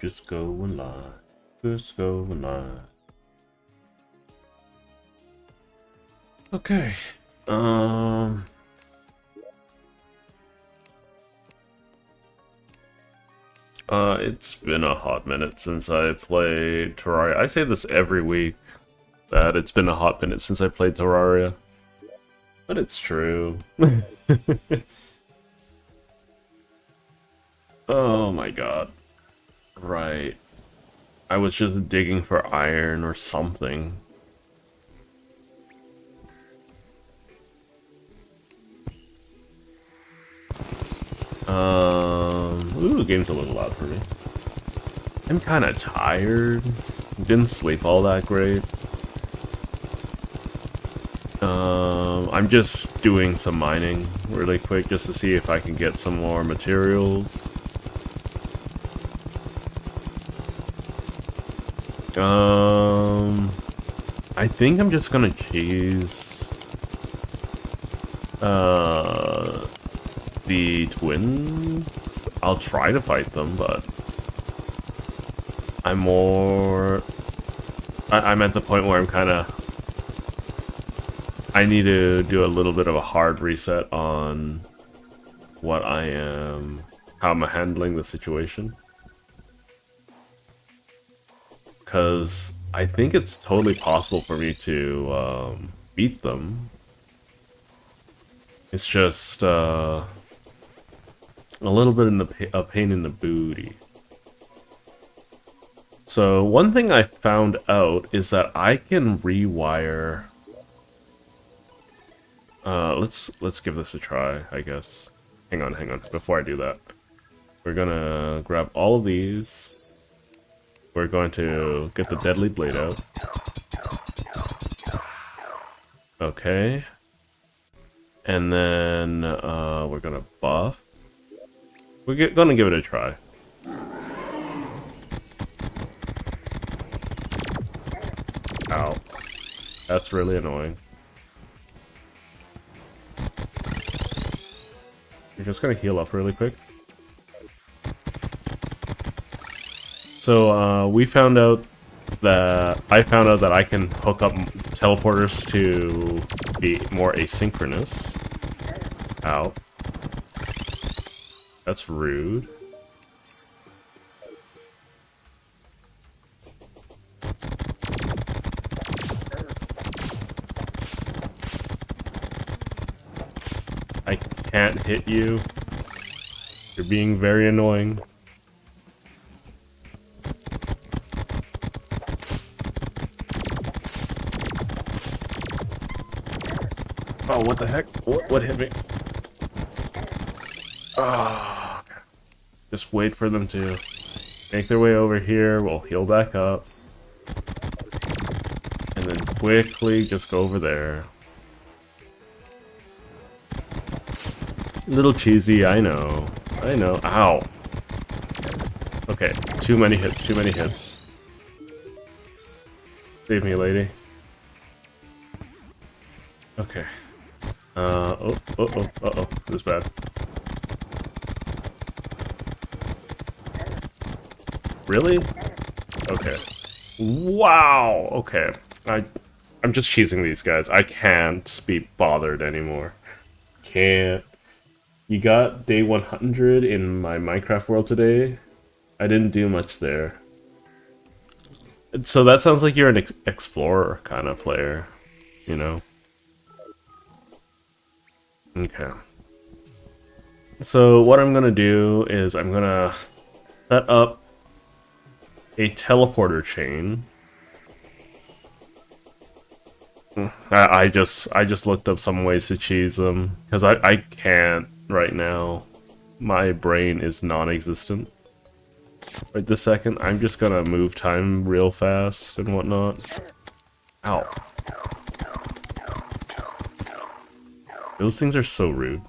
just going live. Just going live. Okay. It's been a hot minute since I played Terraria. I say this every week, that it's been a hot minute since I played Terraria. But it's true. Oh my god. Right. I was just digging for iron or something. Ooh, the game's a little loud for me. I'm kind of tired. Didn't sleep all that great. I'm just doing some mining really quick just to see if I can get some more materials. I think I'm just gonna cheese the twins. I'll try to fight them, but I'm at the point where I'm kind of, I need to do a little bit of a hard reset on what I am, how I'm handling the situation. Because I think it's totally possible for me to beat them. It's just a little bit in a pain in the booty. So one thing I found out is that I can rewire. Let's give this a try, I guess. Hang on. Before I do that, we're gonna grab all of these. We're going to get the deadly blade out. Okay. And then we're gonna buff. We're gonna give it a try. Ow. That's really annoying. You're just gonna heal up really quick. So I found out that I can hook up teleporters to be more asynchronous. Ow. That's rude. I can't hit you. You're being very annoying. Oh, what the heck? What hit me? Ah, oh, just wait for them to make their way over here. We'll heal back up. And then quickly just go over there. A little cheesy, I know. Ow. Okay, too many hits. Save me, lady. Okay. Uh-oh. This is bad. Really? Okay. Wow! Okay. I'm just cheesing these guys. I can't be bothered anymore. Can't. You got day 100 in my Minecraft world today. I didn't do much there. So that sounds like you're an explorer kind of player, you know? Okay. So what I'm gonna do is I'm gonna set up a teleporter chain. I just looked up some ways to cheese them because I can't right now. My brain is non-existent right this second. I'm just gonna move time real fast and whatnot. Ow. Those things are so rude.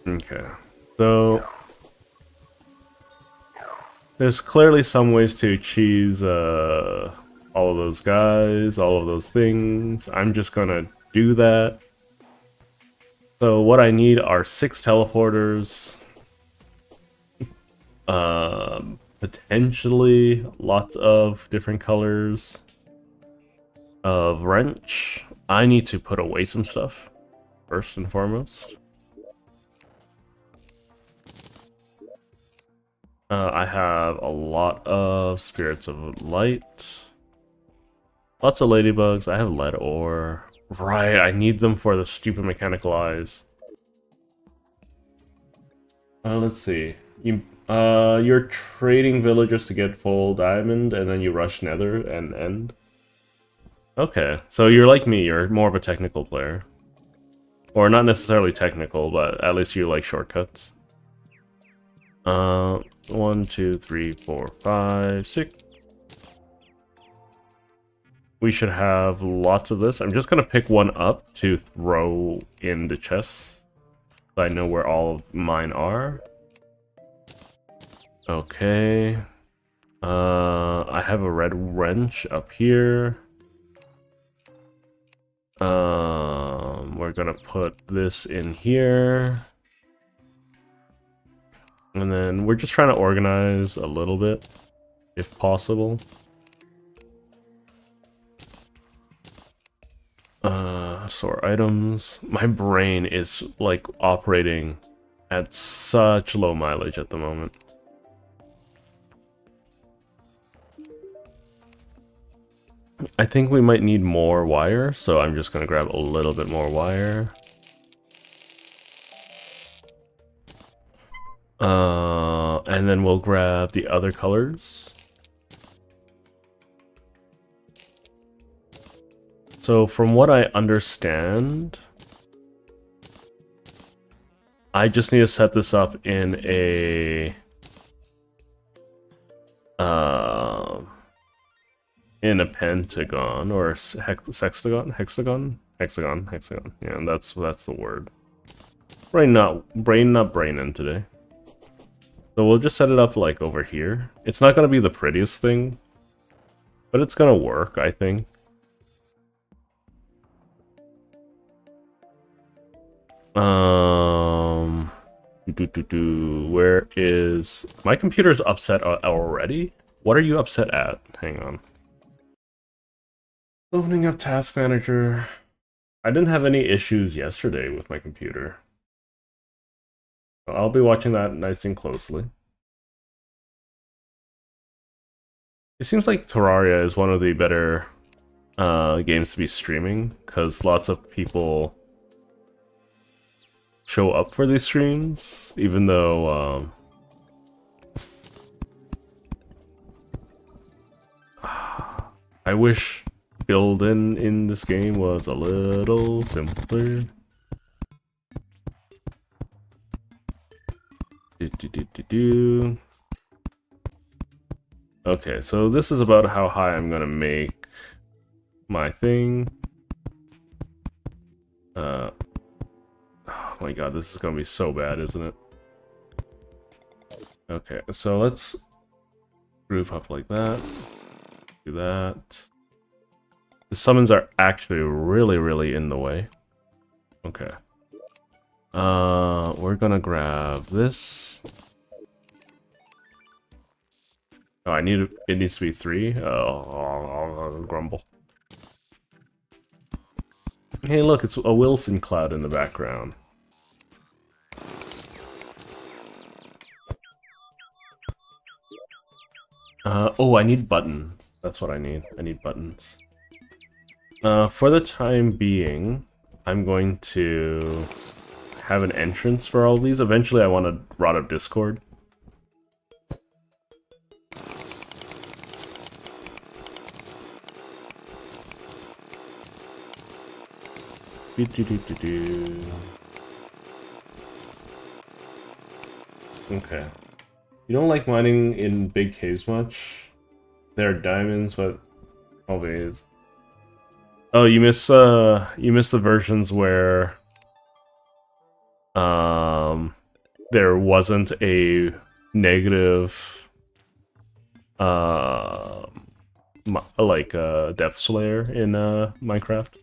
Okay, so there's clearly some ways to cheese all of those guys, all of those things. I'm just gonna do that. So what I need are 6 teleporters. Potentially lots of different colors of wrench. I need to put away some stuff first and foremost. I have a lot of spirits of light. Lots of ladybugs. I have lead ore. Right, I need them for the stupid mechanical eyes. Let's see. You're trading villagers to get full diamond, and then you rush nether and end. Okay, so you're like me, you're more of a technical player. Or not necessarily technical, but at least you like shortcuts. 1, 2, 3, 4, 5, 6. We should have lots of this. I'm just gonna pick one up to throw in the chest, so I know where all of mine are. Okay. I have a red wrench up here. We're gonna put this in here. And then we're just trying to organize a little bit, if possible. Store items. My brain is like operating at such low mileage at the moment. I think we might need more wire, so I'm just gonna grab a little bit more wire. And then we'll grab the other colors. So from what I understand, I just need to set this up in a pentagon or hexagon. Yeah, that's the word. Brain not braining today. So we'll just set it up like over here. It's not gonna be the prettiest thing, but it's gonna work, I think. Where is my computer's upset already? What are you upset at? Hang on. Opening up Task Manager. I didn't have any issues yesterday with my computer. I'll be watching that nice and closely. It seems like Terraria is one of the better games to be streaming, because lots of people show up for these streams, even though I wish building in this game was a little simpler. Okay, so this is about how high I'm gonna make my thing. Oh my god, this is gonna be so bad, isn't it? Okay, so let's roof up like that. Do that. The summons are actually really in the way. Okay. We're gonna grab this. Oh, it needs to be 3. I'll grumble. Hey, look, it's a Wilson cloud in the background. Oh, I need buttons. That's what I need. I need buttons. For the time being, I'm going to have an entrance for all these. Eventually, I want to rot up Discord. Okay. You don't like mining in big caves much? There are diamonds, but always. Oh, you miss the versions where there wasn't a negative Death Slayer in Minecraft,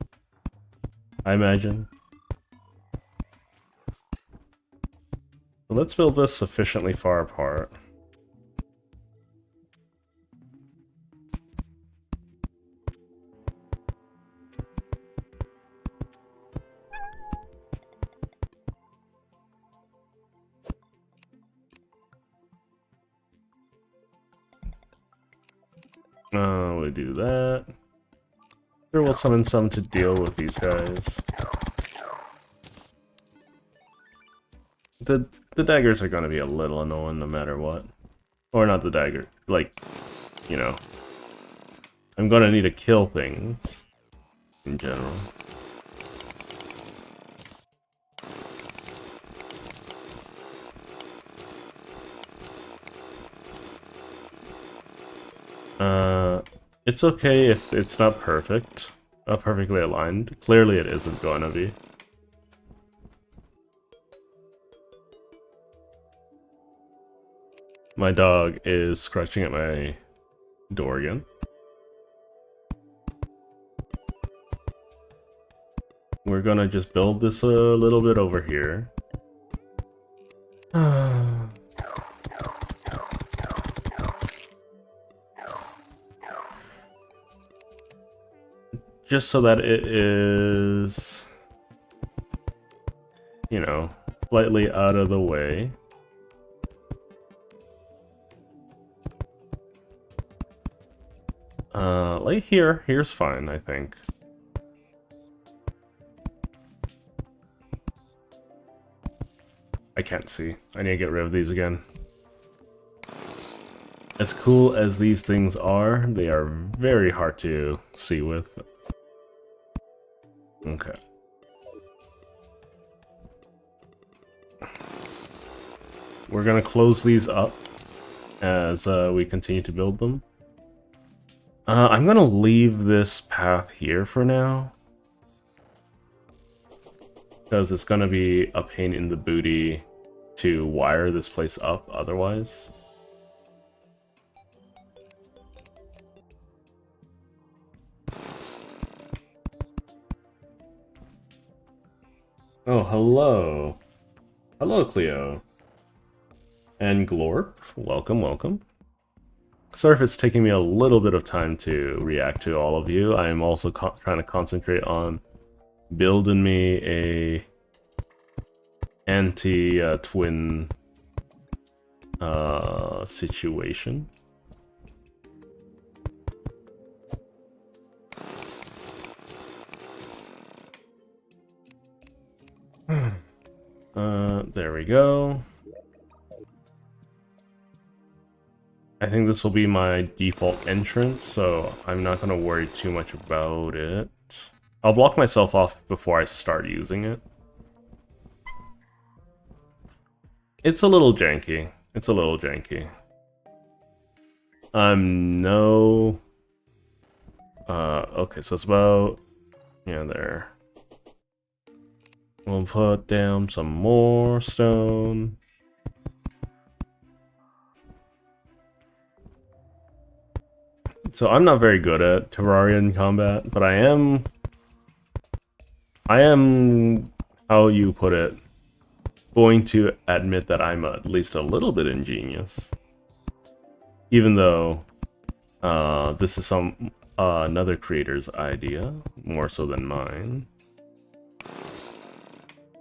I imagine. So let's build this sufficiently far apart. We do that. Sure, we'll summon some to deal with these guys. The daggers are gonna be a little annoying no matter what. Or not the dagger, like, you know. I'm gonna need to kill things in general. It's okay if it's not perfect, not perfectly aligned. Clearly it isn't going to be. My dog is scratching at my door again. We're gonna just build this a little bit over here. Just so that it is, you know, slightly out of the way. Like here's fine, I think. I can't see. I need to get rid of these again. As cool as these things are, they are very hard to see with. Okay. We're gonna close these up as we continue to build them. I'm gonna leave this path here for now, because it's gonna be a pain in the booty to wire this place up otherwise. Oh, hello. Hello, Cleo. And Glorp, welcome, welcome. Sorry if it's taking me a little bit of time to react to all of you. I am also trying to concentrate on building me a anti-twin situation. There we go. I think this will be my default entrance, so I'm not going to worry too much about it. I'll block myself off before I start using it. It's a little janky. It's a little janky. No... okay, so it's about... yeah, there. We'll put down some more stone. So I'm not very good at Terraria combat, but I am, how you put it, going to admit that I'm at least a little bit ingenious. Even though this is some another creator's idea, more so than mine.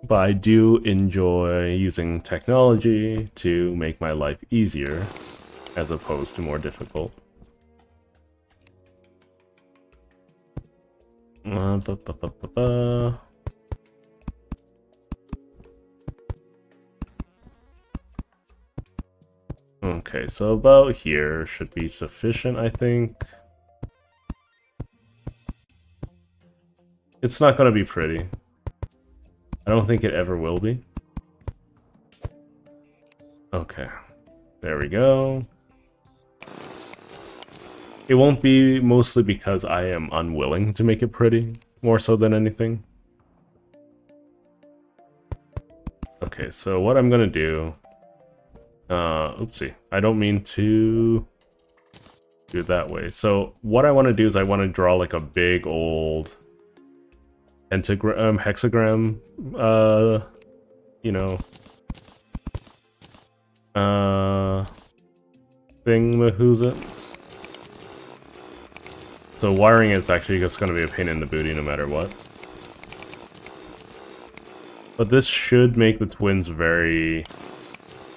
But I do enjoy using technology to make my life easier, as opposed to more difficult. Okay, so about here should be sufficient, I think. It's not going to be pretty. I don't think it ever will be. Okay, there we go. It won't be mostly because I am unwilling to make it pretty, more so than anything. Okay, so what I'm gonna do... oopsie, I don't mean to do it that way. So what I want to do is I want to draw like a big old hexagram, you know, who's it? So wiring it's actually just going to be a pain in the booty no matter what. But this should make the twins very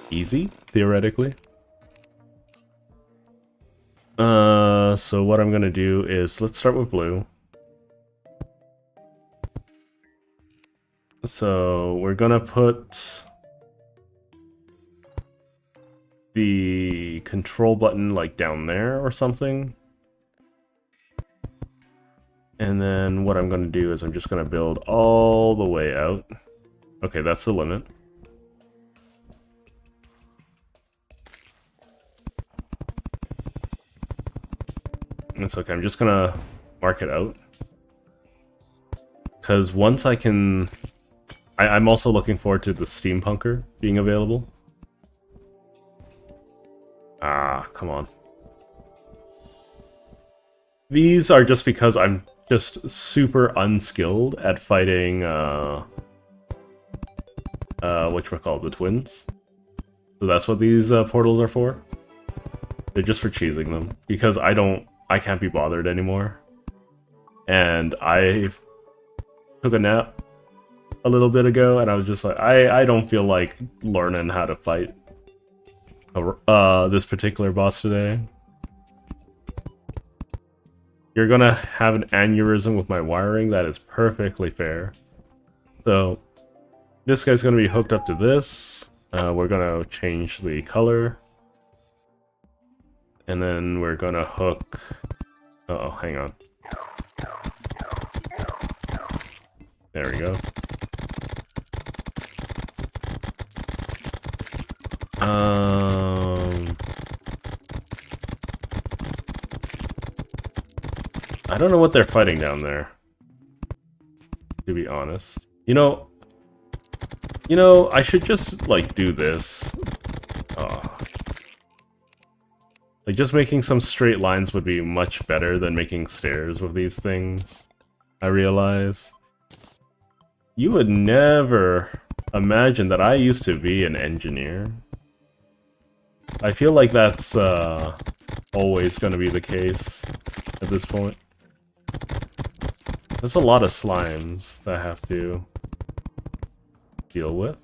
easy, theoretically. So what I'm gonna do is, let's start with blue. So we're gonna put the control button like down there or something. And then what I'm gonna do is I'm just gonna build all the way out. Okay, that's the limit. It's okay, I'm just gonna mark it out. Because once I can... I'm also looking forward to the Steampunker being available. Ah, come on. These are just because I'm just super unskilled at fighting, whatchamacallit, the twins. So that's what these portals are for. They're just for cheesing them. Because I can't be bothered anymore. And I took a nap a little bit ago, and I was just like, I don't feel like learning how to fight this particular boss today. You're gonna have an aneurysm with my wiring, that is perfectly fair. So, this guy's gonna be hooked up to this. We're gonna change the color. And then we're gonna hook... Uh-oh, hang on. There we go. I don't know what they're fighting down there, to be honest. You know, I should just, like, do this. Like, just making some straight lines would be much better than making stairs with these things, I realize. You would never imagine that I used to be an engineer. I feel like that's always going to be the case at this point. There's a lot of slimes that I have to deal with.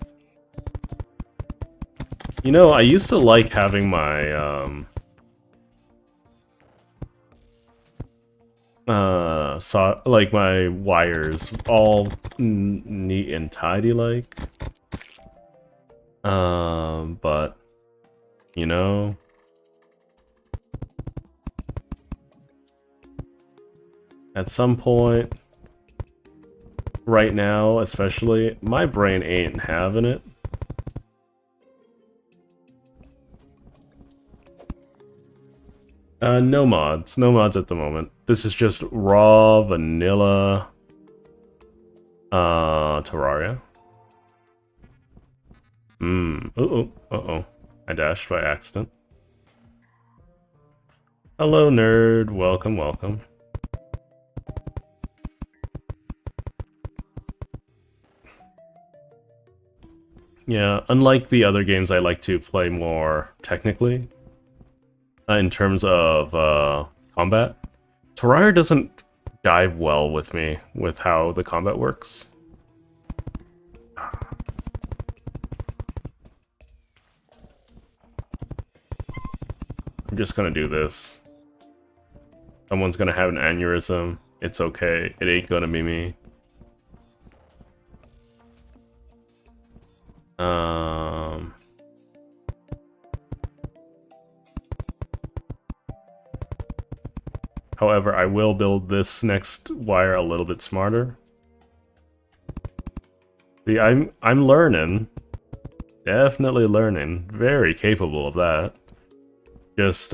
You know, I used to like having my like my wires all neat and tidy, like. But you know, at some point, right now especially, my brain ain't having it. No mods. No mods at the moment. This is just raw, vanilla, Terraria. Uh-oh. I dashed by accident. Hello, nerd. Welcome, welcome. Yeah, unlike the other games, I like to play more technically. In terms of combat, Terraria doesn't dive well with me with how the combat works. I'm just gonna do this. Someone's gonna have an aneurysm. It's okay. It ain't gonna be me. However, I will build this next wire a little bit smarter. See, I'm learning. Definitely learning. Very capable of that. Just,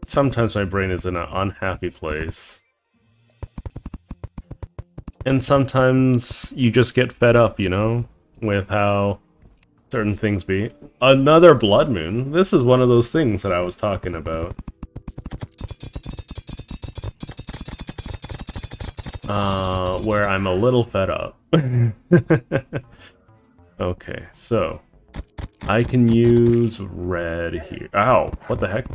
sometimes my brain is in an unhappy place. And sometimes you just get fed up, you know, with how certain things be. Another blood moon. This is one of those things that I was talking about. Where I'm a little fed up. Okay, so I can use red here. Ow, what the heck?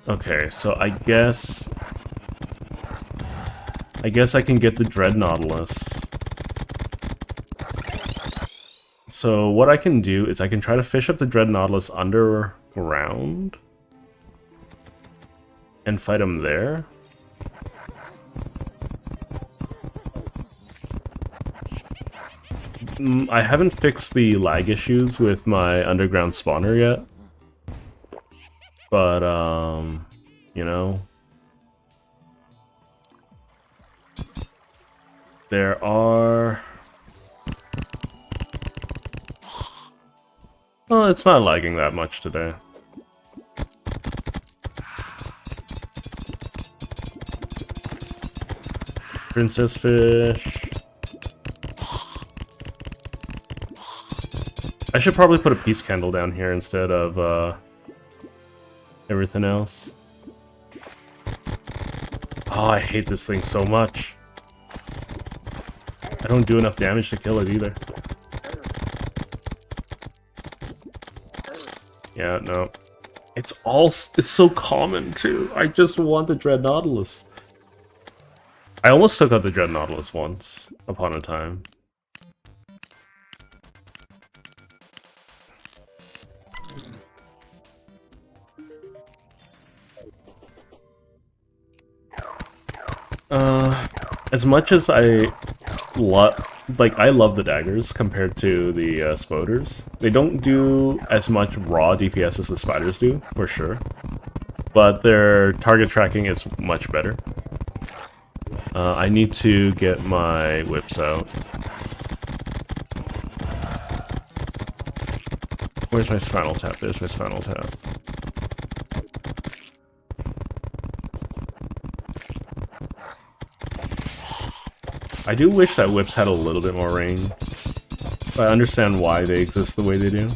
Okay, so I guess I guess I can get the Dread Nautilus. So what I can do is I can try to fish up the Dread Nautilus underground and fight him there. I haven't fixed the lag issues with my underground spawner yet. But, you know, there are... Well, it's not lagging that much today. Princess fish. I should probably put a peace candle down here instead of, everything else. Oh, I hate this thing so much. I don't do enough damage to kill it either. Yeah, no. It's so common too. I just want the Dread Nautilus. I almost took out the Dread Nautilus once, upon a time. As much as I love the daggers compared to the spoders. They don't do as much raw DPS as the spiders do, for sure. But their target tracking is much better. I need to get my whips out. Where's my Spinal Tap? There's my Spinal Tap. I do wish that whips had a little bit more range. But I understand why they exist the way they do.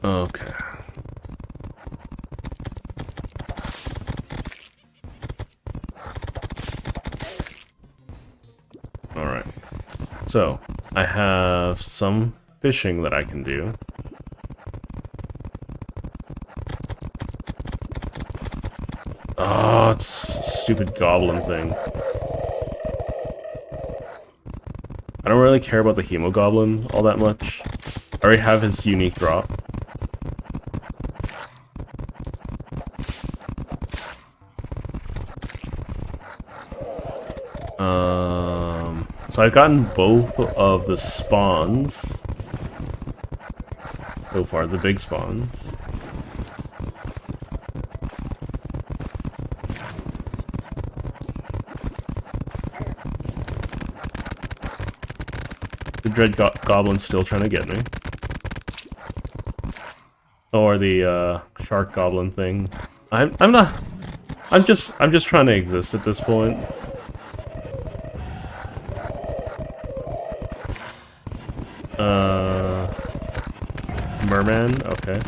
Okay. Alright. So, I have some fishing that I can do. Oh, it's a stupid goblin thing. I don't really care about the Hemogoblin all that much. I already have his unique drop. So I've gotten both of the spawns so far, the big spawns. The Dread Goblin's still trying to get me. Or the Shark Goblin thing. I'm just trying to exist at this point. Merman, okay.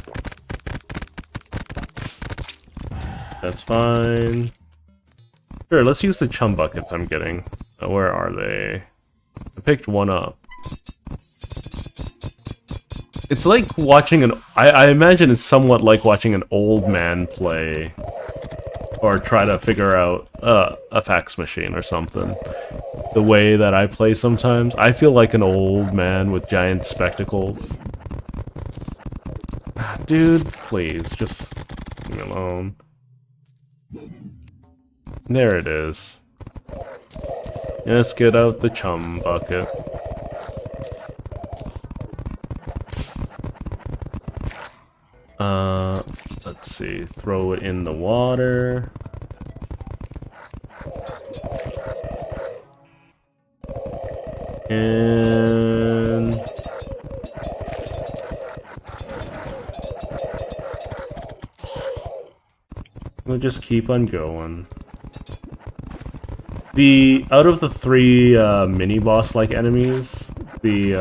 That's fine. Sure, let's use the chum buckets I'm getting. Where are they? I picked one up. It's like watching an... I imagine it's somewhat like watching an old man play. Or try to figure out a fax machine or something. The way that I play sometimes. I feel like an old man with giant spectacles. Dude, please, just leave me alone. There it is. Let's get out the chum bucket. Let's see, throw it in the water. And... we'll just keep on going. Out of the three mini-boss-like enemies, the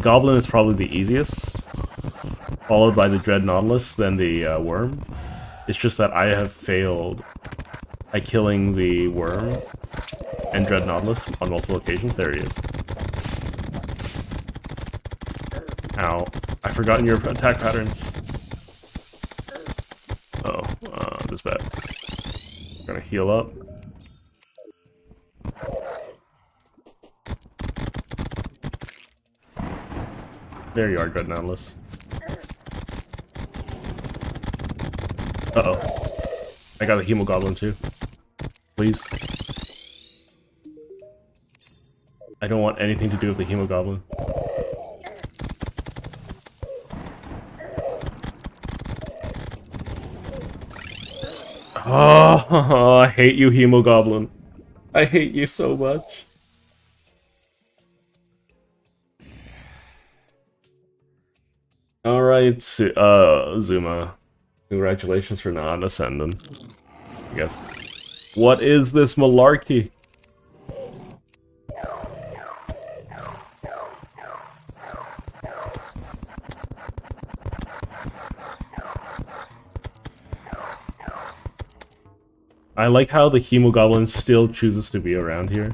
Goblin is probably the easiest, followed by the Dread Nautilus, then the Worm. It's just that I have failed at killing the Worm and Dread Nautilus on multiple occasions. There he is. Ow. I've forgotten your attack patterns. Oh, this bad. Gonna heal up. There you are, Dread Nautilus. Uh-oh. I got a Hemogoblin too. Please. I don't want anything to do with the Hemogoblin. Oh, I hate you, Hemogoblin. I hate you so much. Alright, Zuma. Congratulations for not ascending. I guess. What is this malarkey? I like how the Hemogoblin still chooses to be around here.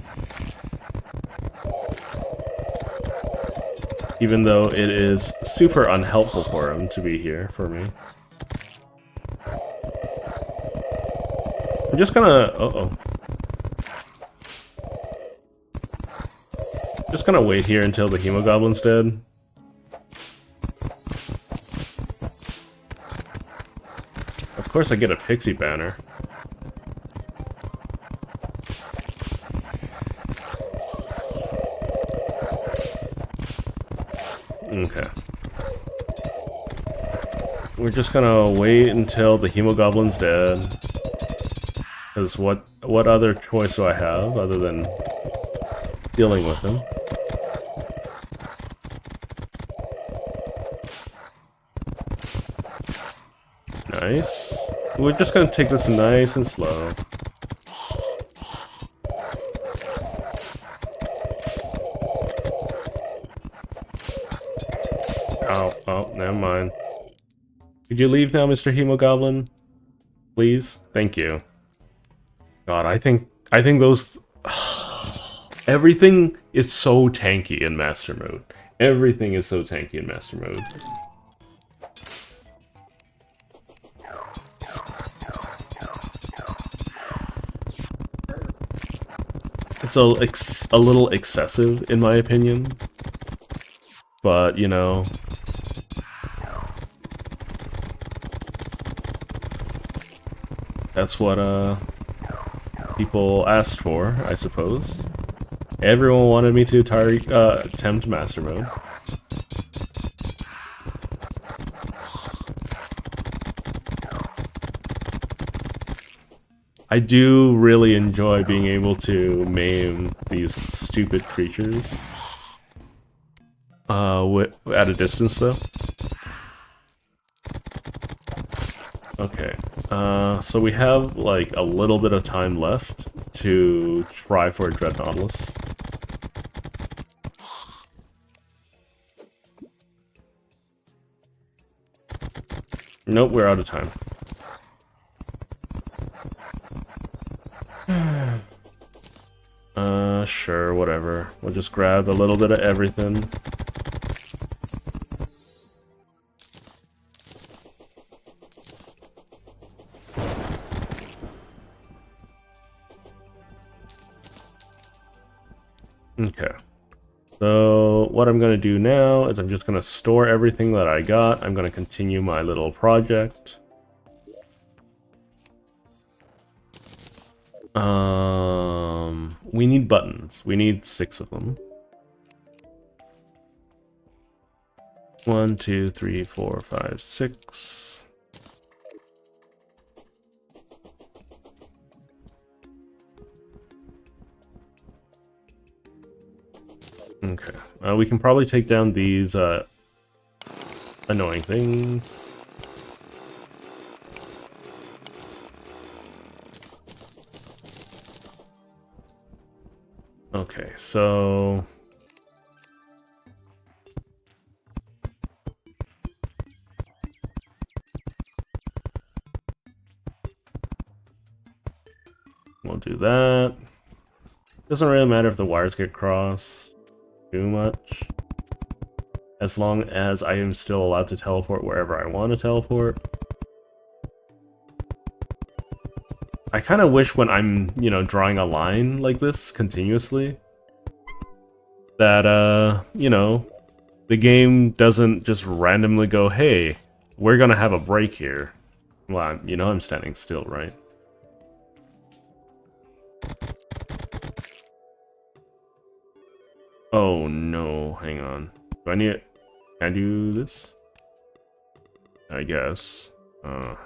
Even though it is super unhelpful for him to be here for me. I'm just gonna... Just gonna wait here until the Hemogoblin's dead. Of course I get a Pixie Banner. Okay. We're just gonna wait until the Hemogoblin's dead. Because what other choice do I have other than dealing with him? Nice. We're just gonna take this nice and slow. Oh, never mind. Could you leave now, Mr. Hemogoblin? Please? Thank you. God, I think those... Everything is so tanky in Master Mode. Everything is so tanky in Master Mode. It's a little excessive, in my opinion. But, you know... That's what, people asked for, I suppose. Everyone wanted me to attempt Master Mode. I do really enjoy being able to maim these stupid creatures. At a distance, though. Okay. So we have, like, a little bit of time left to try for a Dread Nautilus. Nope, we're out of time. Sure, whatever. We'll just grab a little bit of everything. Okay. So, what I'm going to do now is I'm just going to store everything that I got. I'm going to continue my little project. We need buttons. We need 6 of them. 1, 2, 3, 4, 5, 6. Okay. We can probably take down these annoying things. Okay, so... we'll do that. Doesn't really matter if the wires get crossed too much. as long as I am still allowed to teleport wherever I want to teleport. I kind of wish when I'm, you know, drawing a line like this continuously, that, you know, the game doesn't just randomly go, hey, we're gonna have a break here. Well, you know I'm standing still, right? Oh no, hang on. Do I need it? Can I do this? I guess. Hang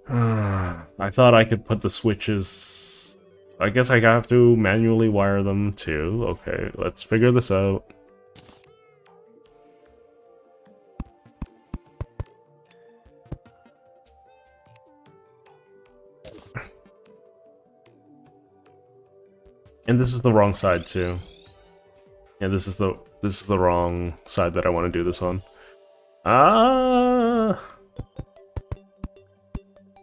on. I thought I could put the switches... I guess I have to manually wire them too. Okay, let's figure this out. And this is the wrong side too. Yeah, this is the wrong side that I want to do this on.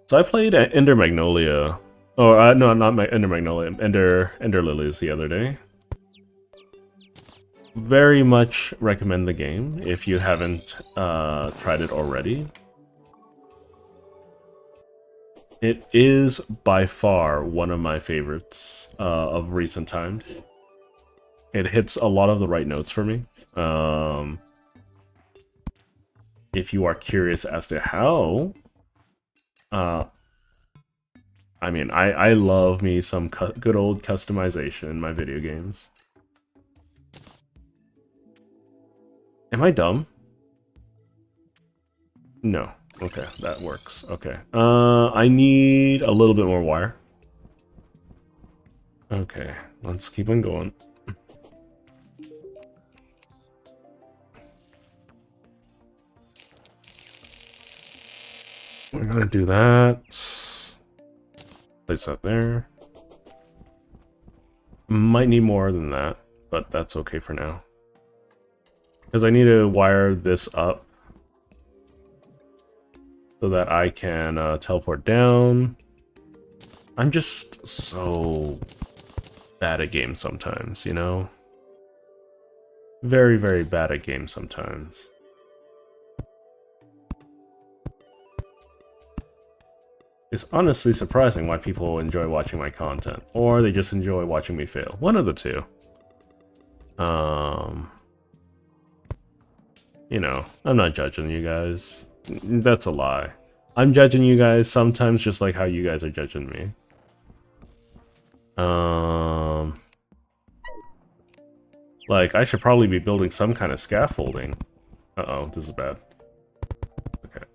So I played Ender Magnolia. Oh, no, not Ender Magnolia. Ender Lilies the other day. Very much recommend the game if you haven't tried it already. It is by far one of my favorites of recent times. It hits a lot of the right notes for me. If you are curious as to how, I mean, I love me some good old customization in my video games. Am I dumb? No. Okay, that works. Okay. I need a little bit more wire. Okay, let's keep on going. We're gonna do that. Place that there. Might need more than that, but that's okay for now. Because I need to wire this up so that I can teleport down. I'm just so bad at games sometimes, you know? Very, very bad at games sometimes. It's honestly surprising why people enjoy watching my content, or they just enjoy watching me fail. One of the two. You know, I'm not judging you guys. That's a lie. I'm judging you guys sometimes just like how you guys are judging me. Like, I should probably be building some kind of scaffolding. Uh-oh, this is bad. Okay.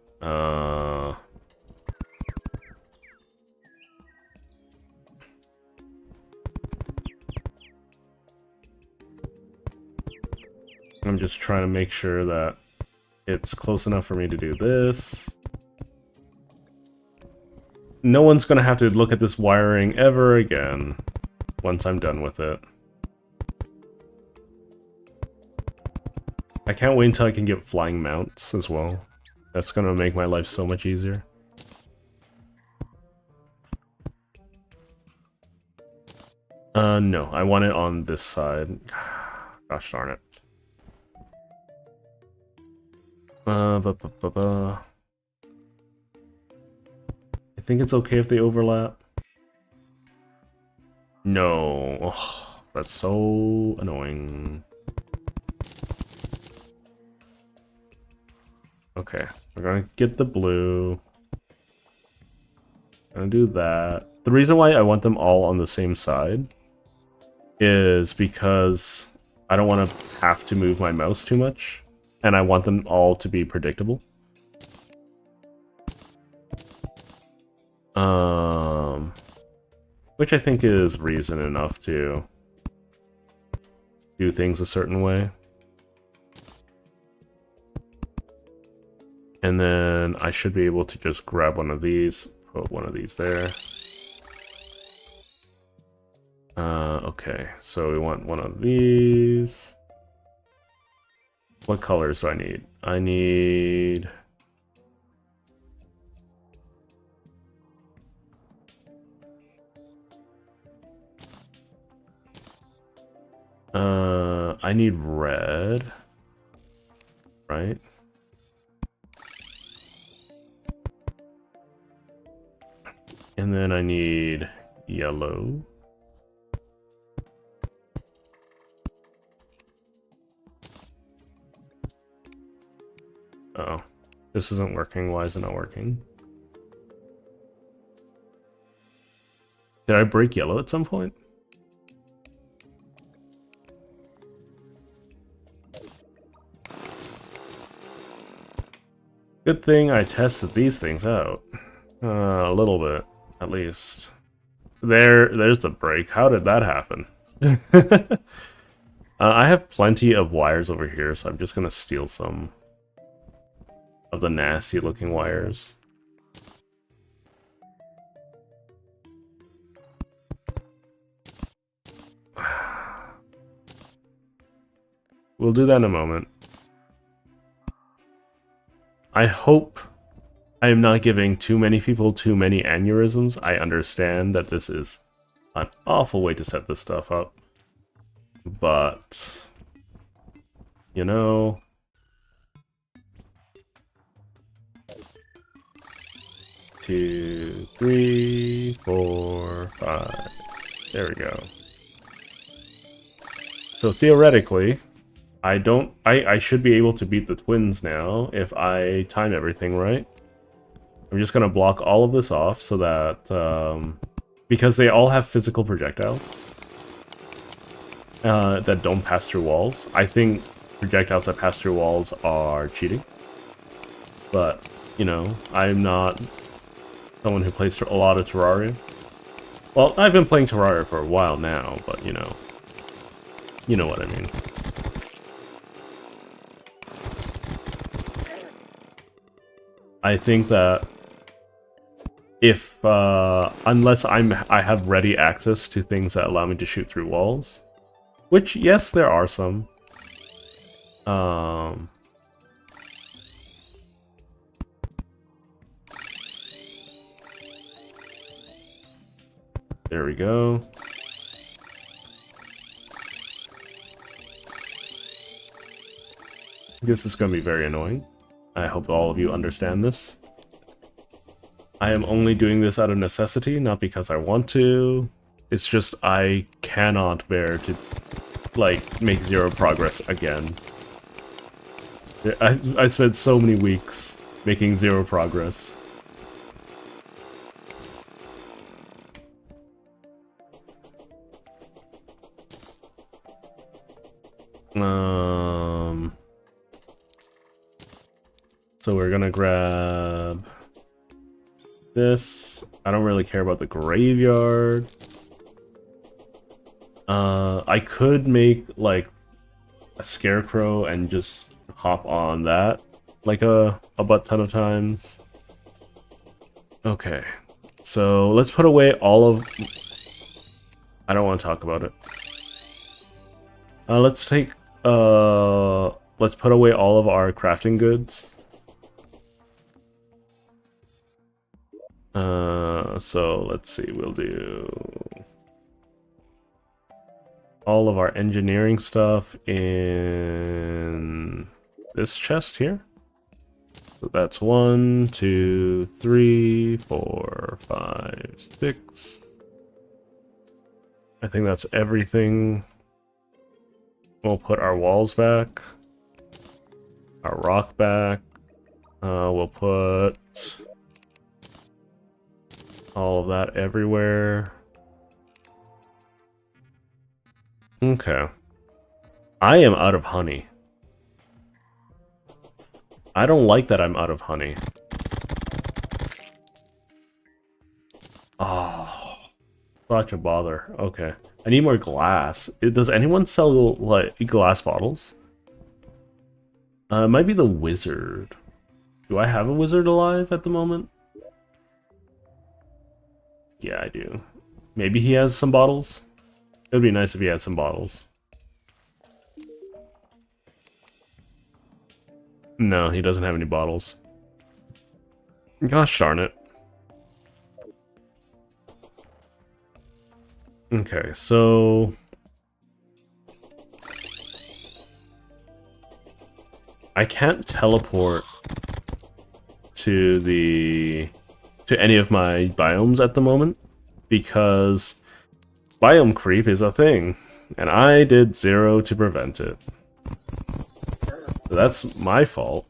I'm just trying to make sure that it's close enough for me to do this. No one's gonna have to look at this wiring ever again once I'm done with it. I can't wait until I can get flying mounts as well. That's gonna make my life so much easier. No, I want it on this side. Gosh darn it. I think it's okay if they overlap. No. Oh, that's so annoying. Okay, we're gonna get the blue. Gonna do that. The reason why I want them all on the same side is because I don't want to have to move my mouse too much, and I want them all to be predictable. Which I think is reason enough to do things a certain way. And then I should be able to just grab one of these, put one of these there. Okay, so we want one of these. What colors do I need? I need... I need red. Right? And then I need yellow. Oh, this isn't working. Why is it not working? Did I break yellow at some point? Good thing I tested these things out. A little bit, at least. There's the break. How did that happen? I have plenty of wires over here, so I'm just gonna steal some of the nasty looking wires. We'll do that in a moment. I hope I am not giving too many people too many aneurysms. I understand that this is an awful way to set this stuff up. But, you know... 2, 3, 4, 5. There we go. So theoretically, I should be able to beat the twins now if I time everything right. I'm just gonna block all of this off so that, because they all have physical projectiles that don't pass through walls. I think projectiles that pass through walls are cheating. But, you know, I'm not someone who plays a lot of Terraria. Well, I've been playing Terraria for a while now, but, you know what I mean. I think that if, unless I have ready access to things that allow me to shoot through walls, which, yes, there are some. There we go. This is going to be very annoying. I hope all of you understand this. I am only doing this out of necessity, not because I want to. It's just I cannot bear to, like, make zero progress again. I spent so many weeks making zero progress. So we're gonna grab this. I don't really care about the graveyard. I could make, like, a scarecrow and just hop on that, like, a butt ton of times. Okay. So, let's put away all of... I don't want to talk about it. Let's take... let's put away all of our crafting goods. So let's see, we'll do all of our engineering stuff in this chest here. So that's 1, 2, 3, 4, 5, 6. I think that's everything. We'll put our walls back, our rock back. We'll put all of that everywhere. Okay. I am out of honey. I don't like that I'm out of honey. Oh, such a bother. Okay. I need more glass. Does anyone sell, like, glass bottles? It might be the wizard. Do I have a wizard alive at the moment? Yeah, I do. Maybe he has some bottles? It would be nice if he had some bottles. No, he doesn't have any bottles. Gosh darn it. Okay, so... I can't teleport to any of my biomes at the moment because biome creep is a thing, and I did zero to prevent it. So that's my fault.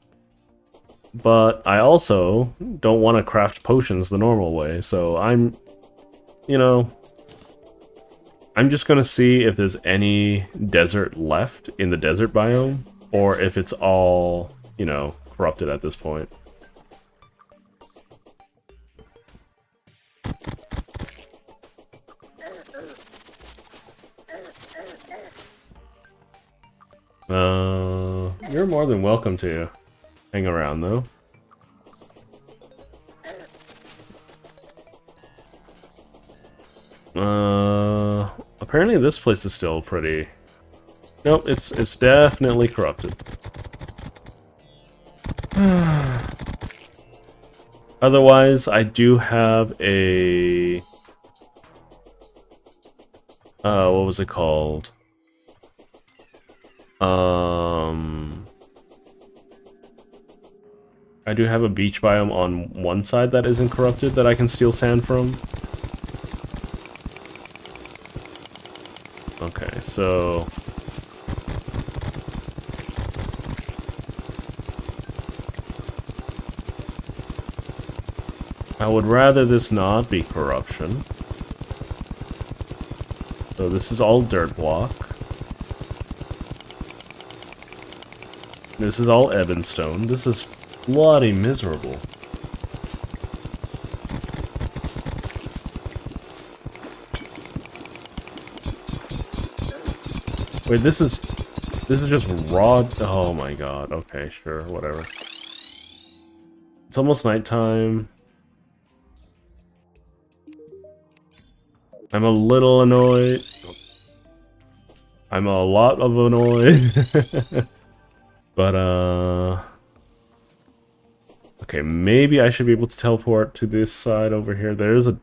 But I also don't want to craft potions the normal way, so I'm just gonna see if there's any desert left in the desert biome, or if it's all, corrupted at this point. You're more than welcome to hang around, though. Apparently this place is still pretty... Nope, it's definitely corrupted. Otherwise, I do have a... what was it called? I do have a beach biome on one side that isn't corrupted that I can steal sand from. Okay, so... I would rather this not be corruption. So this is all dirt block. This is all ebonstone. This is bloody miserable. Wait, this is just raw. Oh my god. Okay, sure, whatever. It's almost nighttime. I'm a little annoyed. I'm a lot of annoyed. But, okay, maybe I should be able to teleport to this side over here. There's a...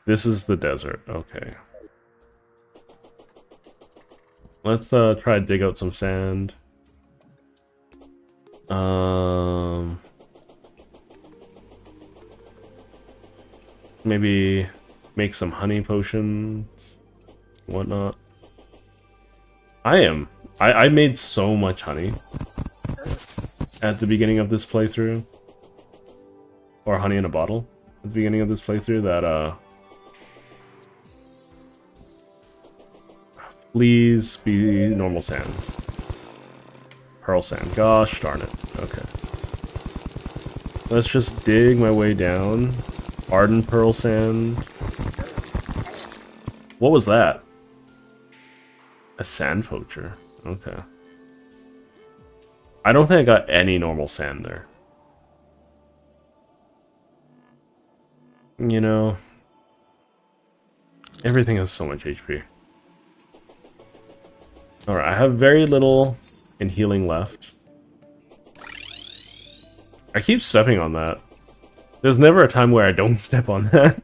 This is the desert. Okay. Let's, try to dig out some sand. Maybe make some honey potions, whatnot. I made so much honey at the beginning of this playthrough. Or honey in a bottle at the beginning of this playthrough that, please be normal sand. Pearl sand. Gosh darn it. Okay. Let's just dig my way down. Ardent pearl sand. What was that? A sand poacher. Okay. I don't think I got any normal sand there. You know, everything has so much HP. Alright, I have very little in healing left. I keep stepping on that. There's never a time where I don't step on that.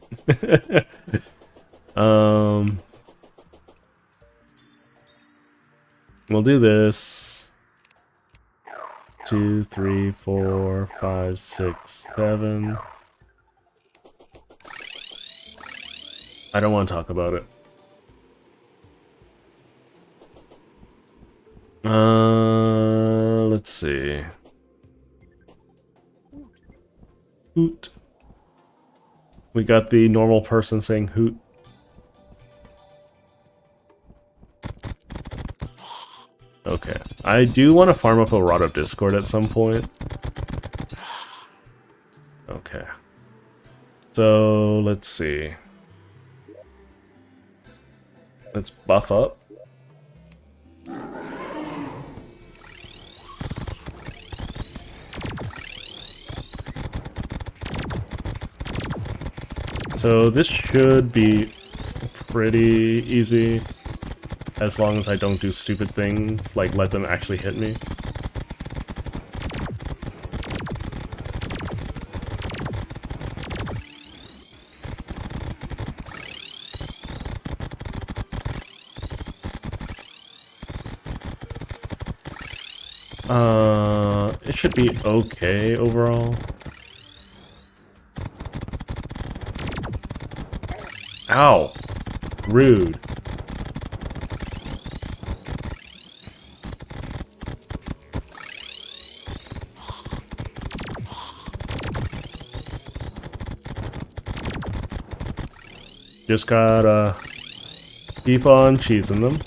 We'll do this. 2, 3, 4, 5, 6, 7. I don't want to talk about it. Let's see. Hoot. We got the normal person saying hoot. Okay. I do want to farm up a Rod of Discord at some point. Okay. So, let's see. Let's buff up. So this should be pretty easy, as long as I don't do stupid things, like let them actually hit me. It should be okay overall. Ow! Rude. Just gotta keep on cheesing them.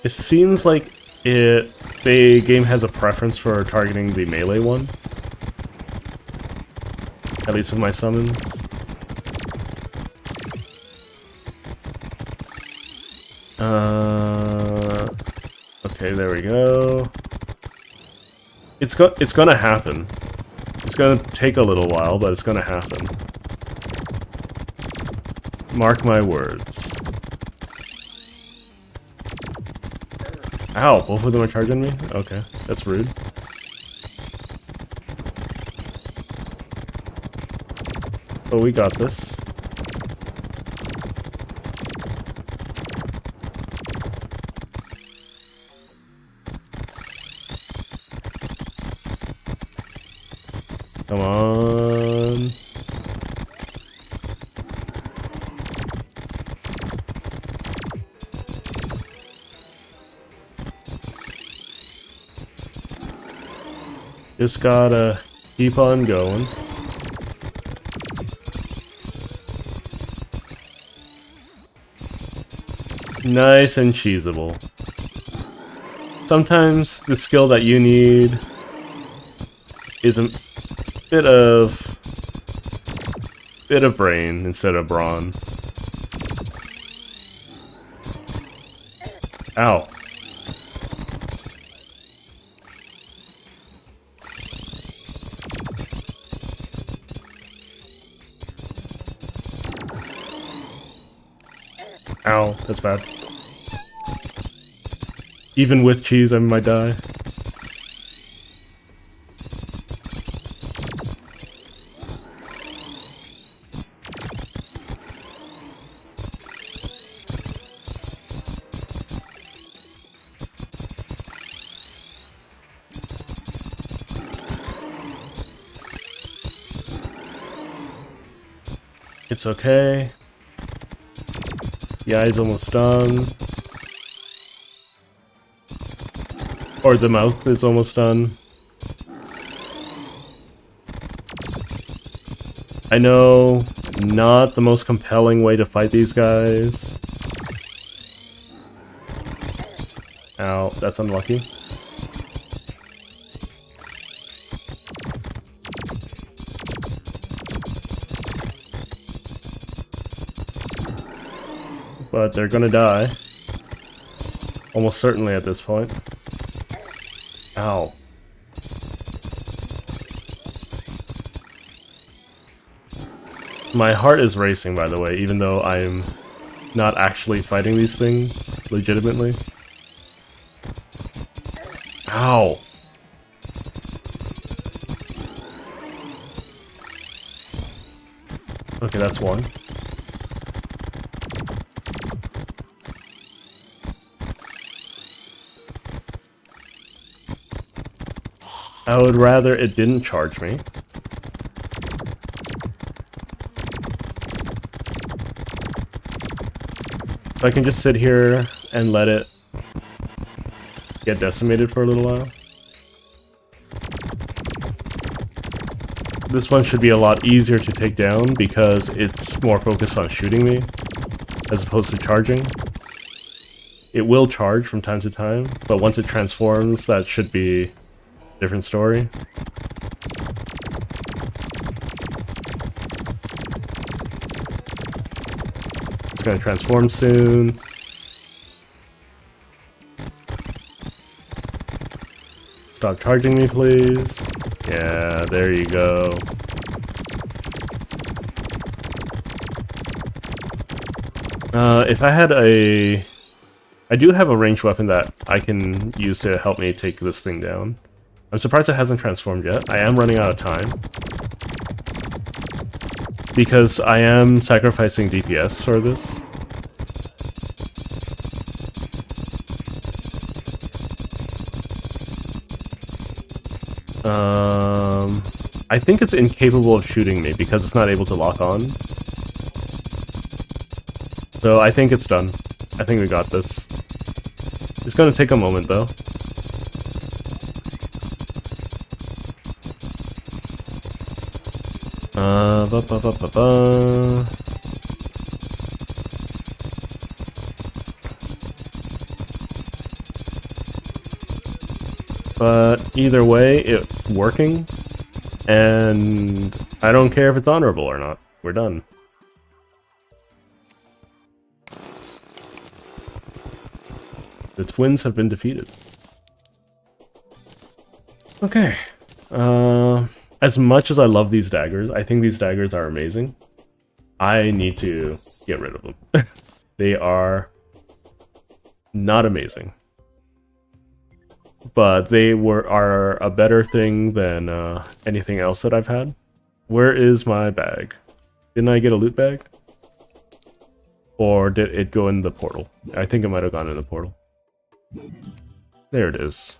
It seems like the game has a preference for targeting the melee one. At least with my summons. Okay, there we go. It's gonna happen. It's gonna take a little while, but it's gonna happen. Mark my words. Ow, both of them are charging me? Okay, that's rude. But we got this. Come on. Just gotta keep on going. Nice and cheesable. Sometimes the skill that you need is a bit of brain instead of brawn. Ow. Ow, that's bad. Even with cheese, I might die. It's okay. The eye's almost done. Or the mouth is almost done. I know, not the most compelling way to fight these guys. Ow, that's unlucky. But they're gonna die. Almost certainly at this point. Ow. My heart is racing, by the way, even though I'm not actually fighting these things legitimately. Ow. Okay, that's one. I would rather it didn't charge me. So I can just sit here and let it get decimated for a little while. This one should be a lot easier to take down because it's more focused on shooting me as opposed to charging. It will charge from time to time, but once it transforms, that should be different story. It's gonna transform soon. Stop charging me, please. Yeah, there you go. If I had a... I do have a ranged weapon that I can use to help me take this thing down. I'm surprised it hasn't transformed yet. I am running out of time. because I am sacrificing DPS for this. I think it's incapable of shooting me because it's not able to lock on. So I think it's done. I think we got this. It's gonna take a moment though. Ba ba ba ba ba. But either way, it's working, and I don't care if it's honorable or not. We're done. The twins have been defeated. Okay. As much as I love these daggers, I think these daggers are amazing. I need to get rid of them. They are not amazing. But they are a better thing than anything else that I've had. Where is my bag? Didn't I get a loot bag? Or did it go in the portal? I think it might have gone in the portal. There it is.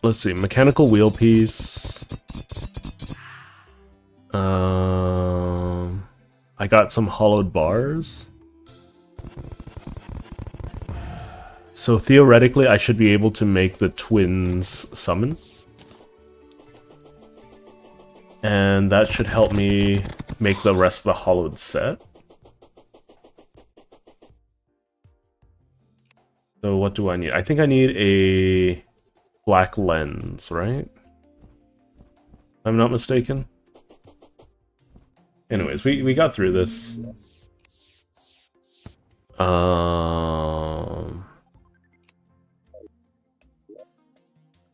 Let's see, mechanical wheel piece. I got some hollowed bars. So theoretically, I should be able to make the twins summon. And that should help me make the rest of the hollowed set. So what do I need? I think I need a black lens, right? If I'm not mistaken. Anyways, we got through this.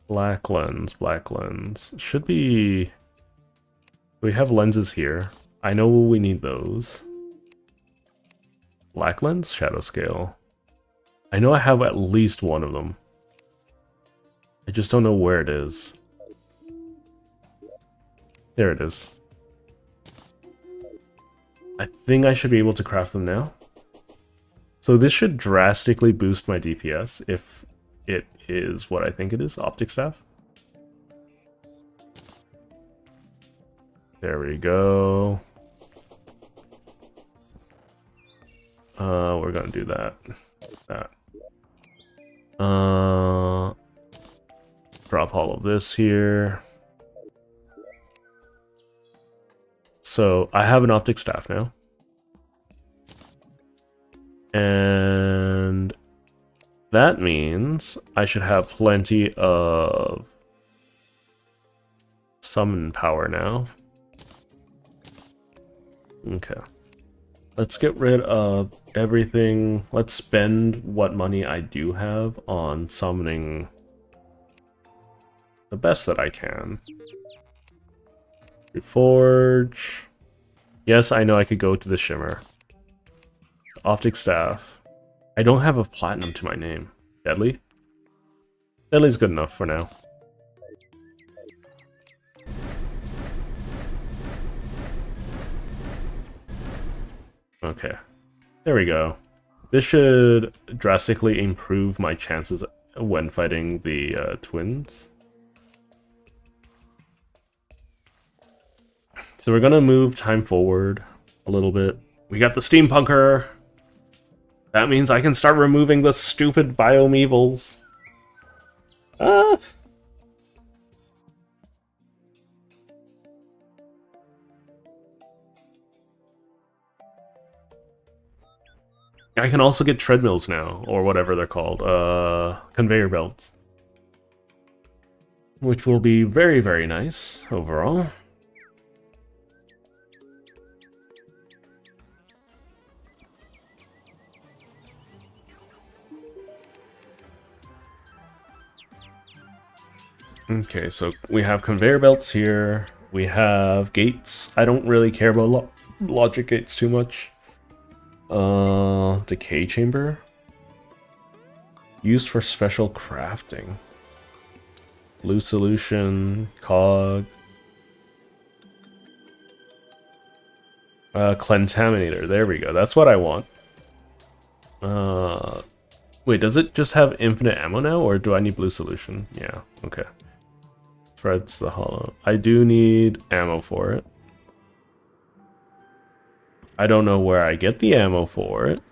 Black lens, black lens. Should be... We have lenses here. I know we need those. Black lens, shadow scale. I know I have at least one of them. I just don't know where it is. There it is. I think I should be able to craft them now. So this should drastically boost my DPS if it is what I think it is, optic staff. There we go. We're gonna do that. Drop all of this here. So I have an optic staff now. And that means I should have plenty of summon power now. Okay. Let's get rid of everything. Let's spend what money I do have on summoning the best that I can. Reforge. Yes, I know I could go to the Shimmer. Optic Staff. I don't have a platinum to my name. Deadly? Deadly's good enough for now. Okay. There we go. This should drastically improve my chances when fighting the twins. So we're gonna move time forward a little bit. We got the Steampunker. That means I can start removing the stupid biome evils. Ah! I can also get treadmills now, or whatever they're called. Conveyor belts. Which will be very, very nice overall. Okay, so we have conveyor belts here. We have gates. I don't really care about logic gates too much. Decay chamber. Used for special crafting. Blue solution, cog. Clentaminator, there we go. That's what I want. Wait, does it just have infinite ammo now, or do I need blue solution? Yeah, okay. Threads the hollow. I do need ammo for it. I don't know where I get the ammo for it.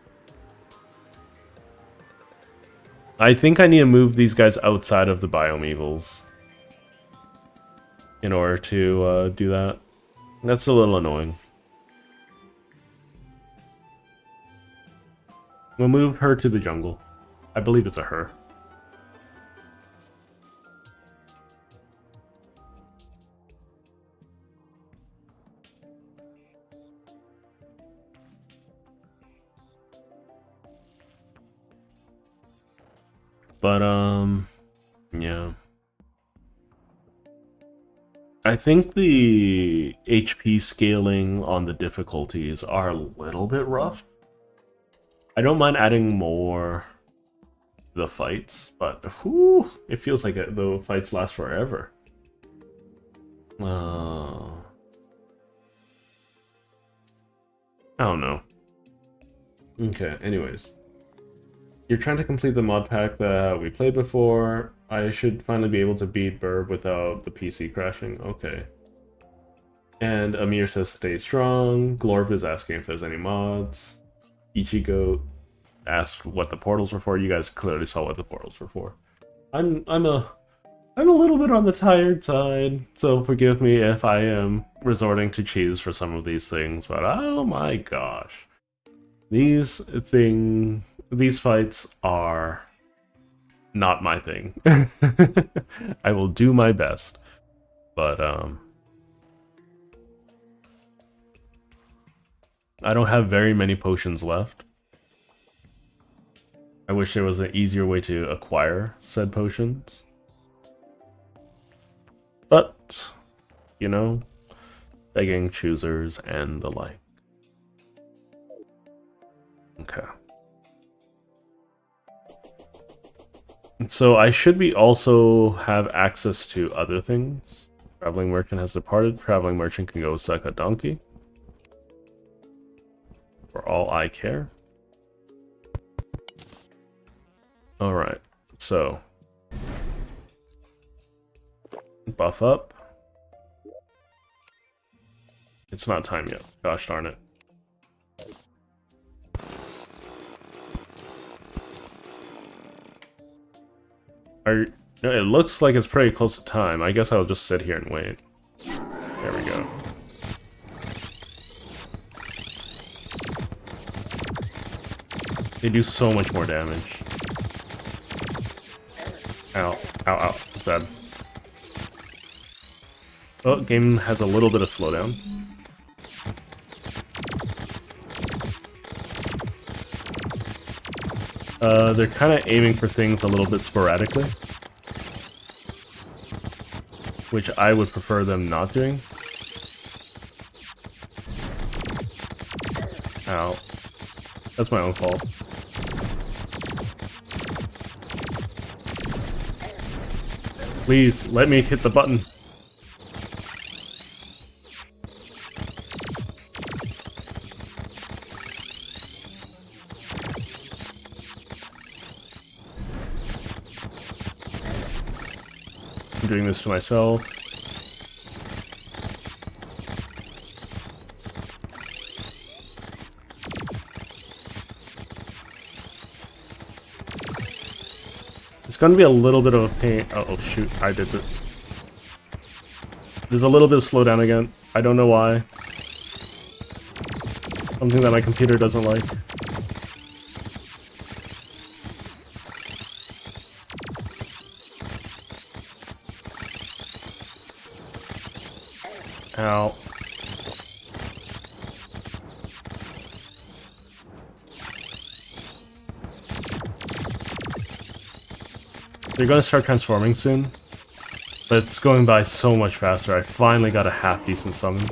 I think I need to move these guys outside of the biome evils in order to do that. That's a little annoying. We'll move her to the jungle. I believe it's a her. But, yeah. I think the HP scaling on the difficulties are a little bit rough. I don't mind adding more to the fights, but whew, it feels like the fights last forever. I don't know. Okay, anyways. You're trying to complete the mod pack that we played before. I should finally be able to beat Burb without the PC crashing. Okay. And Amir says stay strong. Glorb is asking if there's any mods. Ichigo asked what the portals were for. You guys clearly saw what the portals were for. I'm a little bit on the tired side, so forgive me if I am resorting to cheese for some of these things, but oh my gosh. These fights are not my thing. I will do my best, but I don't have very many potions left. I wish there was an easier way to acquire said potions. But, you know, begging choosers and the like. Okay. So I should be also have access to other things. Traveling Merchant has departed. Traveling Merchant can go suck a donkey. For all I care. Alright, so buff up. It's not time yet. Gosh darn it. No, it looks like it's pretty close to time. I guess I'll just sit here and wait. There we go. They do so much more damage. Ow, ow, ow. It's bad. Oh, game has a little bit of slowdown. They're kind of aiming for things a little bit sporadically, which I would prefer them not doing. Ow. That's my own fault. Please, let me hit the button. I'm doing this to myself. It's going to be a little bit of a pain. Oh shoot, I did this. There's a little bit of slowdown again. I don't know why. Something that my computer doesn't like. Ow. They're gonna start transforming soon, but it's going by so much faster. I finally got a half-decent summon.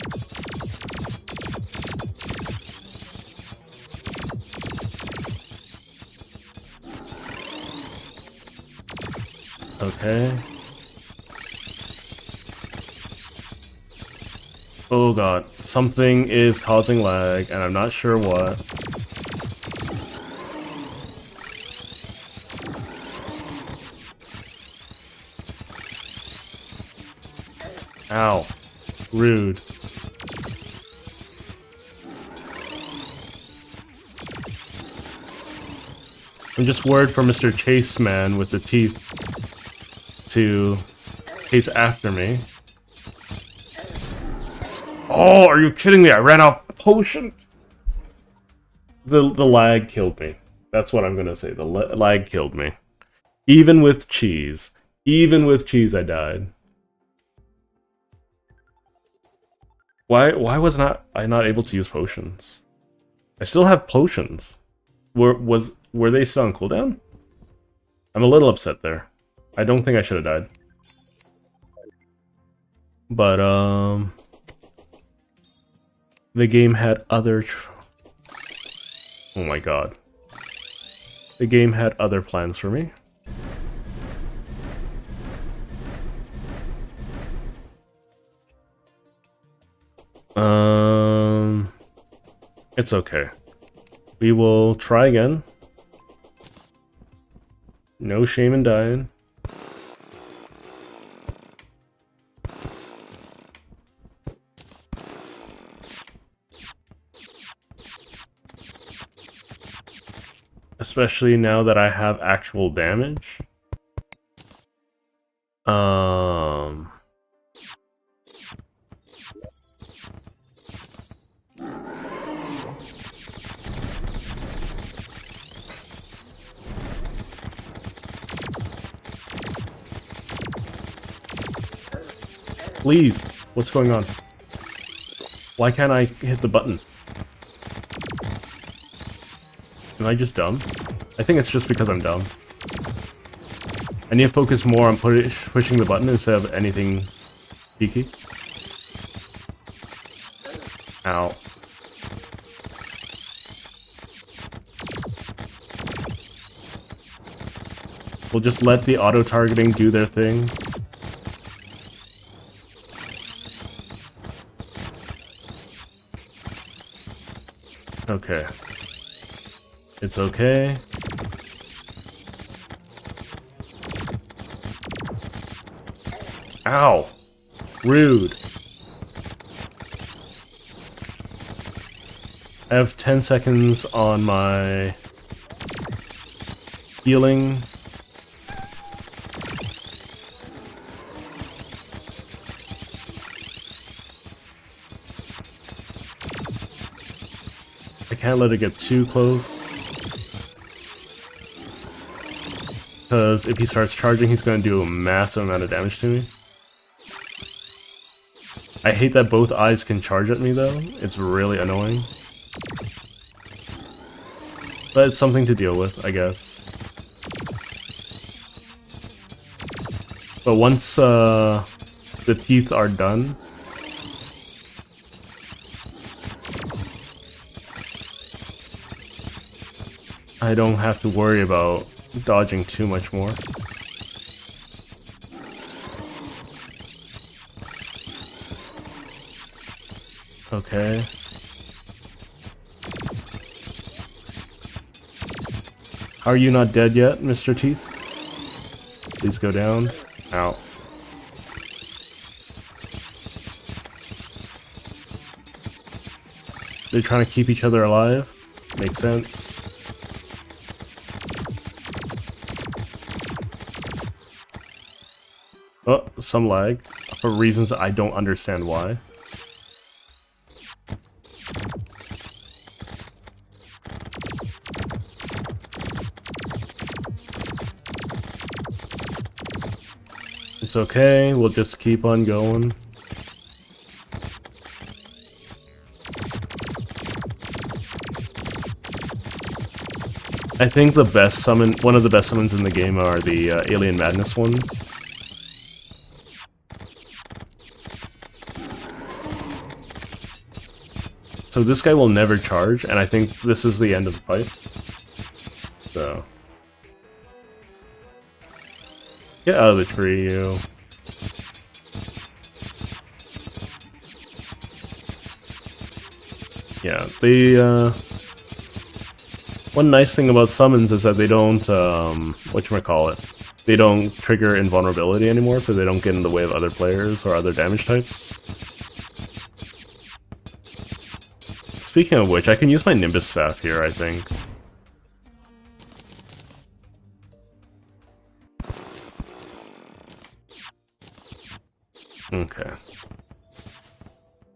Okay. Oh god, something is causing lag, and I'm not sure what. Ow. Rude. I'm just worried for Mr. Chase Man with the teeth to chase after me. Oh, are you kidding me? I ran out of potion. The lag killed me. That's what I'm gonna say. The lag killed me. Even with cheese. Even with cheese, I died. Why was I not able to use potions? I still have potions. Were they still on cooldown? I'm a little upset there. I don't think I should have died. But the game had other oh my god. The game had other plans for me. It's okay. We will try again. No shame in dying. Especially now that I have actual damage. Please, what's going on? Why can't I hit the button? Am I just dumb? I think it's just because I'm dumb. I need to focus more on pushing the button instead of anything cheeky. Ow. We'll just let the auto-targeting do their thing. Okay. It's okay. Ow! Rude. I have 10 seconds on my healing. I can't let it get too close. Because if he starts charging, he's going to do a massive amount of damage to me. I hate that both eyes can charge at me though. It's really annoying. But it's something to deal with, I guess. But once the teeth are done, I don't have to worry about dodging too much more. Okay. How are you not dead yet, Mr. Teeth? Please go down. Ow. They're trying to keep each other alive. Makes sense. Oh, some lag. For reasons I don't understand why. It's okay, we'll just keep on going. I think the best summon, one of the best summons in the game are the Alien Madness ones. So this guy will never charge, and I think this is the end of the fight. So. Get out of the tree, you. Yeah, they, one nice thing about summons is that they don't, whatchamacallit, they don't trigger invulnerability anymore, so they don't get in the way of other players or other damage types. Speaking of which, I can use my Nimbus Staff here, I think. Okay.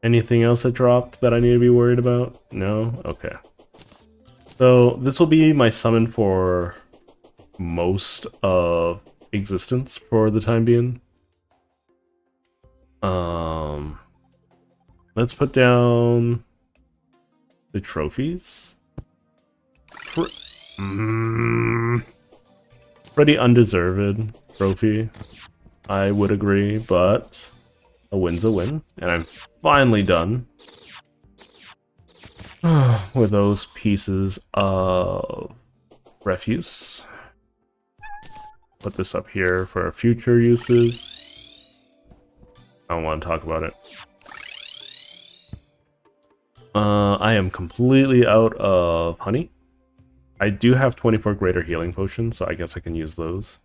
Anything else that dropped that I need to be worried about? No? Okay. So, this will be my summon for most of existence for the time being. Let's put down the trophies. Pretty undeserved trophy, I would agree, but a win's a win, and I'm finally done with those pieces of refuse. Put this up here for future uses. I don't want to talk about it. I am completely out of honey. I do have 24 greater healing potions, so I guess I can use those.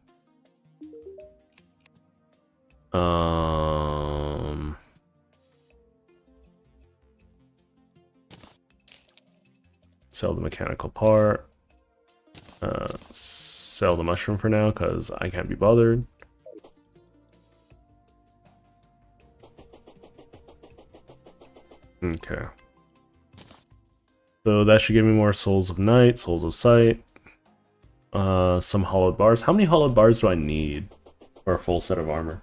Sell the mechanical part. Sell the mushroom for now, because I can't be bothered. Okay. So that should give me more Souls of Night, Souls of Sight, some hollowed bars. How many hollowed bars do I need for a full set of armor?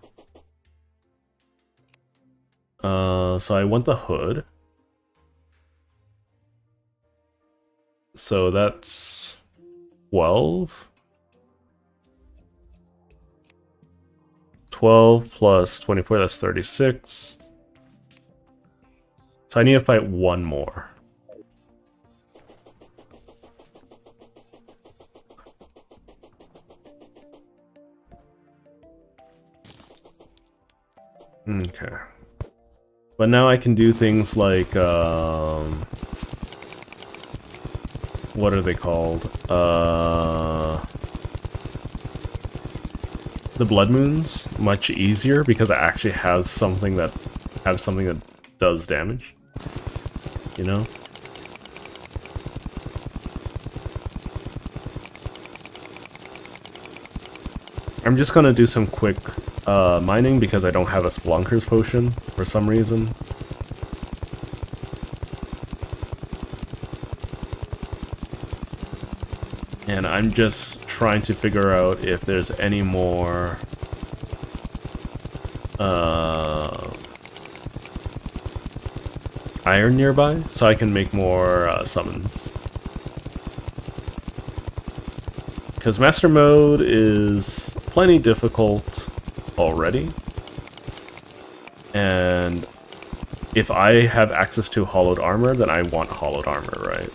So I want the hood. So that's 12. 12 plus 24, that's 36. So I need to fight one more. Okay. But now I can do things like, what are they called? The Blood Moons, much easier because I actually have something that does damage. You know? I'm just gonna do some quick mining because I don't have a Splunker's Potion for some reason. And I'm just trying to figure out if there's any more iron nearby so I can make more summons. Because Master Mode is plenty difficult already. And if I have access to hollowed armor, then I want hollowed armor, right?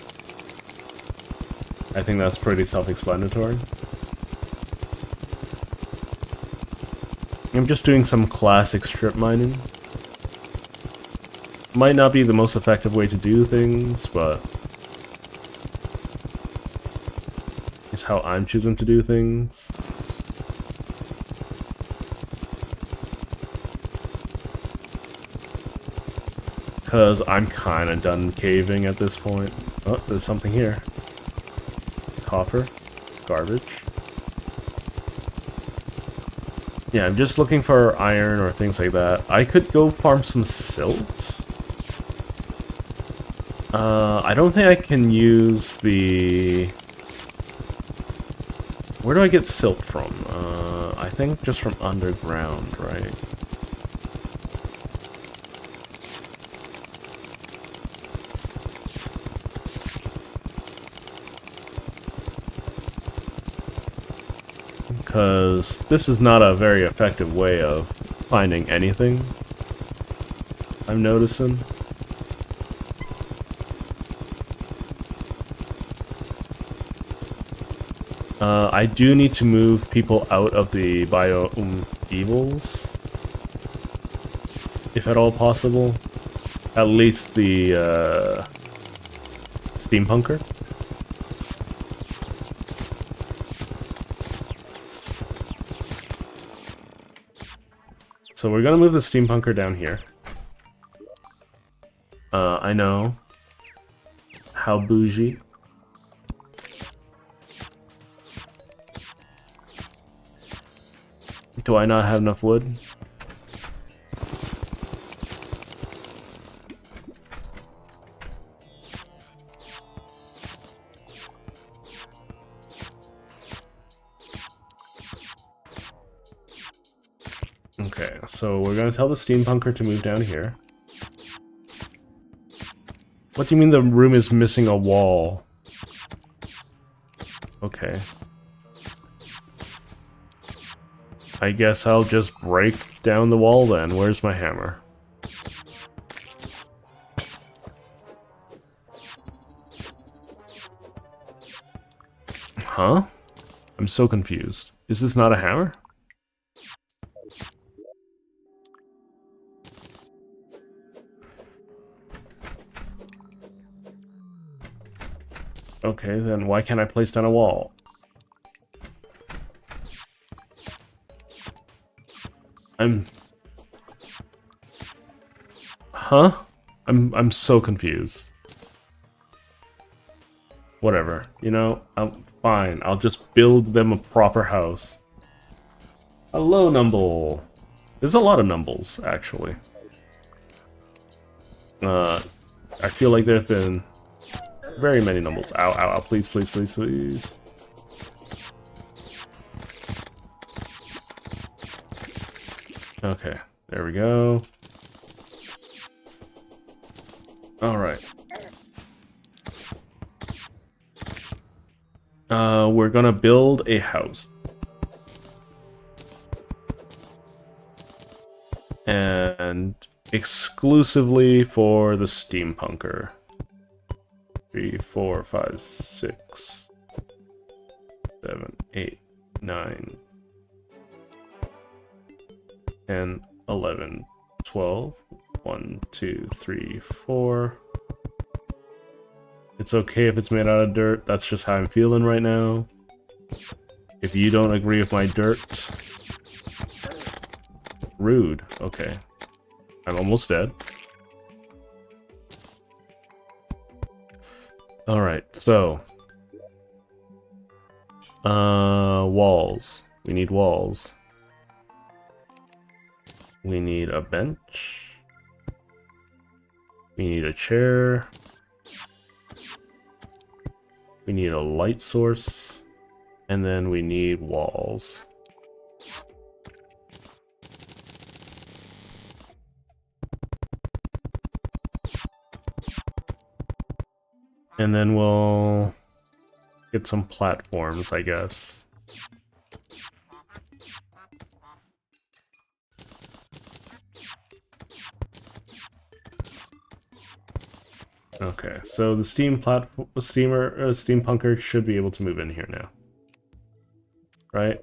I think that's pretty self-explanatory. I'm just doing some classic strip mining. Might not be the most effective way to do things, but it's how I'm choosing to do things. Because I'm kind of done caving at this point. Oh, there's something here. Copper. Garbage. Yeah, I'm just looking for iron or things like that. I could go farm some silt. I don't think I can use the... Where do I get silt from? I think just from underground, right? Because this is not a very effective way of finding anything, I'm noticing. I do need to move people out of the biome evils, if at all possible. At least the steampunker. So we're gonna move the steampunker down here. I know. How bougie. Do I not have enough wood? Okay, so we're gonna tell the steampunker to move down here. What do you mean the room is missing a wall? Okay. I guess I'll just break down the wall then. Where's my hammer? Huh? I'm so confused. Is this not a hammer? Okay, then why can't I place down a wall? Huh? I'm so confused. Whatever, you know, I'm fine. I'll just build them a proper house. Hello, Numble. There's a lot of Numbles, actually. I feel like there's been very many Numbles. Ow, ow, ow, please, please, please, please. Okay, there we go. Alright. We're gonna build a house. And exclusively for the steampunker. 3, 4, 5, 6, 7, 8, 9, 10, 11, 12. 1, 2, 3, 4. It's okay if it's made out of dirt. That's just how I'm feeling right now. If you don't agree with my dirt... Rude. Okay. I'm almost dead. Alright, so... walls. We need walls. We need a bench. We need a chair. We need a light source. And then we need walls. And then we'll get some platforms, I guess. Okay, so the steampunker should be able to move in here now. Right?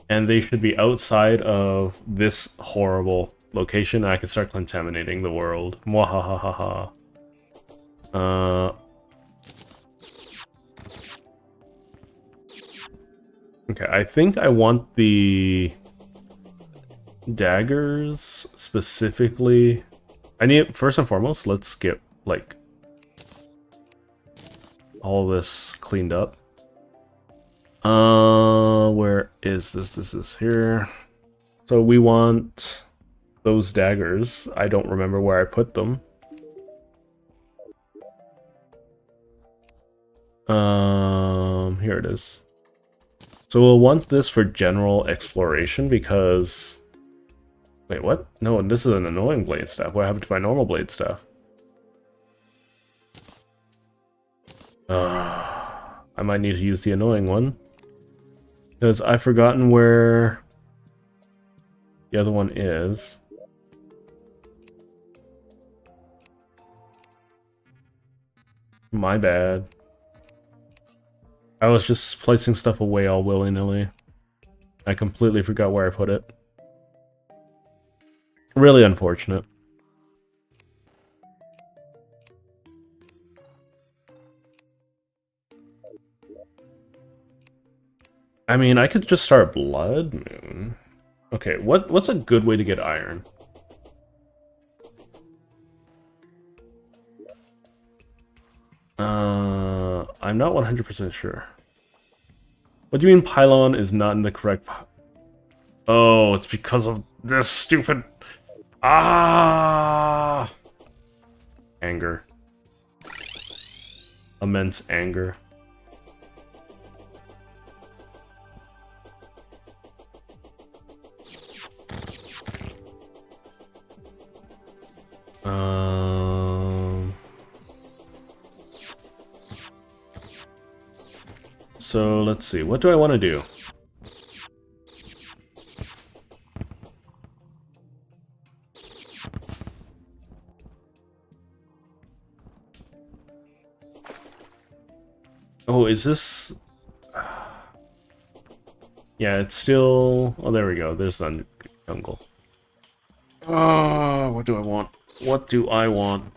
And they should be outside of this horrible location. I can start contaminating the world. Mwahahaha. Okay, I think I want the daggers specifically. I need, first and foremost, let's get, like, all this cleaned up. Where is this? This is here. So we want those daggers. I don't remember where I put them. Here it is. So we'll want this for general exploration because... Wait, what? No, this is an annoying blade staff. What happened to my normal blade staff? I might need to use the annoying one. Because I've forgotten where the other one is. My bad. I was just placing stuff away all willy-nilly. I completely forgot where I put it. Really unfortunate. I mean, I could just start Blood Moon. Okay, what's a good way to get iron? I'm not 100% sure. What do you mean pylon is not in the correct... Oh, it's because of this stupid... Ah! Anger. Immense anger. So let's see. What do I want to do? Oh, is this... Yeah, it's still... Oh, there we go. There's the jungle. Oh, what do I want? What do I want?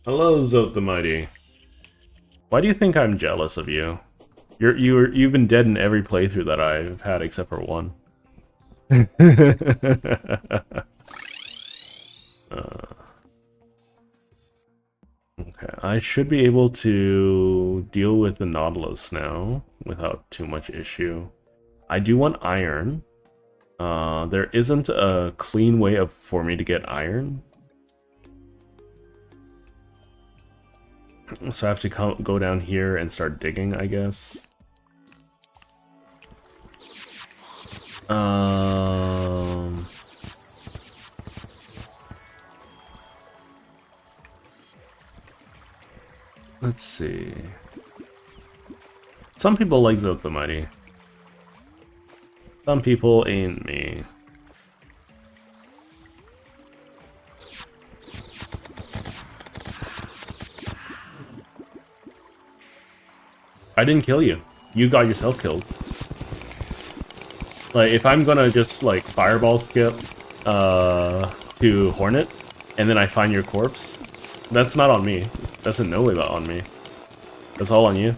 Hello, Zoth the Mighty. Why do you think I'm jealous of you? You've been dead in every playthrough that I've had except for one. Okay, I should be able to deal with the Nautilus now without too much issue. I do want iron. There isn't a clean way for me to get iron. So I have to go down here and start digging, I guess. Let's see. Some people like Zoth the Mighty. Some people ain't me. I didn't kill you. You got yourself killed. Like, if I'm gonna just, like, fireball skip to Hornet, and then I find your corpse, that's not on me. That's in no way on me. That's all on you.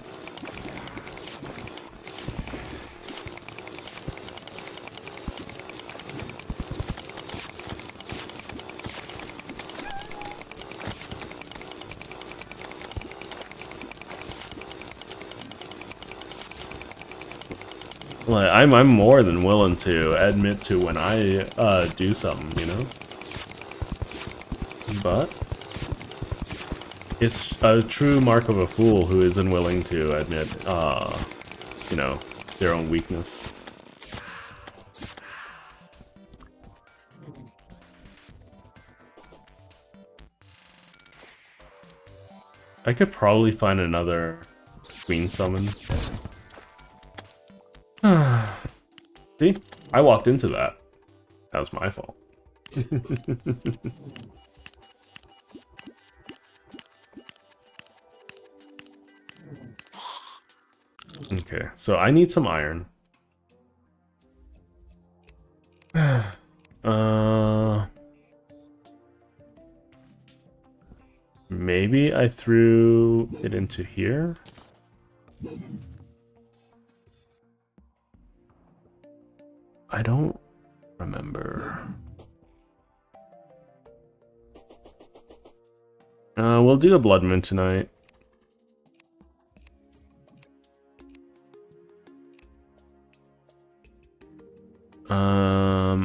Like, I'm more than willing to admit to when I do something, you know? But it's a true mark of a fool who isn't willing to admit, you know, their own weakness. I could probably find another queen summon. See? I walked into that. That was my fault. Okay, so I need some iron. Maybe I threw it into here? I don't remember. We'll do a Blood Moon tonight.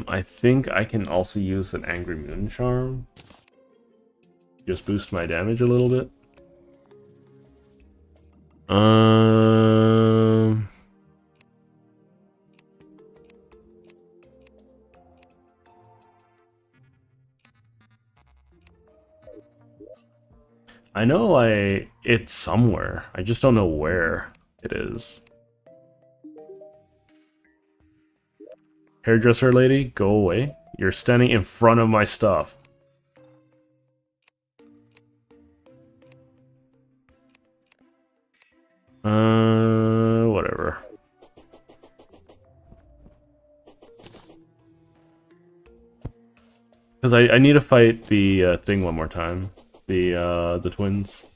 I think I can also use an Angry Moon Charm. Just boost my damage a little bit. I know it's somewhere. I just don't know where it is. Hairdresser lady, go away. You're standing in front of my stuff. Whatever. Because I need to fight the thing one more time the twins.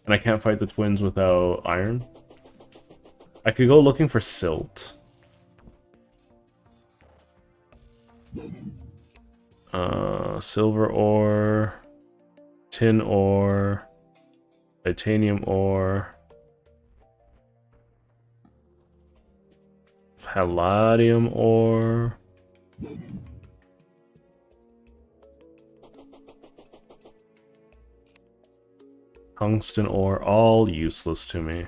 And I can't fight the twins without iron. I could go looking for silt. Silver ore, tin ore, titanium ore, palladium ore. Tungsten ore, all useless to me.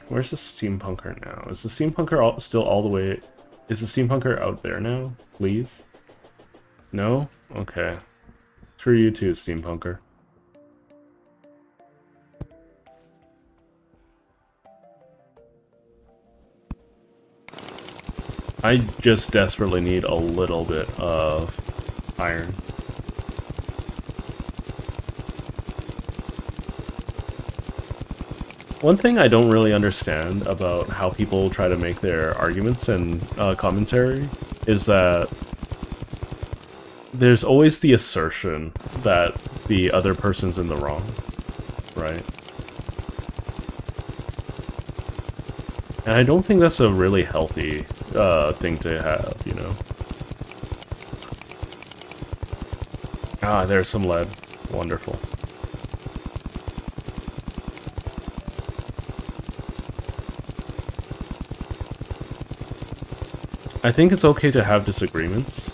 Where's the steampunker now? Is the steampunker still all the way... Is the steampunker out there now? Please? No? Okay. Screw you too, steampunker. I just desperately need a little bit of iron. One thing I don't really understand about how people try to make their arguments and commentary is that there's always the assertion that the other person's in the wrong, right? And I don't think that's a really healthy thing to have, you know? Ah, there's some lead. Wonderful. I think it's okay to have disagreements,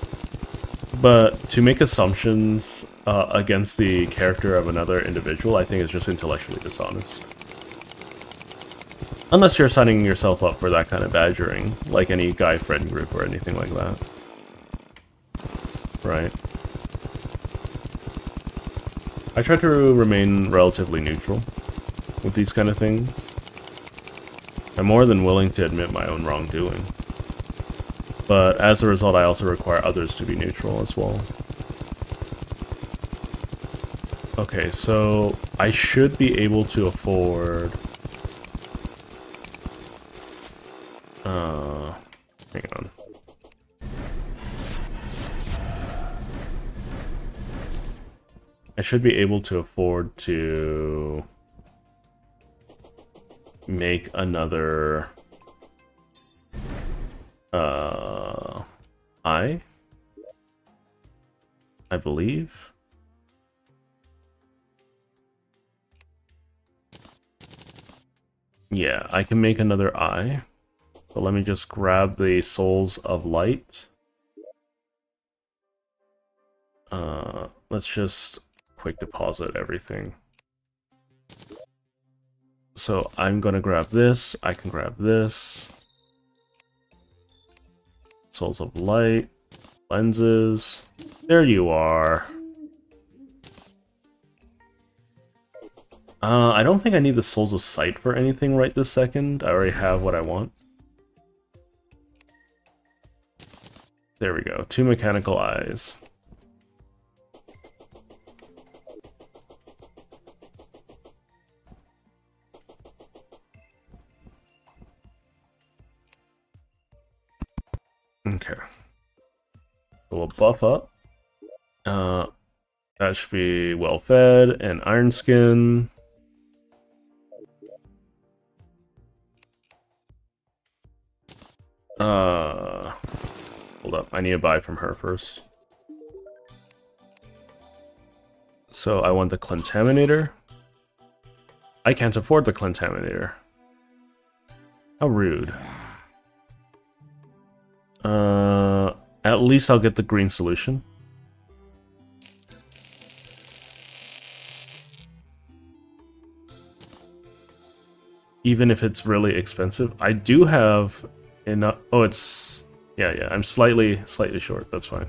but to make assumptions against the character of another individual, I think is just intellectually dishonest. Unless you're signing yourself up for that kind of badgering, like any guy friend group or anything like that. Right. I try to remain relatively neutral with these kind of things. I'm more than willing to admit my own wrongdoing. But as a result, I also require others to be neutral as well. Okay, so I should be able to afford... hang on. I should be able to afford to make another I believe. Yeah, I can make another eye. But let me just grab the Souls of Light. Let's just quick deposit everything. So I'm gonna grab this, I can grab this. Souls of Light, lenses, there you are. I don't think I need the Souls of Sight for anything right this second. I already have what I want. There we go, 2 mechanical eyes. Okay. So we'll buff up. That should be well fed and iron skin. Hold up, I need to buy from her first. So I want the Contaminator. I can't afford the Contaminator. How rude. At least I'll get the green solution. Even if it's really expensive. I do have enough. Oh, it's... Yeah, I'm slightly short. That's fine.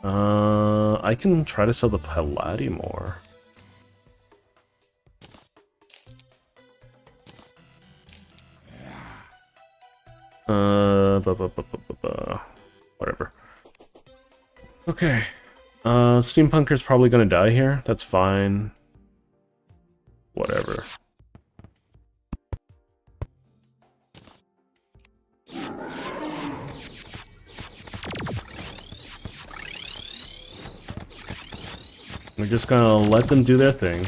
I can try to sell the Palladium ore. Whatever. Okay. Steampunker's probably gonna die here. That's fine. Whatever. We're just gonna let them do their thing.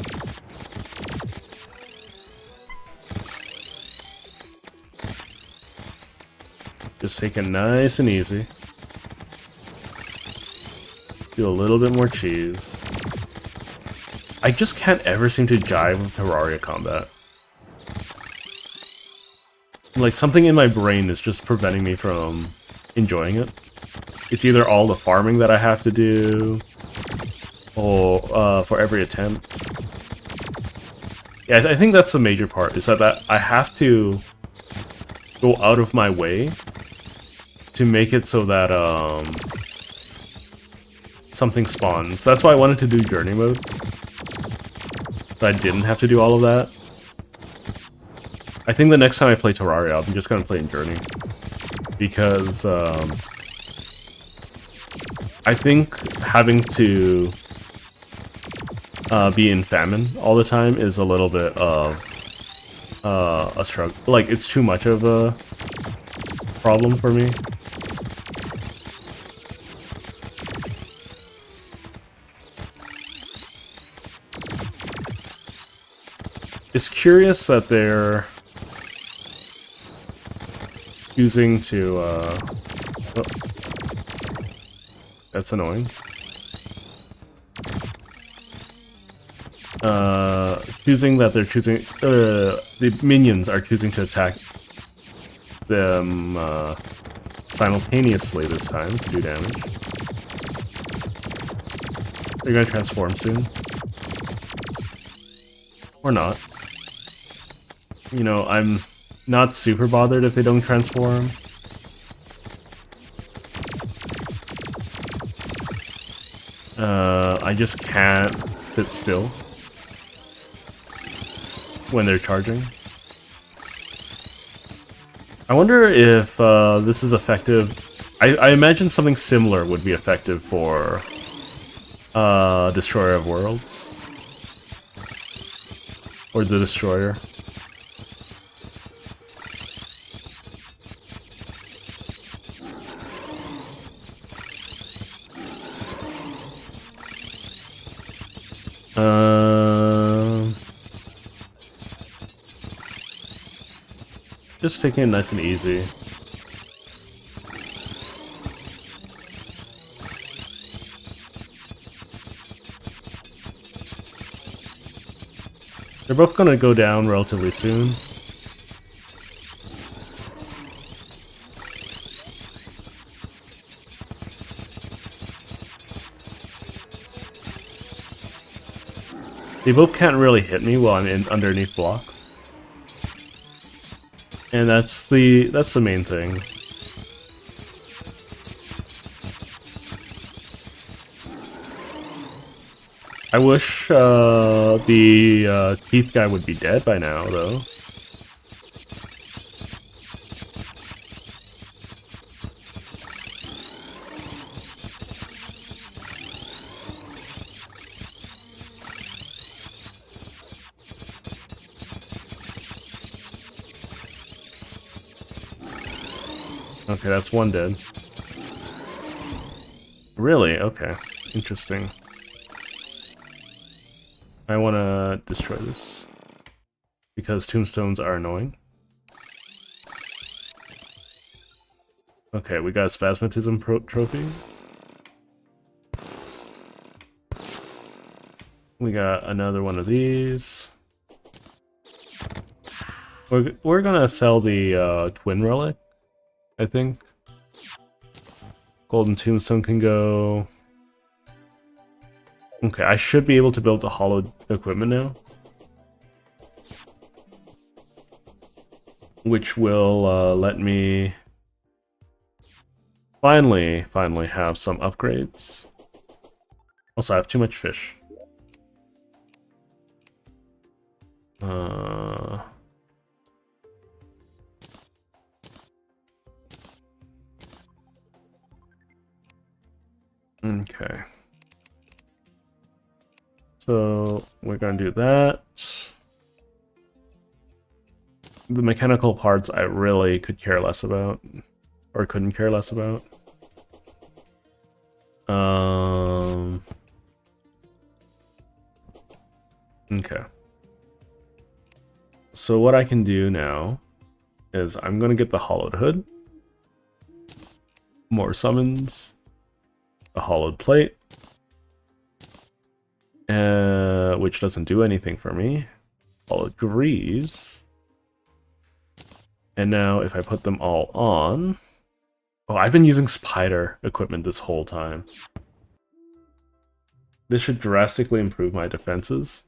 Just take it nice and easy. Do a little bit more cheese. I just can't ever seem to jive with Terraria combat. Like, something in my brain is just preventing me from enjoying it. It's either all the farming that I have to do, or for every attempt. Yeah, I think that's the major part, is that I have to go out of my way to make it so that something spawns. That's why I wanted to do journey mode. So I didn't have to do all of that. I think the next time I play Terraria, I'm just gonna play in journey. Because I think having to be in famine all the time is a little bit of a struggle. Like, it's too much of a problem for me. It's curious that they're choosing to, oh, that's annoying. Choosing that they're choosing, the minions are choosing to attack them, simultaneously this time to do damage. They're gonna transform soon. Or not. You know, I'm not super bothered if they don't transform. I just can't sit still when they're charging. I wonder if this is effective. I imagine something similar would be effective for Destroyer of Worlds. Or the Destroyer. Just taking it nice and easy. They're both gonna go down relatively soon. They both can't really hit me while I'm in underneath blocks. And that's the main thing. I wish the teeth guy would be dead by now, though. Okay, that's one dead. Really? Okay. Interesting. I want to destroy this. Because tombstones are annoying. Okay, we got a Spasmatism trophy. We got another one of these. We're gonna sell the Twin Relic, I think. Golden Tombstone can go. Okay, I should be able to build the hollow equipment now. Which will let me finally have some upgrades. Also, I have too much fish. Okay. So we're gonna do that. The mechanical parts I really could care less about, or couldn't care less about. Okay. So what I can do now is I'm gonna get the hollowed hood, more summons, a hollowed plate, which doesn't do anything for me, hollowed greaves, and now if I put them all on, oh, I've been using spider equipment this whole time. This should drastically improve my defenses.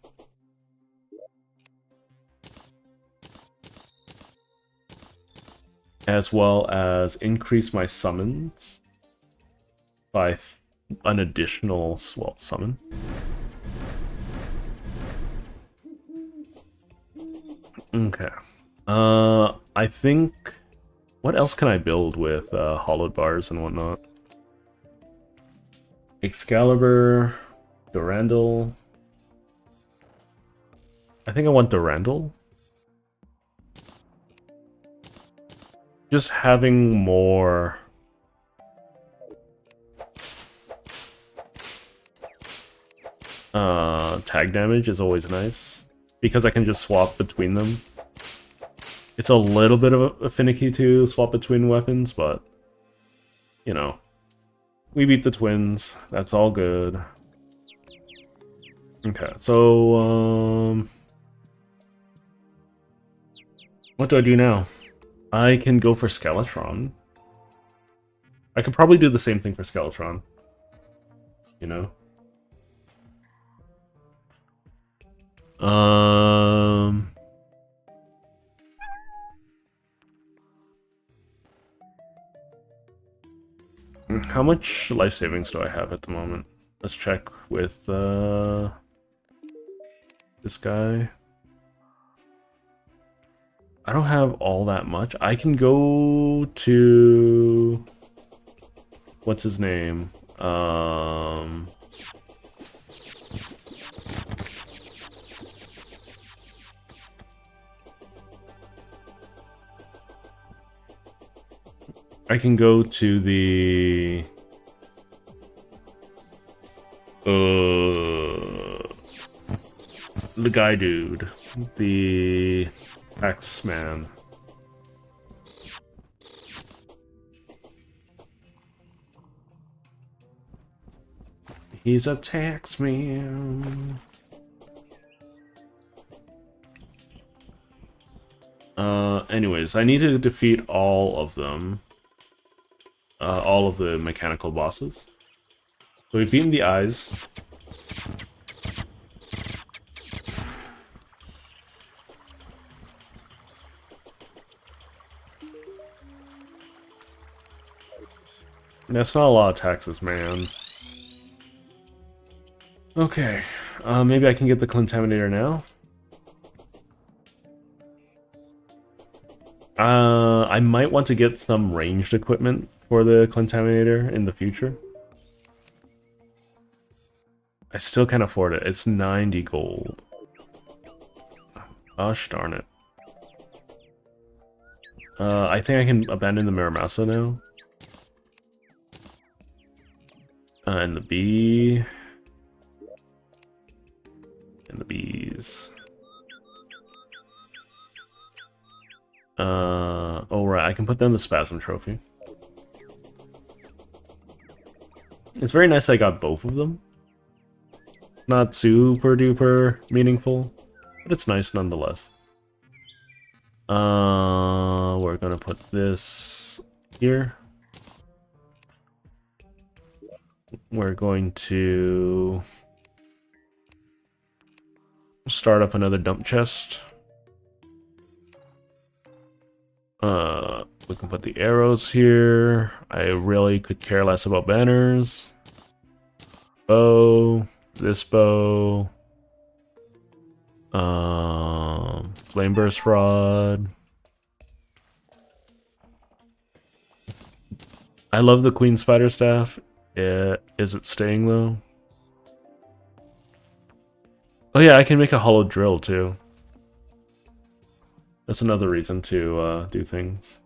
As well as increase my summons by an additional summon. Okay. I think... What else can I build with hollowed bars and whatnot? Excalibur, Durandal. I think I want Durandal. Just having more... tag damage is always nice, because I can just swap between them. It's a little bit of a finicky to swap between weapons, but, you know, we beat the twins. That's all good. Okay, so, what do I do now? I can go for Skeletron. I could probably do the same thing for Skeletron. You know? How much life savings do I have at the moment? Let's check with this guy. I don't have all that much. I can go to... What's his name? I can go to the... the guy dude. The... X-Man. He's a taxman. Anyways, I need to defeat all of them. All of the mechanical bosses. So we've beaten the eyes. That's not a lot of taxes, man. Okay, maybe I can get the Contaminator now. I might want to get some ranged equipment for the Contaminator in the future. I still can't afford it. It's 90 gold. Gosh darn it. I think I can abandon the Muramasa now. And the bee. And the bees. Oh right, I can put down the Spasm Trophy. It's very nice I got both of them. Not super duper meaningful, but it's nice nonetheless. We're gonna put this here. We're going to start up another dump chest. We can put the arrows here. I really could care less about banners. Bow, this bow. Flame burst rod. I love the Queen Spider Staff. Is it staying though? Oh yeah, I can make a hollow drill too. That's another reason to do things.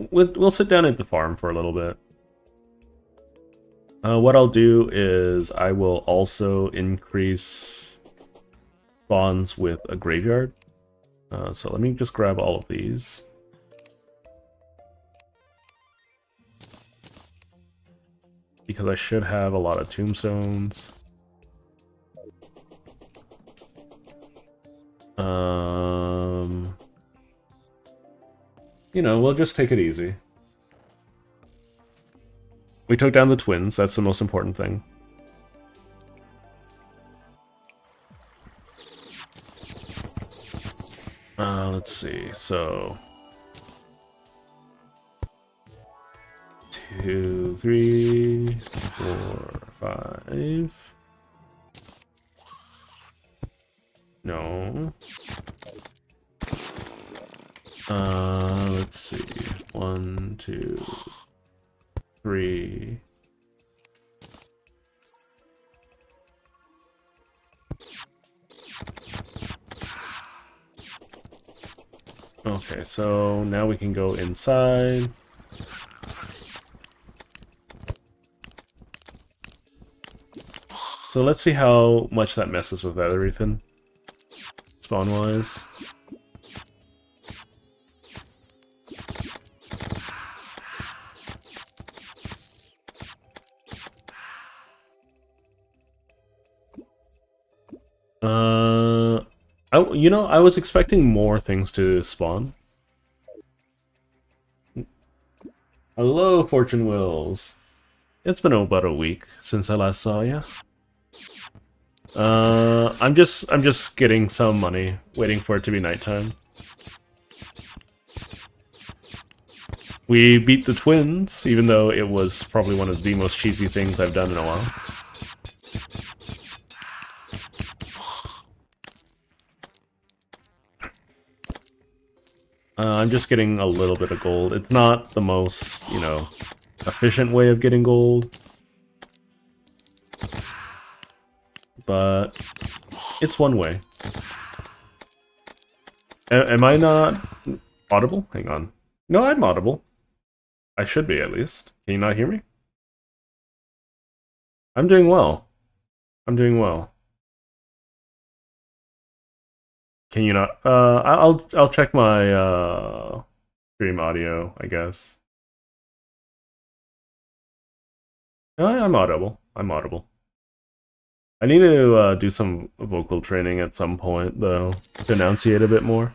We'll sit down at the farm for a little bit. What I'll do is I will also increase spawns with a graveyard. So let me just grab all of these. Because I should have a lot of tombstones. You know, we'll just take it easy. We took down the twins, that's the most important thing. Let's see, so... 2, 3, 4, 5... No... let's see. 1, 2, 3. Okay, so now we can go inside. So let's see how much that messes with everything, spawn-wise. You know, I was expecting more things to spawn. Hello, Fortune Wills. It's been about a week since I last saw you. I'm just getting some money, waiting for it to be nighttime. We beat the twins, even though it was probably one of the most cheesy things I've done in a while. I'm just getting a little bit of gold. It's not the most, you know, efficient way of getting gold. But it's one way. Am I not audible? Hang on. No, I'm audible. I should be, at least. Can you not hear me? I'm doing well. I'm doing well. Can you not? I'll check my stream audio, I guess. I'm audible. I'm audible. I need to do some vocal training at some point, though, to enunciate a bit more.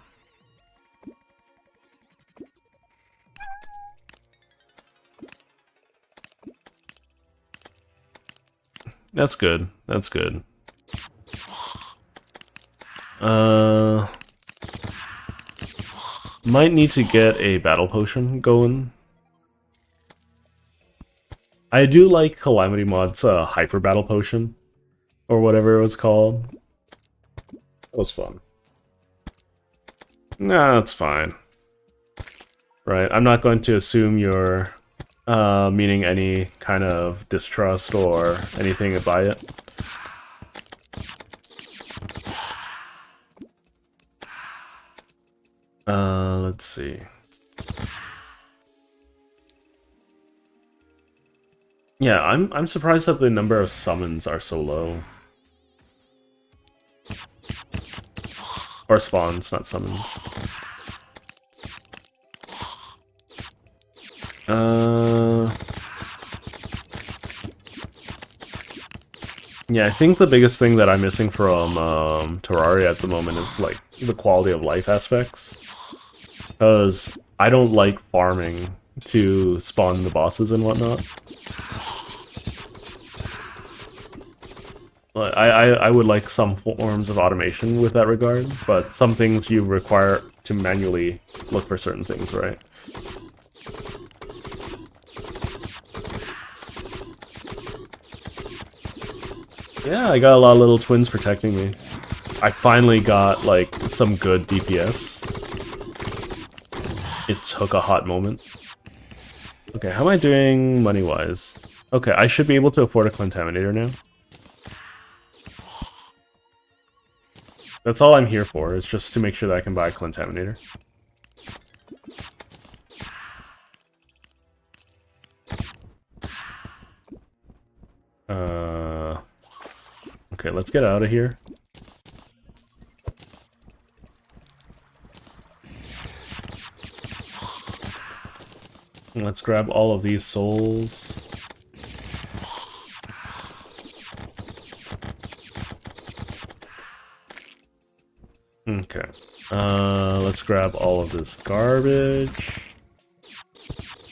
That's good. That's good. Might need to get a battle potion going. I do like Calamity Mod's Hyper Battle Potion, or whatever it was called. That was fun. Nah, that's fine. Right, I'm not going to assume you're meaning any kind of distrust or anything by it. Let's see. Yeah, I'm surprised that the number of summons are so low. Or spawns, not summons. Yeah, I think the biggest thing that I'm missing from Terraria at the moment is like the quality of life aspects. Because I don't like farming to spawn the bosses and whatnot. I would like some forms of automation with that regard, but some things you require to manually look for certain things, right? Yeah, I got a lot of little twins protecting me. I finally got, like, some good DPS. it took a hot moment. Okay, how am I doing money-wise? Okay, I should be able to afford a Contaminator now. That's all I'm here for, is just to make sure that I can buy a Contaminator. Okay, let's get out of here. Let's grab all of these souls. Okay. Let's grab all of this garbage.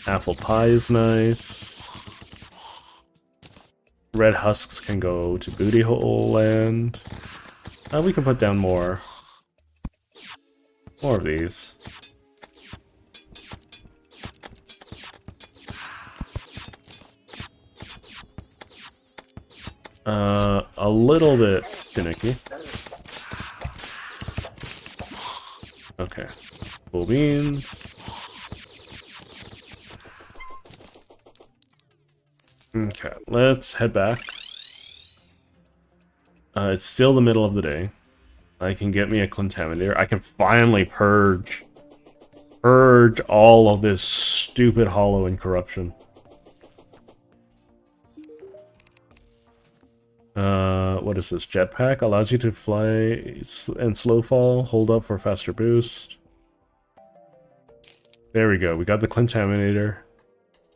Apple pie is nice. Red husks can go to booty hole land. We can put down more of these. A little bit finicky. Okay. Full beans. Okay, let's head back. It's still the middle of the day. I can get me a Contaminator. I can finally purge all of this stupid hollow and corruption. What is this? Jetpack allows you to fly and slow fall. Hold up for faster boost. There we go. We got the Contaminator.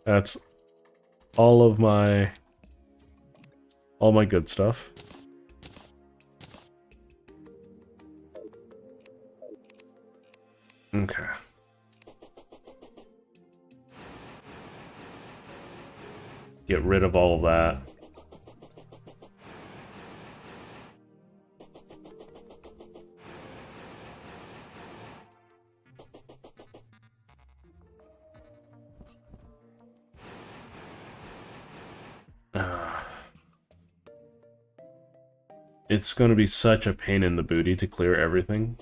That's all my good stuff. Okay. Get rid of all of that. It's going to be such a pain in the booty to clear everything.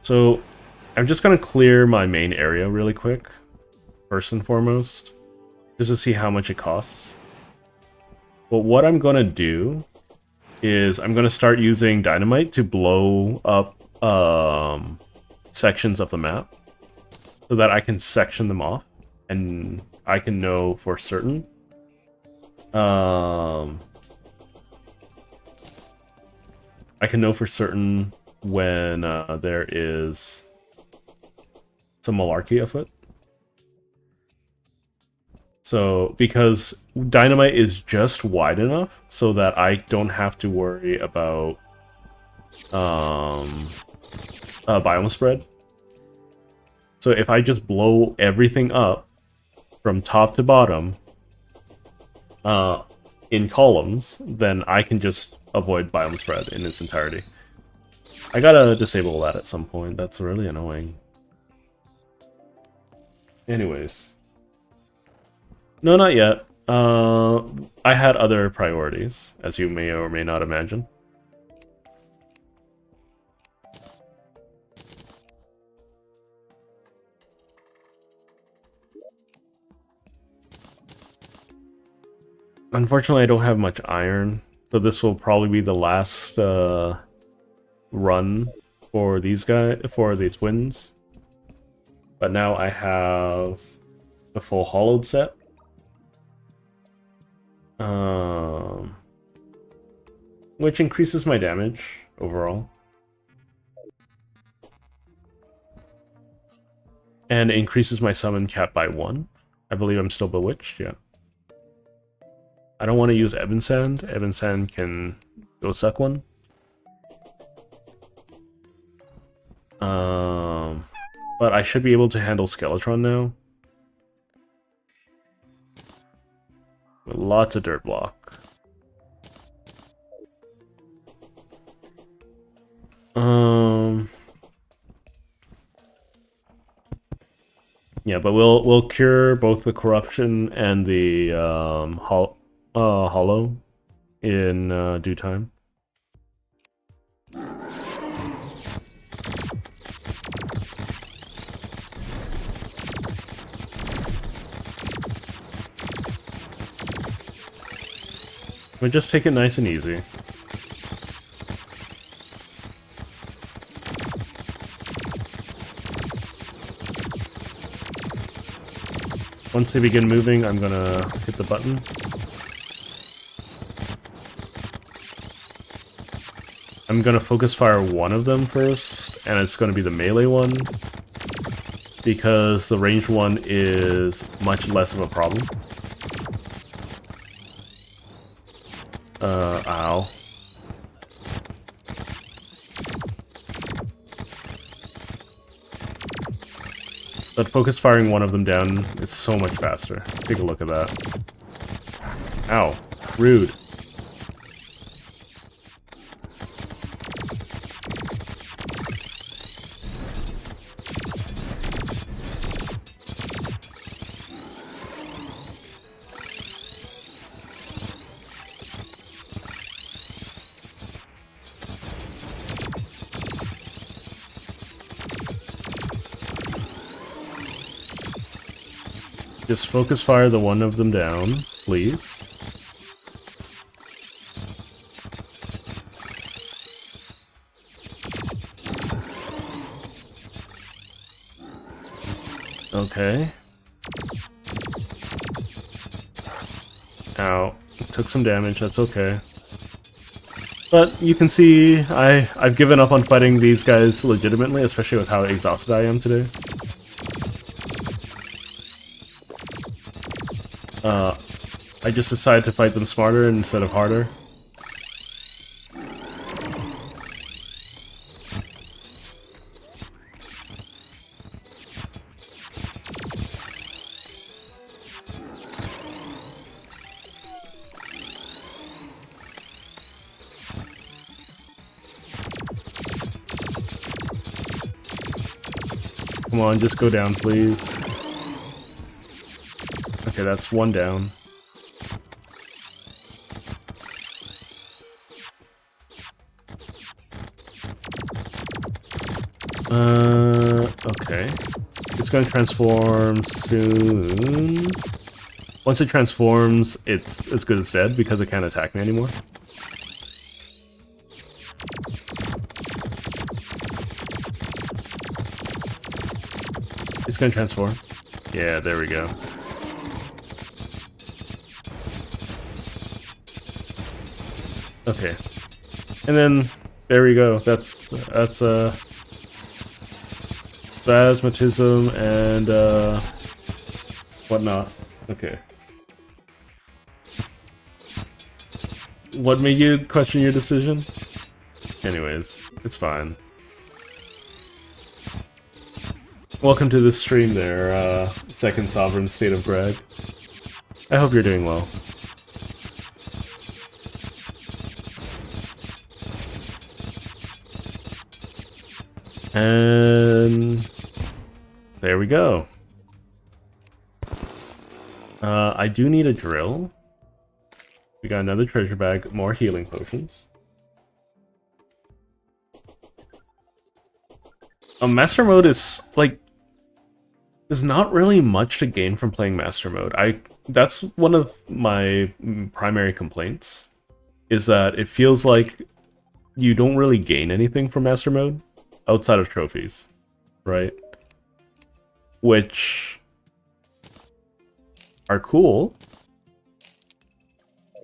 So, I'm just going to clear my main area really quick, first and foremost, just to see how much it costs. But what I'm going to do is I'm going to start using dynamite to blow up sections of the map so that I can section them off and I can know for certain. I can know for certain when there is some malarkey afoot. So, because dynamite is just wide enough so that I don't have to worry about biome spread. So if I just blow everything up from top to bottom in columns, then I can just avoid biome spread in its entirety. I gotta disable that at some point. That's really annoying. Anyways. No, not yet. I had other priorities, as you may or may not imagine. Unfortunately, I don't have much iron, so this will probably be the last run for these guys, for the twins. But now I have the full hollowed set. Which increases my damage overall. And increases my summon cap by 1. I believe I'm still bewitched, yeah. I don't want to use Ebon Sand. Ebon Sand can go suck one. But I should be able to handle Skeletron now. With lots of dirt block. Yeah, but we'll cure both the corruption and the hollow in due time. We just take it nice and easy. Once they begin moving, I'm gonna hit the button. I'm gonna focus fire one of them first, and it's gonna be the melee one, because the ranged one is much less of a problem. Ow. But focus firing one of them down is so much faster. Take a look at that. Ow. Rude. Just focus fire the one of them down, please. Okay. Ow. Took some damage, that's okay. But you can see I've given up on fighting these guys legitimately, especially with how exhausted I am today. I just decided to fight them smarter instead of harder. Come on, just go down, please. Okay, that's one down. Okay. It's going to transform soon. Once it transforms, it's as good as dead because it can't attack me anymore. It's going to transform. Yeah, there we go. Okay. And then, there we go. That's Spasmatism and, whatnot. Okay. What made you question your decision? Anyways, it's fine. Welcome to the stream there, Second Sovereign State of Greg. I hope you're doing well. And there we go. I do need a drill. We got another treasure bag, more healing potions. Master mode is like, there's not really much to gain from playing master mode. That's one of my primary complaints, is that it feels like you don't really gain anything from master mode outside of trophies, right? Which are cool,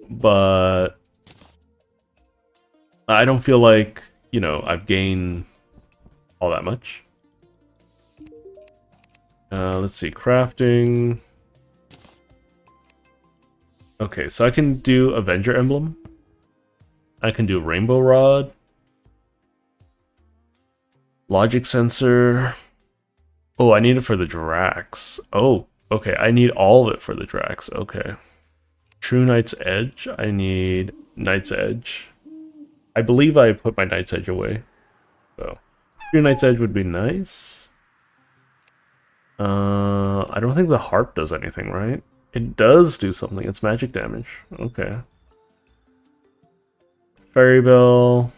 but I don't feel like, you know, I've gained all that much. Let's see, crafting. Okay, so I can do Avenger Emblem. I can do Rainbow Rod. Logic Sensor. Oh, I need it for the Drax. Oh, okay, I need all of it for the Drax. Okay. True Knight's Edge. I need Knight's Edge. I believe I put my Knight's Edge away. So, True Knight's Edge would be nice. I don't think the harp does anything, right? It does do something. It's magic damage. Okay. Fairy Bell.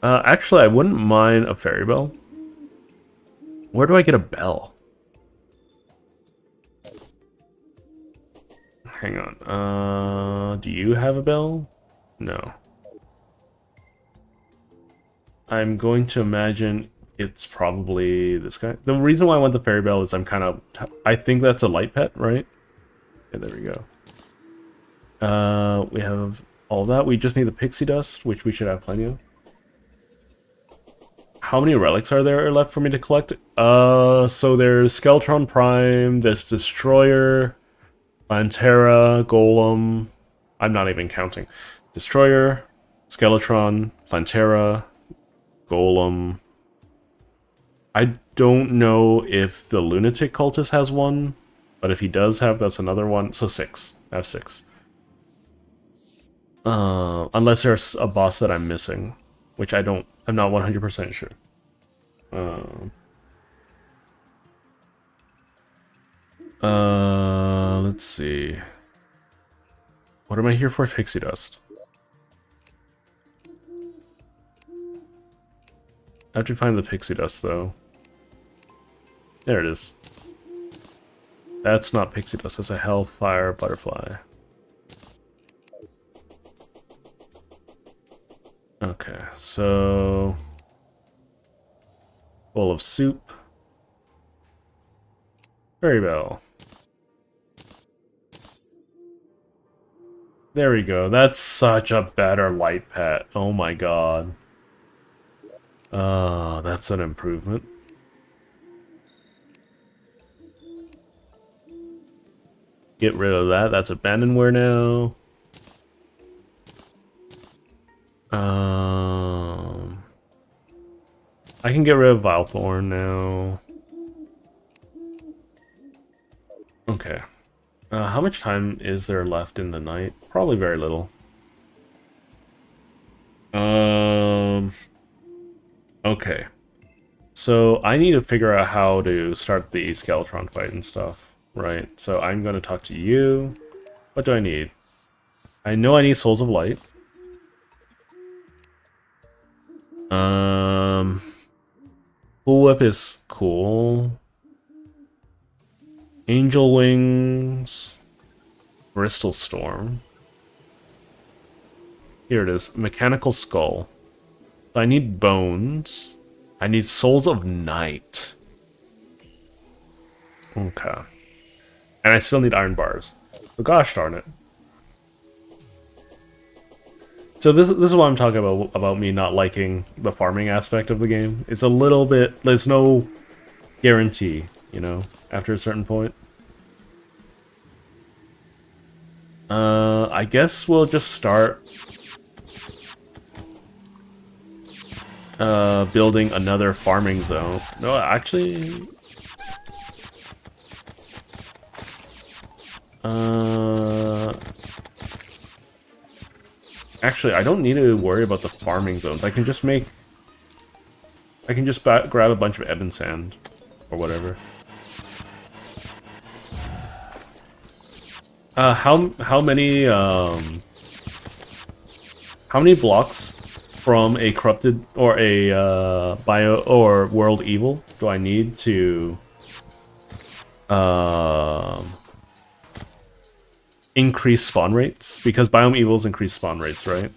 Actually, I wouldn't mind a Fairy Bell. Where do I get a bell? hang on. Do you have a bell? No. I'm going to imagine it's probably this guy. The reason why I want the fairy bell is I think that's a light pet, right? Yeah, there we go. We have all that. We just need the pixie dust, which we should have plenty of. How many relics are there left for me to collect? So there's Skeletron Prime, there's Destroyer, Plantera, Golem. I'm not even counting. Destroyer, Skeletron, Plantera, Golem. I don't know if the Lunatic Cultist has one, but if he does have, that's another one. So 6. I have 6. Unless there's a boss that I'm missing, which I'm not 100% sure. Let's see. What am I here for? Pixie dust. I have to find the pixie dust, though. There it is. That's not pixie dust, that's a hellfire butterfly. Okay, so... bowl of soup. Fairy bell. There we go. That's such a better light pet. Oh my god. That's an improvement. Get rid of that. That's abandonware now. I can get rid of Vilethorn now. Okay. How much time is there left in the night? Probably very little. Okay. So I need to figure out how to start the Skeletron fight and stuff, right? So I'm going to talk to you. What do I need? I know I need Souls of Light. Cool Whip is cool. Angel Wings. Bristol Storm. Here it is. Mechanical Skull. So I need bones. I need Souls of Night. Okay. And I still need iron bars. So gosh darn it. So this is what I'm talking about me not liking the farming aspect of the game. It's a little bit... there's no guarantee, you know, after a certain point. I guess we'll just start building another farming zone. No, actually... Actually, I don't need to worry about the farming zones. I can just grab a bunch of ebon sand or whatever. How many blocks from a corrupted or a bio or world evil do I need to increase spawn rates? Because biome evils increase spawn rates, right?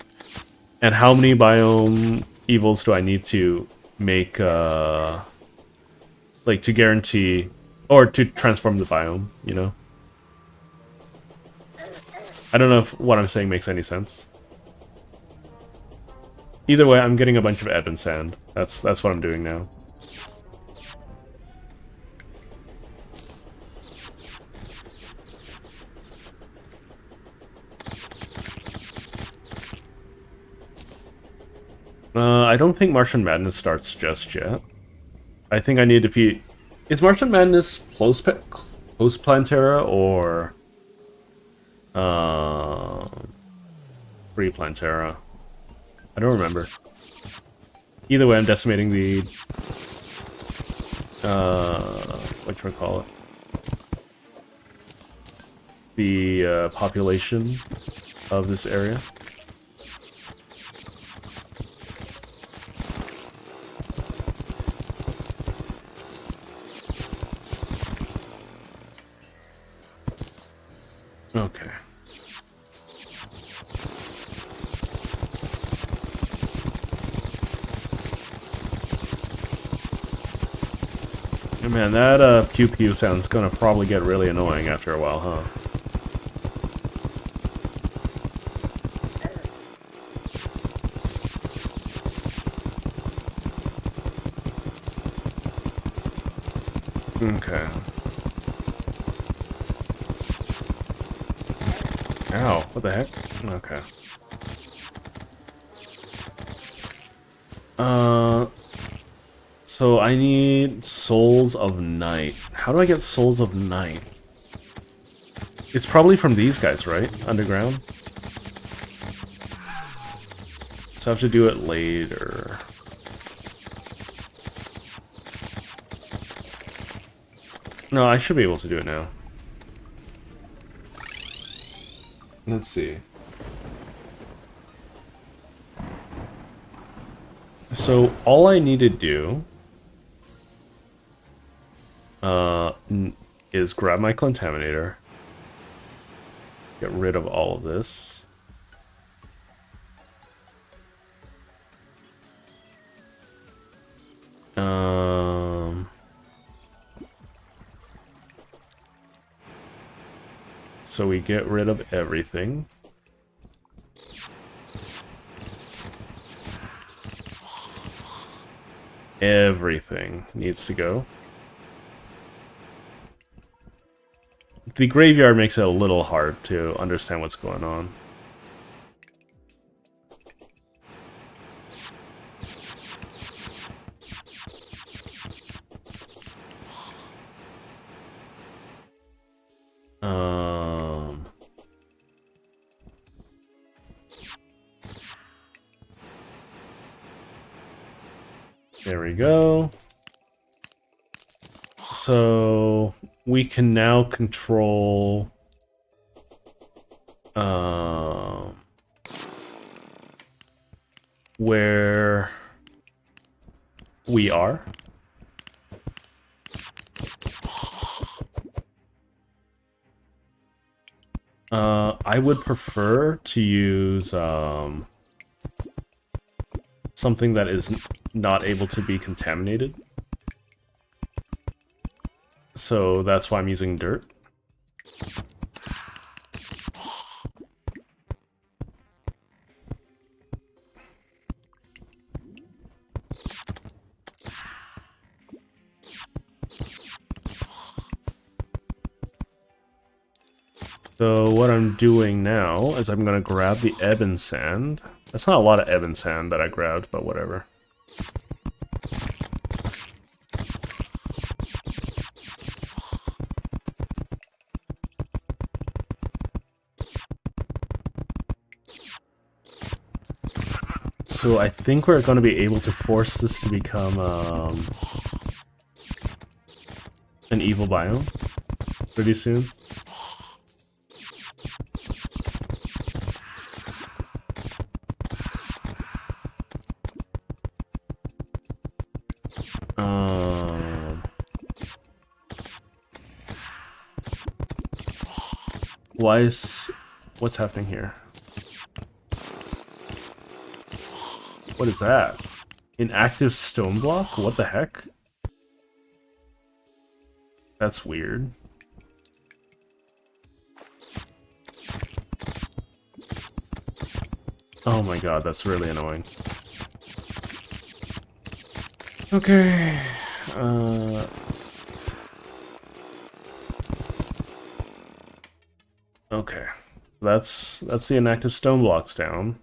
And how many biome evils do I need to make like to guarantee or to transform the biome, you know? I don't know if what I'm saying makes any sense. Either way, I'm getting a bunch of ebon sand. That's what I'm doing now. I don't think Martian Madness starts just yet. I think I need to defeat... Is Martian Madness post Plantera or pre-Plantera? I don't remember. Either way, I'm decimating the whatchamacallit, the population of this area. Okay. Man, that pew pew sound's gonna probably get really annoying after a while, huh? Okay. Ow, what the heck? Okay. So I need Souls of Night. How do I get Souls of Night? It's probably from these guys, right? Underground? So I have to do it later. No, I should be able to do it now. Let's see. So all I need to do is grab my Contaminator, get rid of all of this. So we get rid of everything. Everything needs to go. The graveyard makes it a little hard to understand what's going on. There we go. So we can now control where we are. I would prefer to use something that is not able to be contaminated. So that's why I'm using dirt. So what I'm doing now is I'm going to grab the ebon sand. That's not a lot of ebon sand that I grabbed, but whatever. So I think we're going to be able to force this to become an evil biome pretty soon. What's happening here? What is that? Inactive stone block? What the heck? That's weird. Oh my god, that's really annoying. Okay. Okay. That's the inactive stone blocks down.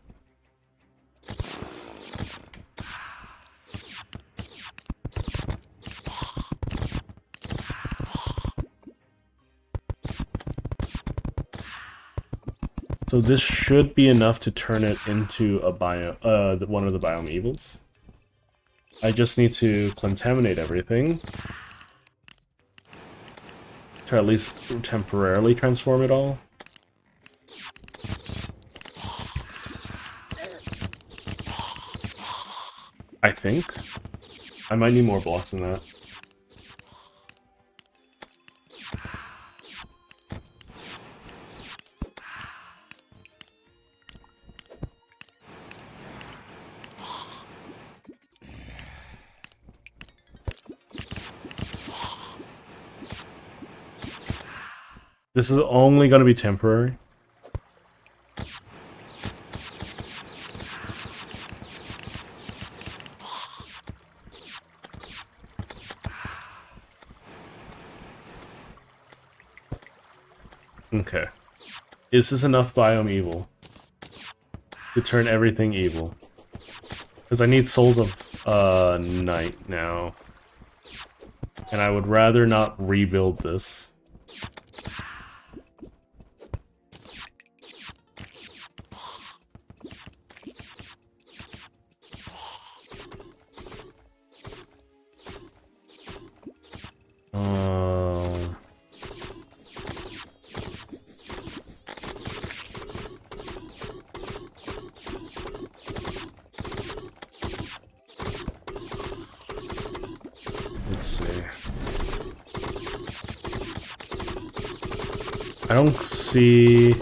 So this should be enough to turn it into a biome, one of the biome evils. I just need to contaminate everything to at least temporarily transform it all. I think. I might need more blocks than that. This is only going to be temporary. Okay. Is this enough biome evil to turn everything evil? Because I need Souls of Night now. And I would rather not rebuild this. Let's see. I don't see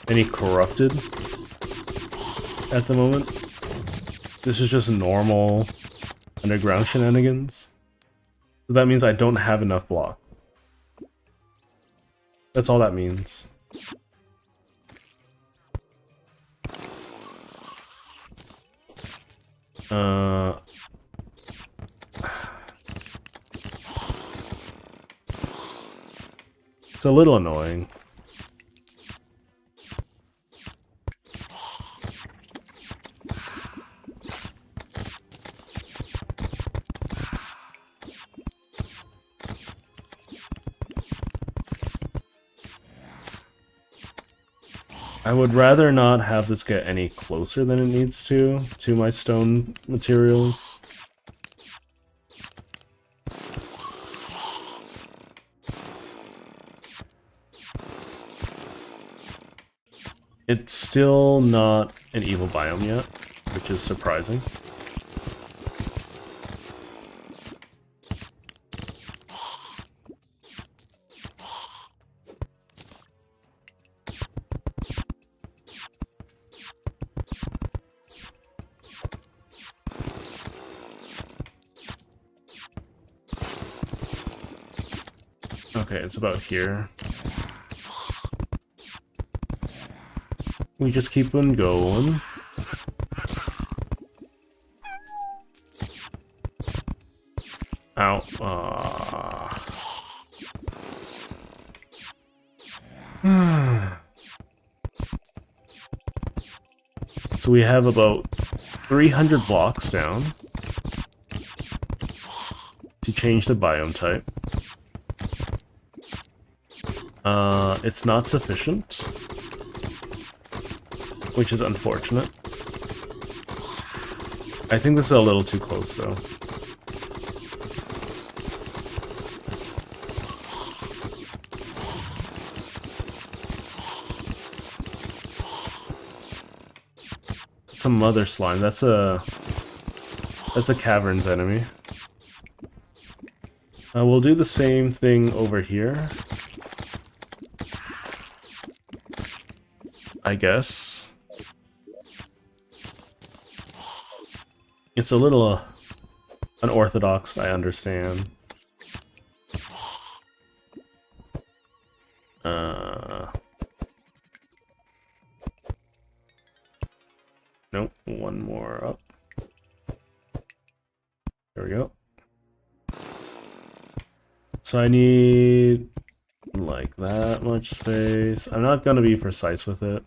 any corrupted at the moment. This is just normal underground shenanigans. So that means I don't have enough block. That's all that means. It's a little annoying. I would rather not have this get any closer than it needs to my stone materials. It's still not an evil biome yet, which is surprising. Okay, it's about here. We just keep on going. Ow. So we have about 300 blocks down to change the biome type. It's not sufficient, which is unfortunate. I think this is a little too close, though. Some mother slime. That's a caverns enemy. We'll do the same thing over here, I guess. It's a little unorthodox, I understand. Nope, one more up. There we go. So I need like that much space. I'm not gonna be precise with it.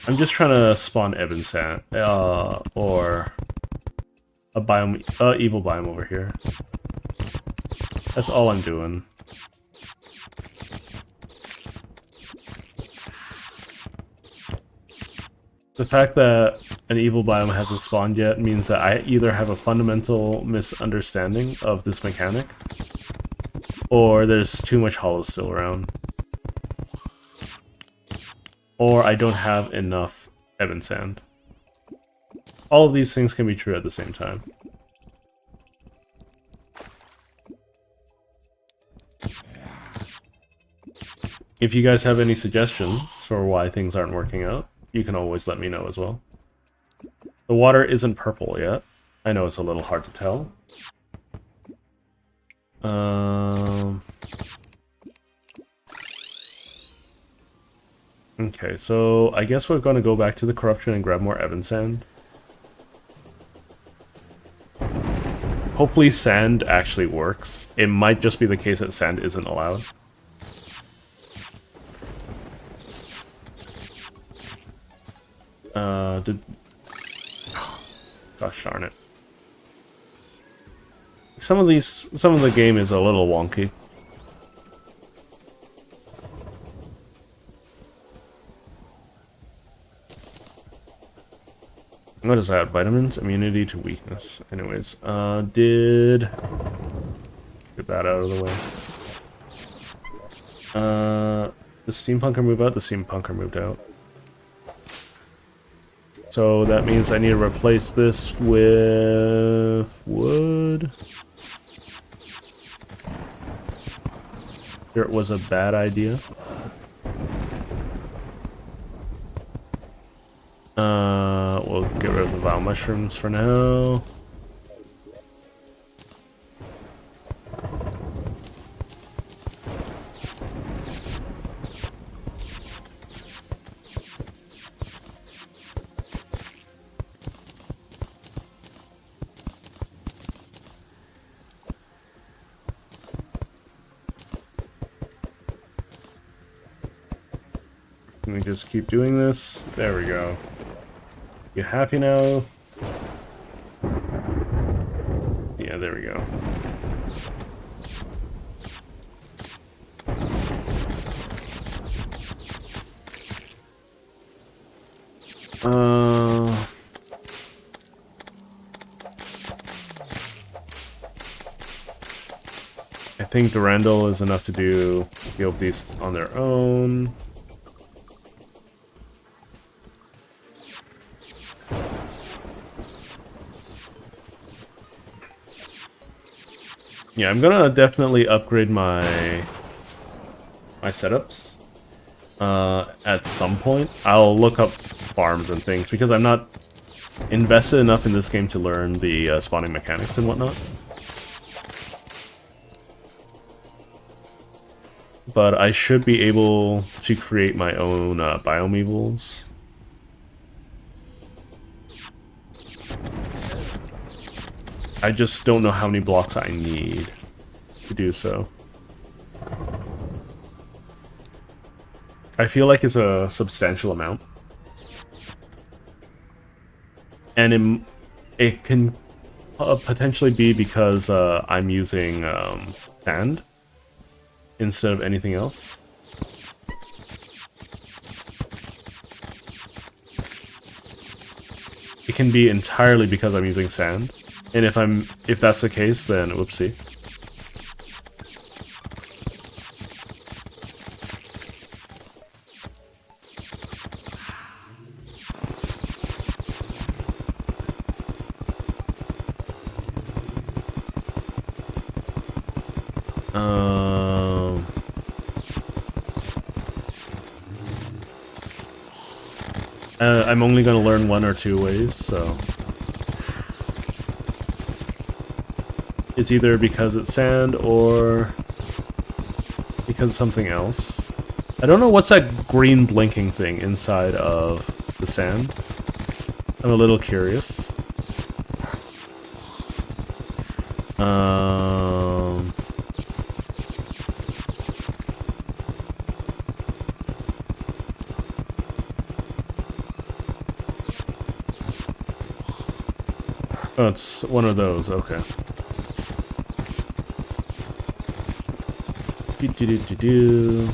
I'm just trying to spawn Ebon Sand, or a biome, evil biome over here. That's all I'm doing. The fact that an evil biome hasn't spawned yet means that I either have a fundamental misunderstanding of this mechanic, or there's too much hollow still around. Or I don't have enough Ebon Sand. All of these things can be true at the same time. If you guys have any suggestions for why things aren't working out, you can always let me know as well. The water isn't purple yet. I know it's a little hard to tell. Okay, so I guess we're going to go back to the corruption and grab more Evan sand. Hopefully sand actually works. It might just be the case that sand isn't allowed. Gosh darn it. Some of the game is a little wonky. What is that? Vitamins? Immunity to weakness. Anyways, get that out of the way. The steampunker moved out? The steampunker moved out. So that means I need to replace this with wood. Dirt was a bad idea. We'll get rid of the vile mushrooms for now. Let me just keep doing this. There we go. You happy now? Yeah, there we go. I think Durandal is enough to do both these on their own. Yeah, I'm gonna definitely upgrade my setups at some point. I'll look up farms and things because I'm not invested enough in this game to learn the spawning mechanics and whatnot. But I should be able to create my own biome evils. I just don't know how many blocks I need to do so. I feel like it's a substantial amount. And it can potentially be because I'm using sand instead of anything else. It can be entirely because I'm using sand. And if that's the case, then whoopsie. I'm only going to learn one or two ways, so... It's either because it's sand or because it's something else. I don't know what's that green blinking thing inside of the sand. I'm a little curious. Oh, it's one of those, okay. Do-do-do-do-do.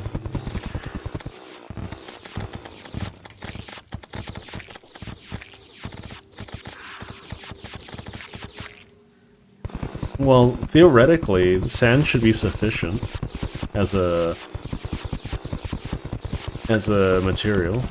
Well, theoretically, the sand should be sufficient as a material.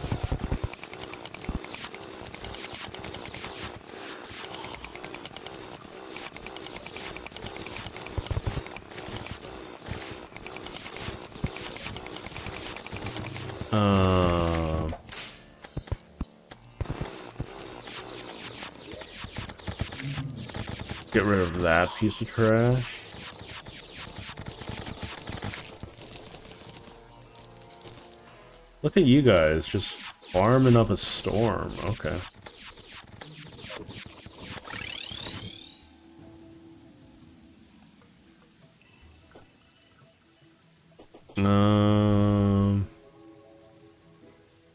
Get rid of that piece of trash. Look at you guys, just farming up a storm. Okay.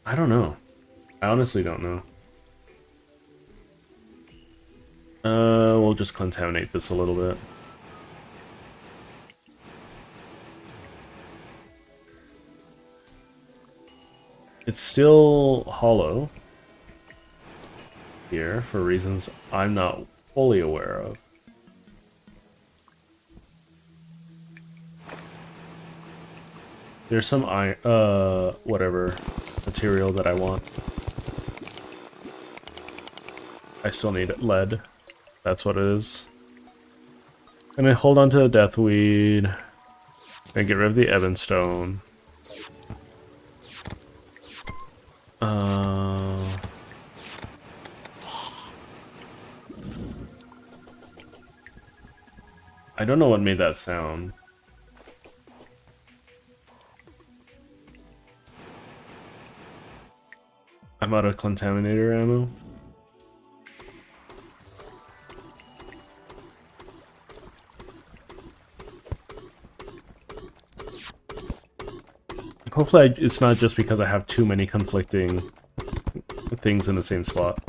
I don't know. I honestly don't know. We'll just contaminate this a little bit. It's still hollow here for reasons I'm not fully aware of. There's some whatever material that I want. I still need lead. That's what it is. And I hold on to the deathweed and get rid of the ebonstone. I don't know what made that sound. I'm out of contaminator ammo. Hopefully it's not just because I have too many conflicting things in the same spot.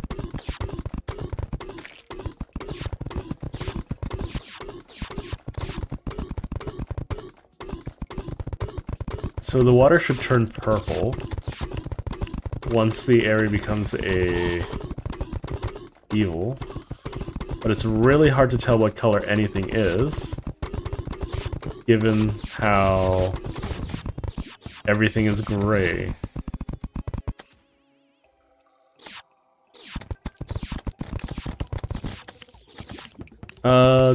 So the water should turn purple once the area becomes a evil, but it's really hard to tell what color anything is, given how everything is gray.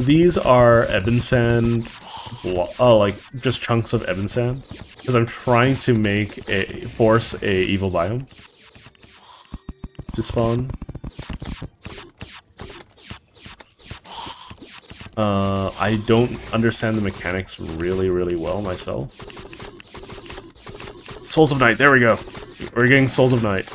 These are ebon sand, like just chunks of ebon sand, because I'm trying to force a evil biome to spawn. I don't understand the mechanics really well myself. Souls of Night, there we go. We're getting Souls of Night.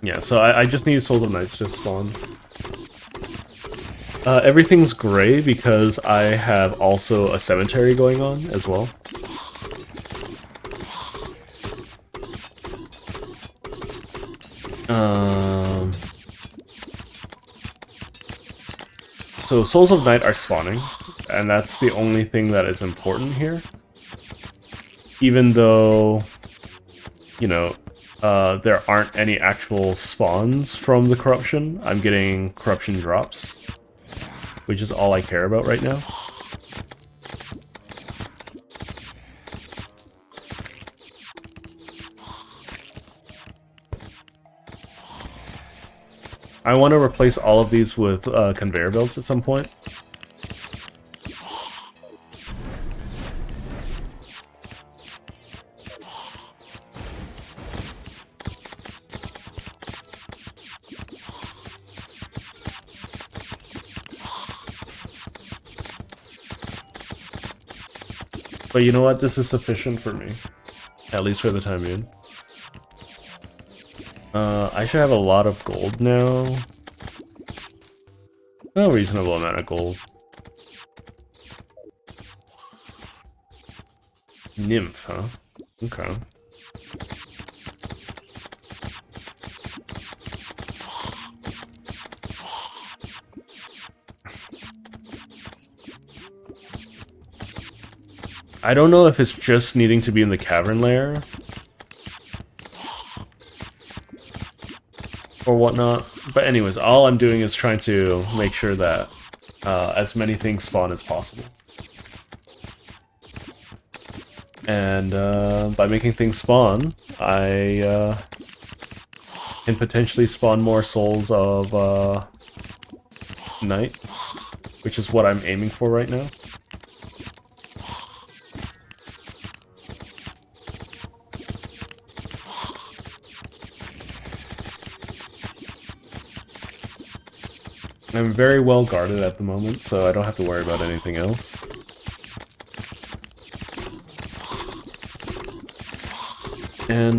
Yeah, so I just need Souls of Nights to spawn. Everything's gray because I have also a cemetery going on as well. So Souls of Night are spawning, and that's the only thing that is important here. Even though, you know, there aren't any actual spawns from the corruption, I'm getting corruption drops, which is all I care about right now. I want to replace all of these with conveyor belts at some point. But you know what? This is sufficient for me. At least for the time being. I should have a lot of gold now. A reasonable amount of gold. Nymph, huh? Okay. I don't know if it's just needing to be in the cavern layer or whatnot, but anyways, all I'm doing is trying to make sure that as many things spawn as possible. And by making things spawn, I can potentially spawn more Souls of Night, which is what I'm aiming for right now. I'm very well guarded at the moment, so I don't have to worry about anything else. And,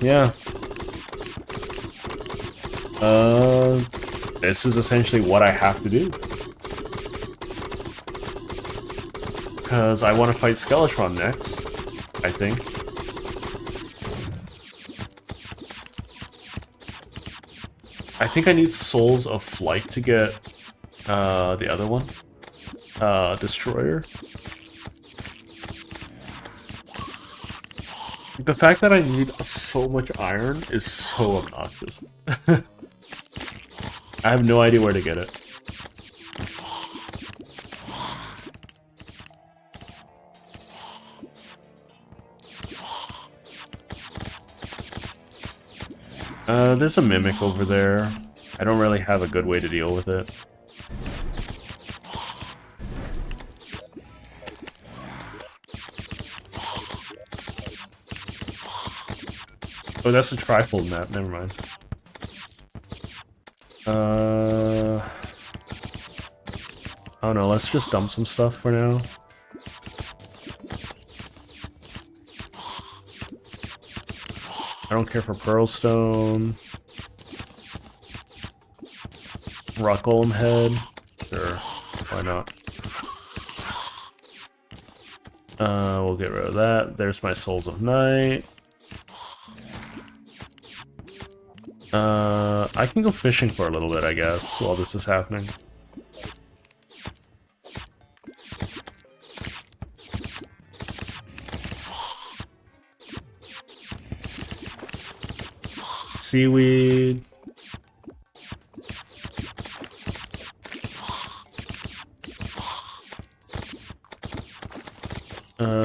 yeah. This is essentially what I have to do. Because I want to fight Skeletron next, I think. I think I need Souls of Flight to get the other one. Destroyer. The fact that I need so much iron is so obnoxious. I have no idea where to get it. There's a Mimic over there. I don't really have a good way to deal with it. Oh, that's a trifold map, never mind. Oh no, let's just dump some stuff for now. I don't care for Pearl Stone. Rock Golem Head. Sure, why not? We'll get rid of that. There's my Souls of Night. I can go fishing for a little bit, I guess, while this is happening. Seaweed.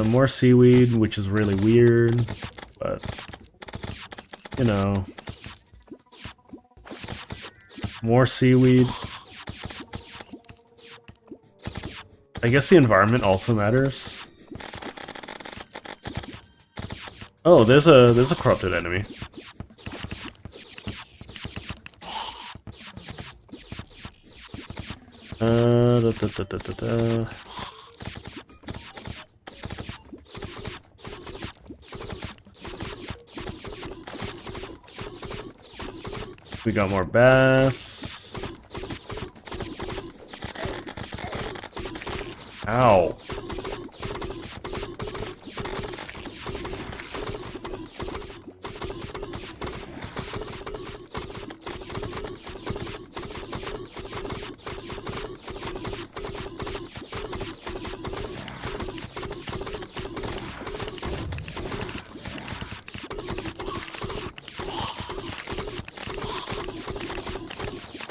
More seaweed, which is really weird, but, you know. More seaweed. I guess the environment also matters. Oh, there's a corrupted enemy. We got more bass. Ow.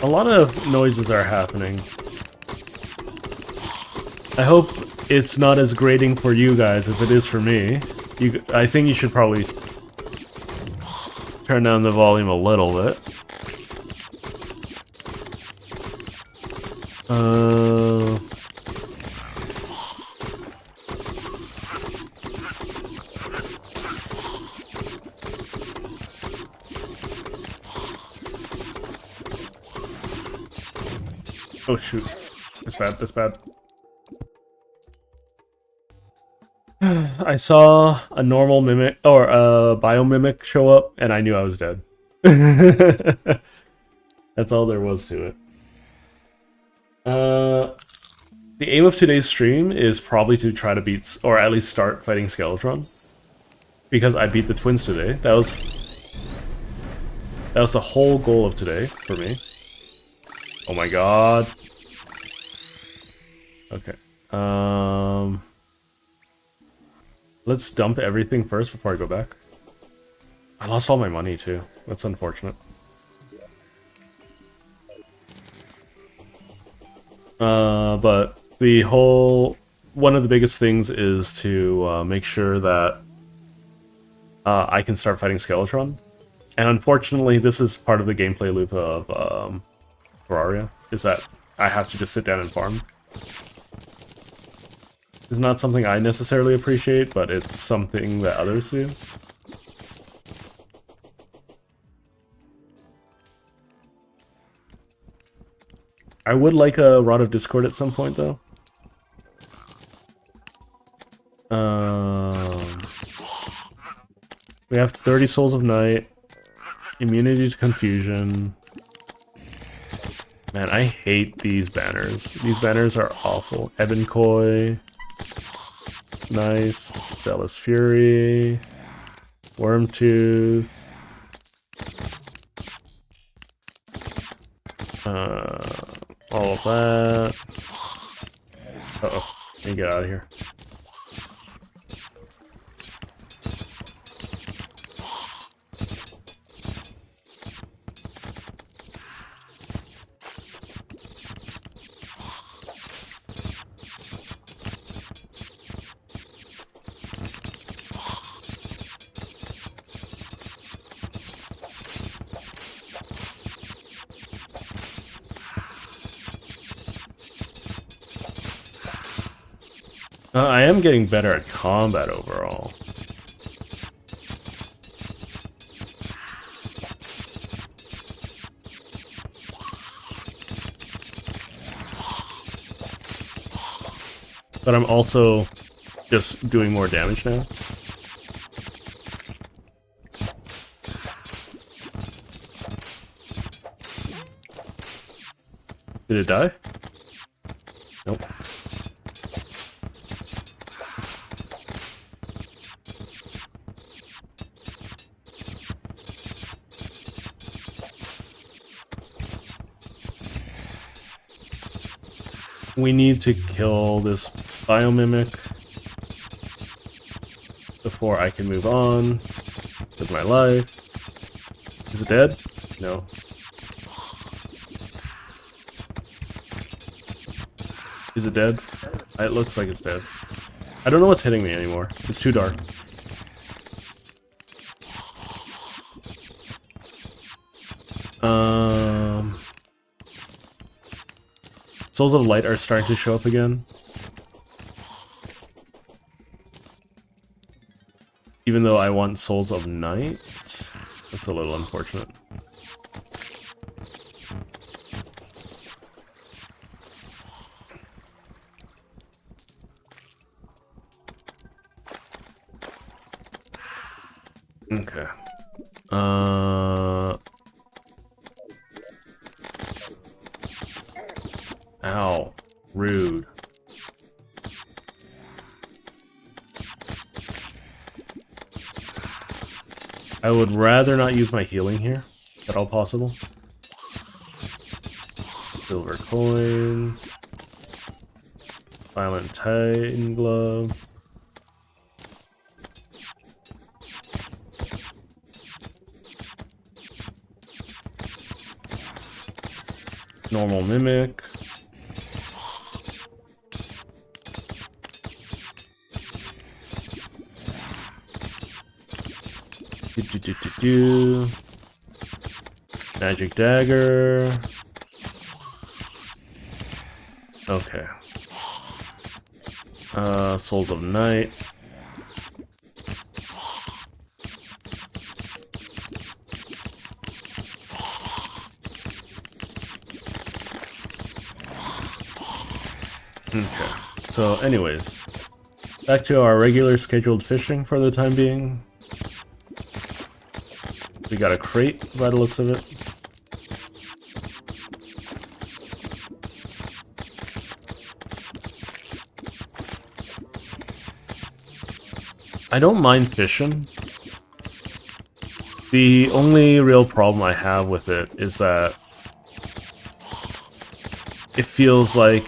A lot of noises are happening. I hope it's not as grating for you guys as it is for me. I think you should probably turn down the volume a little bit. Oh shoot. That's bad, that's bad. I saw a normal mimic, or a biomimic show up, and I knew I was dead. That's all there was to it. The aim of today's stream is probably to try to beat, or at least start fighting Skeletron. Because I beat the twins today. That was the whole goal of today, for me. Oh my god. Okay. Let's dump everything first before I go back. I lost all my money too. That's unfortunate. But the whole... one of the biggest things is to make sure that I can start fighting Skeletron. And unfortunately, this is part of the gameplay loop of Terraria, is that I have to just sit down and farm. It's not something I necessarily appreciate, but it's something that others do. I I would like a Rod of Discord at some point, though. We have 30 Souls of Night, immunity to confusion. Man, I hate these banners. These banners are awful. Ebon Koi. Nice. Zealous Fury. Wormtooth. All of that. Uh-oh. Let me get out of here. I am getting better at combat overall. But I'm also just doing more damage now. Did it die? Nope. We need to kill this Biomimic before I can move on with my life. Is it dead? No. Is it dead? It looks like it's dead. I don't know what's hitting me anymore. It's too dark. Souls of Light are starting to show up again. Even though I want Souls of Night. That's a little unfortunate. Okay. Ow. Rude. I would rather not use my healing here, if at all possible. Silver coin. Violent Titan glove. Normal mimic. Magic dagger. Okay. Souls of Night. Okay. So, anyways, back to our regular scheduled fishing for the time being. We got a crate by the looks of it. I don't mind fishing. The only real problem I have with it is that it feels like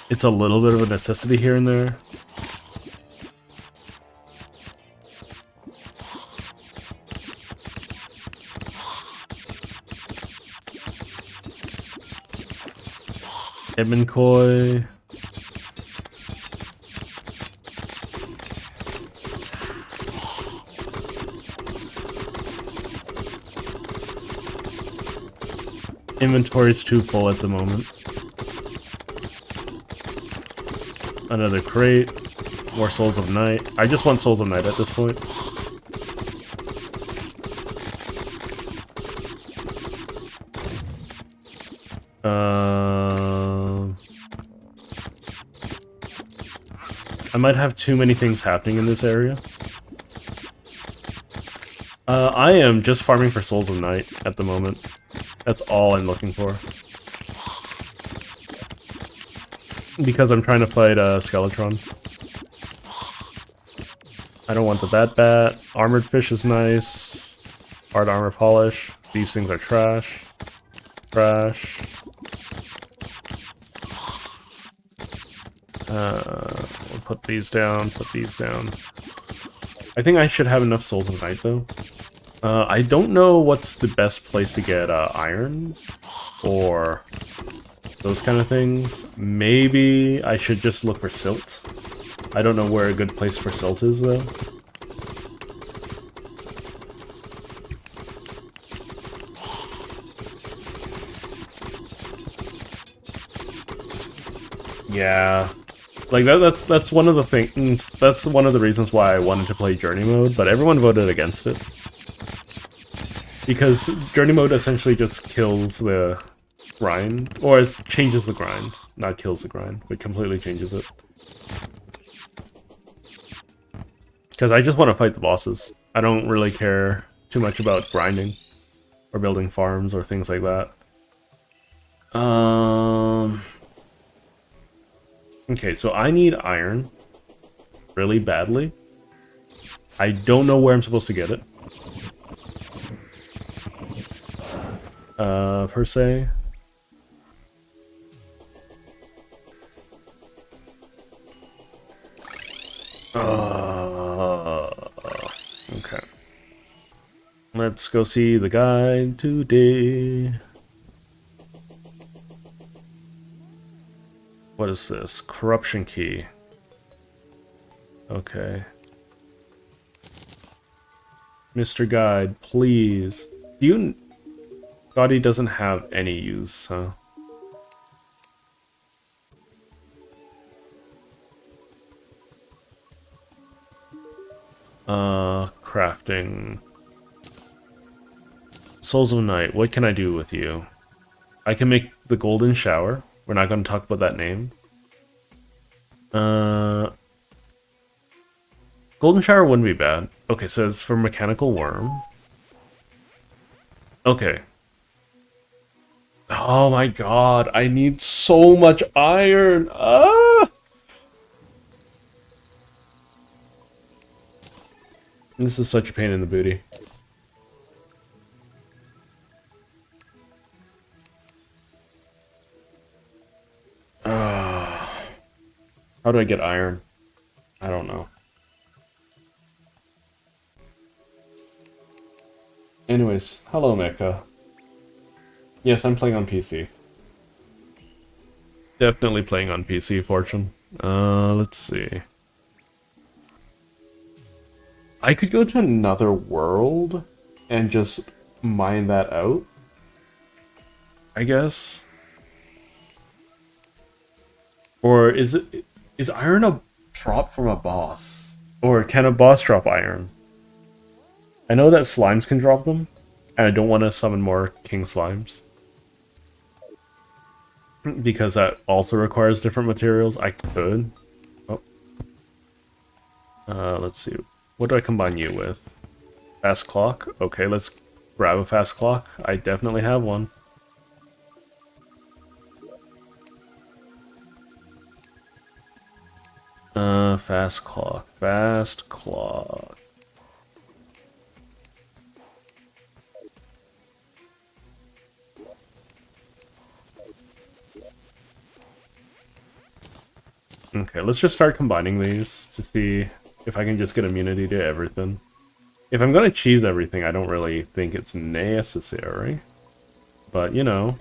it's a little bit of a necessity here and there. Ebon Koi. Inventory's too full at the moment. Another crate. More Souls of Night. I just want Souls of Night at this point. I might have too many things happening in this area. I am just farming for Souls of Night at the moment. That's all I'm looking for. Because I'm trying to fight Skeletron. I don't want the Bat. Armored Fish is nice. Hard Armor Polish. These things are trash. Trash. We'll put these down, put these down. I think I should have enough Souls of Night, though. I don't know what's the best place to get iron or those kind of things. Maybe I should just look for silt. I don't know where a good place for silt is, though. Yeah. Like, that's one of the things, that's one of the reasons why I wanted to play Journey Mode, but everyone voted against it. Because Journey Mode essentially just kills the grind, or it changes the grind, not kills the grind, but completely changes it. Because I just want to fight the bosses. I don't really care too much about grinding, or building farms, or things like that. Okay, so I need iron really badly. I don't know where I'm supposed to get it. Per se. Okay. Let's go see the guide today. What is this? Corruption key. Okay. Mr. Guide, please. Gaudy doesn't have any use, huh? Crafting. Souls of Night, what can I do with you? I can make the Golden Shower. We're not going to talk about that name. Golden Shower wouldn't be bad. Okay, so it's for Mechanical Worm. Okay. Oh my god, I need so much iron! Ah! This is such a pain in the booty. How do I get iron? I don't know. Anyways, hello Mecha. Yes, I'm playing on PC. Definitely playing on PC, Fortune. Let's see. I could go to another world and just mine that out, I guess. Or is iron a drop from a boss? Or can a boss drop iron? I know that slimes can drop them, and I don't want to summon more king slimes. Because that also requires different materials. I could. Oh. Let's see. What do I combine you with? Fast clock? Okay, let's grab a fast clock. I definitely have one. Fast clock. Fast clock. Okay, let's just start combining these to see if I can just get immunity to everything. If I'm gonna cheese everything, I don't really think it's necessary. But, you know.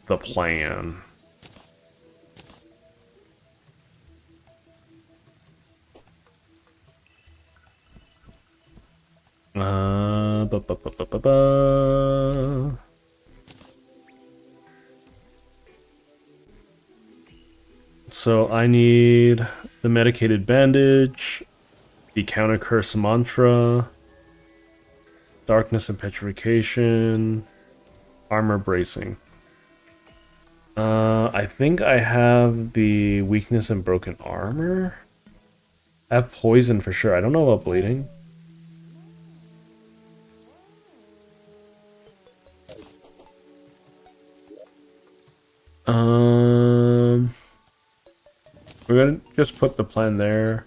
The plan. So I need the medicated bandage, the counter curse mantra, Darkness and petrification. Armor bracing. I think I have the weakness and broken armor. I have poison for sure. I don't know about bleeding. We're gonna just put the plan there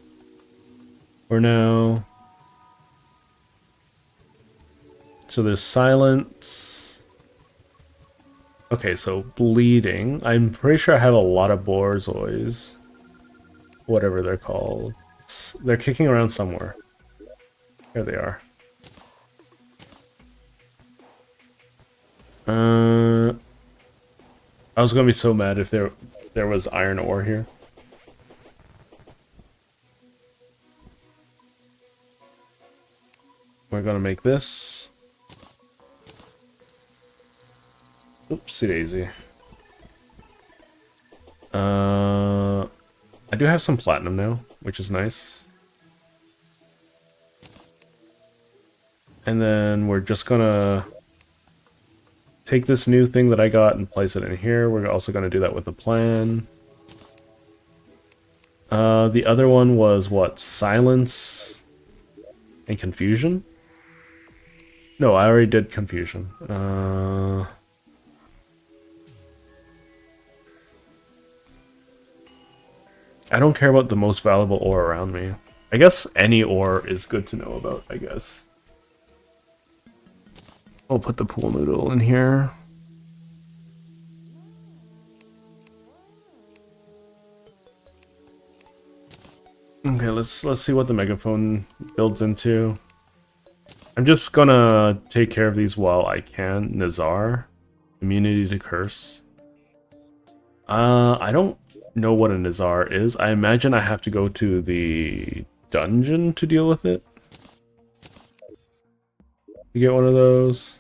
for now. So there's silence. Okay, so bleeding. I'm pretty sure I have a lot of Borzois. Whatever they're called. They're kicking around somewhere. There they are. I was gonna be so mad if there was iron ore here. We're gonna make this. Oopsie daisy. I do have some platinum now, which is nice. And then we're just gonna take this new thing that I got and place it in here. We're also gonna do that with the plan. The other one was what? Silence and confusion? No, I already did confusion. I don't care about the most valuable ore around me. I guess any ore is good to know about, I guess. I'll put the pool noodle in here. Okay, let's see what the megaphone builds into. I'm just gonna take care of these while I can. Nazar. Immunity to curse. I don't know what a Nazar is. I imagine I have to go to the dungeon to deal with it. You get one of those.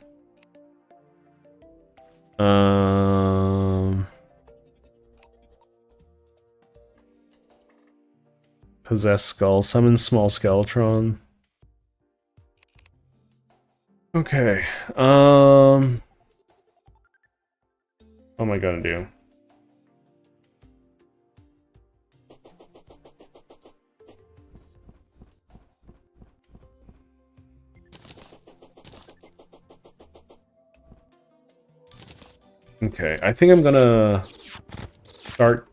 Possess skull. Summon small skeletron. Okay. What am I gonna do? Okay, I think I'm gonna start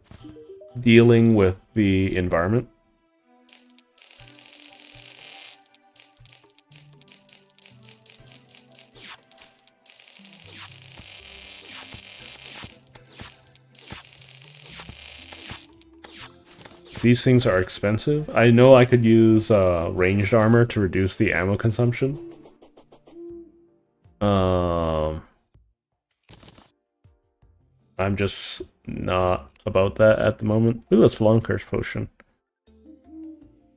dealing with the environment. These things are expensive. I know I could use ranged armor to reduce the ammo consumption. I'm just not about that at the moment. Ooh, a Spelunker's potion.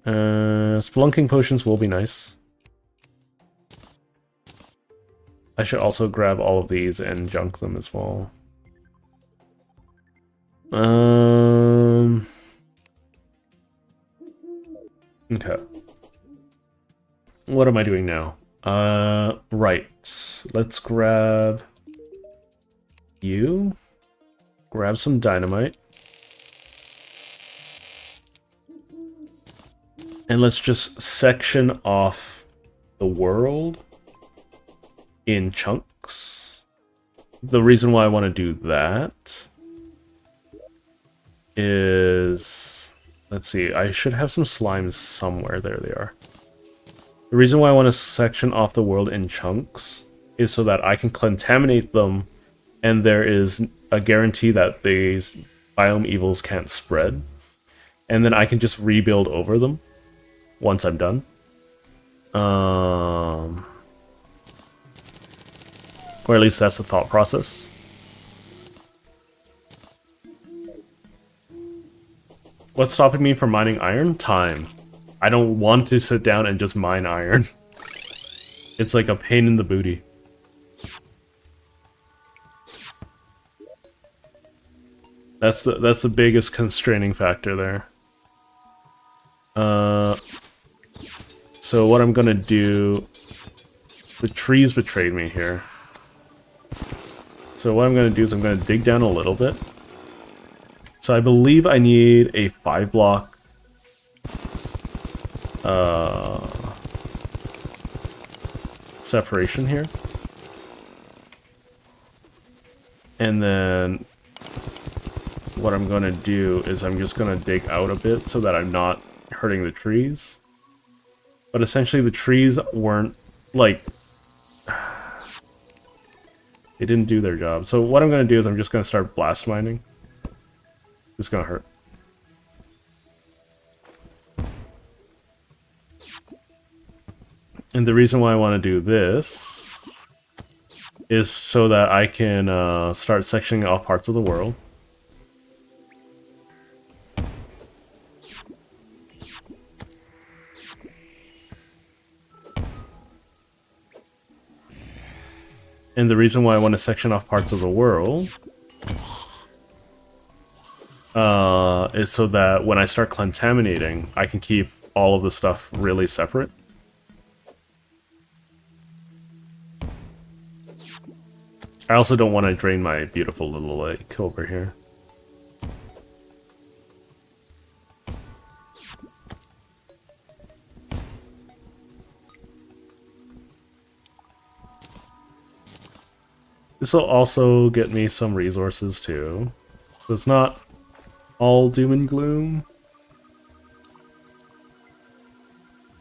Spelunking potions will be nice. I should also grab all of these and junk them as well. Okay. What am I doing now? Right. Let's grab you. Grab some dynamite. And let's just section off the world in chunks. The reason why I want to do that is... Let's see, I should have some slimes somewhere. There they are. The reason why I want to section off the world in chunks is so that I can contaminate them and there is a guarantee that these biome evils can't spread. And then I can just rebuild over them once I'm done. Or at least that's the thought process. What's stopping me from mining iron? Time. I don't want to sit down and just mine iron. It's like a pain in the booty. That's the biggest constraining factor there. So what I'm gonna do The trees betrayed me here. So what I'm going to do is I'm going to dig down a little bit. So I believe I need a 5-block separation here. And then what I'm going to do is I'm just going to dig out a bit so that I'm not hurting the trees. But essentially the trees weren't, like, they didn't do their job. So what I'm going to do is I'm just going to start blast mining. It's going to hurt. And the reason why I want to do this is so that I can start sectioning off parts of the world. And the reason why I want to section off parts of the world is so that when I start contaminating, I can keep all of the stuff really separate. I also don't want to drain my beautiful little lake over here. This will also get me some resources too. So it's not all doom and gloom.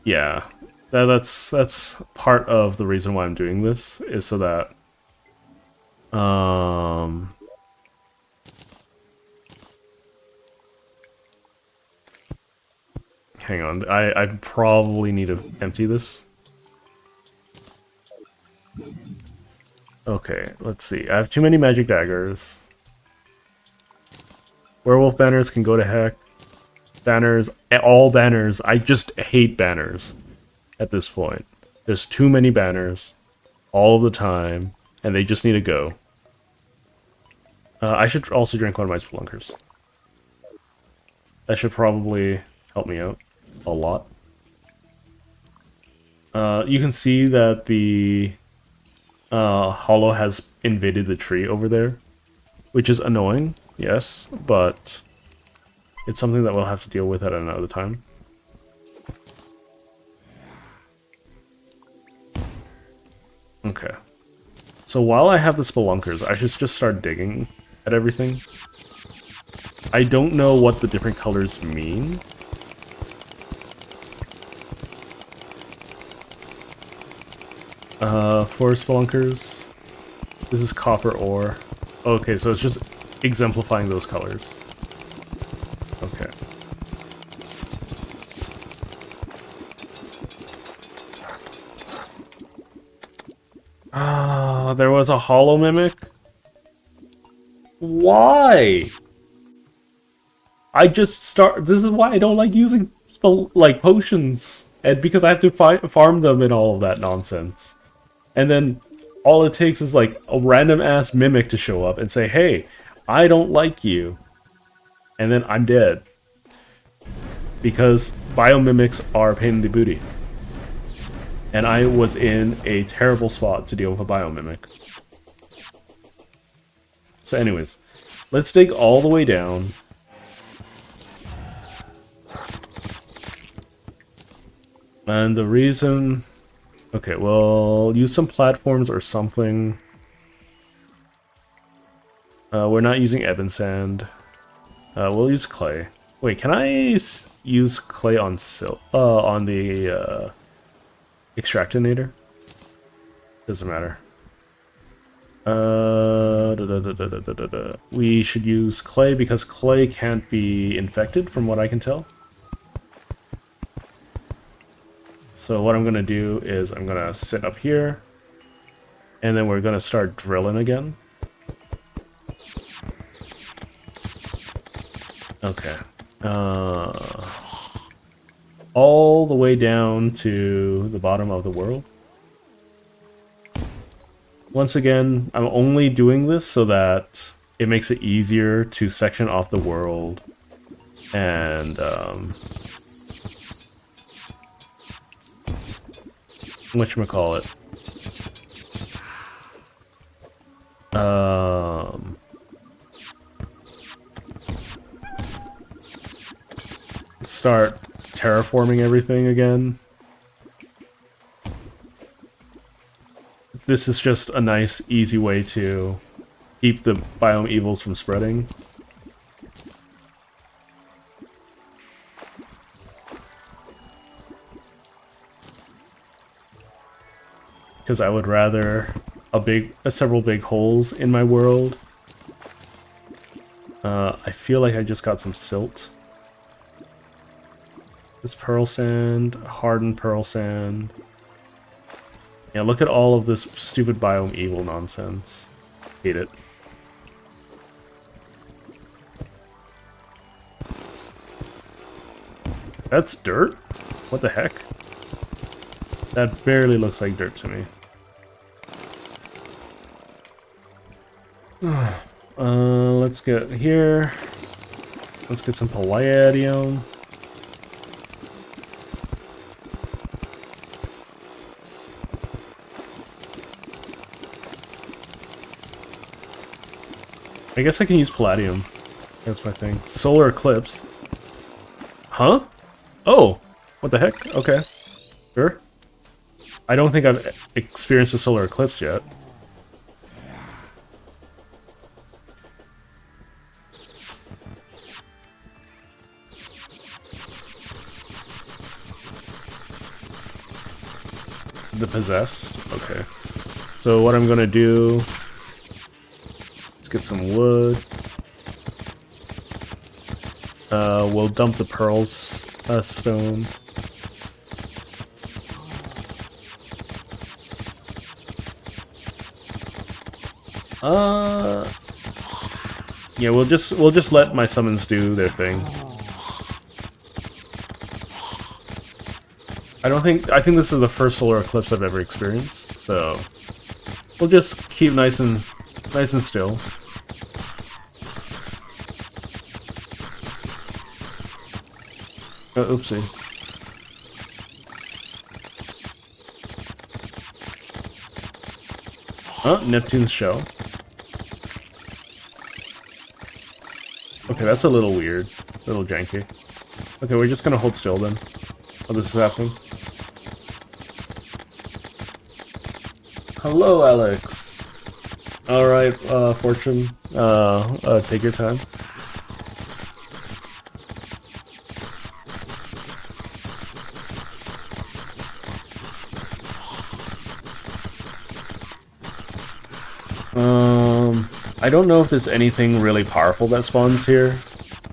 Yeah, that's part of the reason why I'm doing this, is so that hang on, I probably need to empty this. Okay, let's see. I have too many magic daggers. Werewolf banners can go to heck. Banners, all banners. I just hate banners at this point. There's too many banners all of the time, and they just need to go. I should also drink one of my spelunkers. That should probably help me out a lot. You can see that the Hollow has invaded the tree over there, which is annoying, yes, but it's something that we'll have to deal with at another time. Okay. So while I have the spelunkers, I should just start digging at everything. I don't know what the different colors mean. For spelunkers, this is copper ore. Okay, so it's just exemplifying those colors. Okay. Ah, there was a hollow mimic? Why? This is why I don't like using potions, and because I have to farm them and all of that nonsense. And then all it takes is like a random ass mimic to show up and say, "Hey, I don't like you," and then I'm dead. Because biomimics are a pain in the booty. And I was in a terrible spot to deal with a biomimic. So anyways, let's dig all the way down. And the reason... Okay, well, use some platforms or something. We're not using ebon sand. We'll use clay. Wait, can I use clay on the extractinator? Doesn't matter. We should use clay because clay can't be infected, from what I can tell. So what I'm going to do is I'm going to sit up here, and then we're going to start drilling again. Okay. All the way down to the bottom of the world. Once again, I'm only doing this so that it makes it easier to section off the world and whatchamacallit, Start terraforming everything again. This is just a nice, easy way to keep the biome evils from spreading. Because I would rather several big holes in my world. I feel like I just got some silt. This pearl sand, hardened pearl sand. Yeah, look at all of this stupid biome evil nonsense. Hate it. That's dirt? What the heck? That barely looks like dirt to me. Let's get here. Let's get some palladium. I guess I can use palladium. That's my thing. Solar eclipse. Huh? Oh! What the heck? Okay. Sure. I don't think I've experienced a solar eclipse yet. The possessed? Okay. So what I'm gonna do... Let's get some wood. We'll dump the pearls stone. Yeah, we'll just let my summons do their thing. I think this is the first solar eclipse I've ever experienced, so we'll just keep nice and still. Oh, oopsie. Oh, Neptune's shell. Okay, that's a little weird. A little janky. Okay, we're just gonna hold still then. Oh, this is happening. Hello, Alex. Alright, Fortune. Take your time. I don't know if there's anything really powerful that spawns here.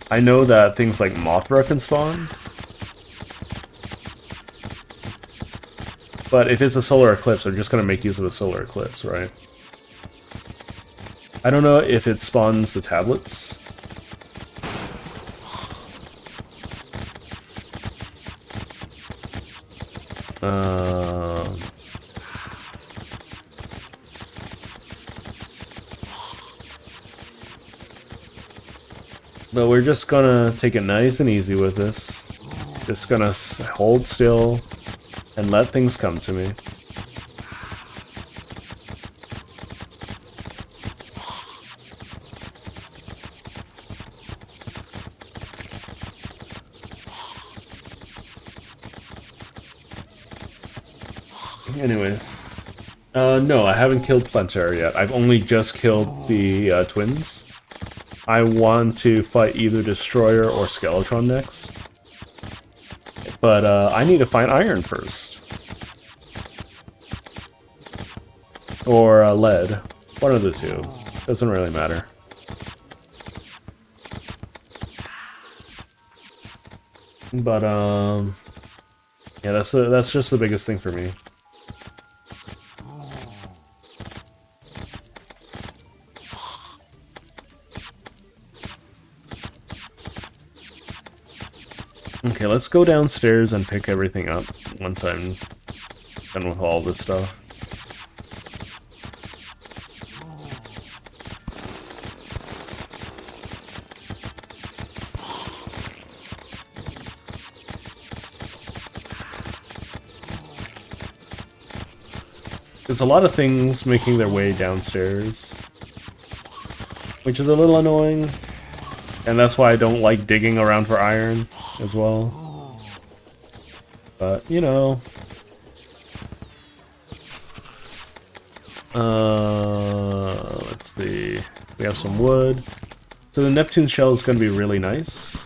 I know that things like Mothra can spawn. But if it's a solar eclipse, I'm just gonna make use of a solar eclipse, right? I don't know if it spawns the tablets. But we're just gonna take it nice and easy with this. Just gonna hold still and let things come to me. Anyways. No, I haven't killed Plantera yet. I've only just killed the twins. I want to fight either Destroyer or Skeletron next. But I need to find iron first. Or lead. One of the two. Doesn't really matter. But yeah, that's just the biggest thing for me. Okay, let's go downstairs and pick everything up once I'm done with all this stuff. There's a lot of things making their way downstairs. which is a little annoying. And that's why I don't like digging around for iron as well. But, you know. Let's see. We have some wood. So the Neptune shell is going to be really nice.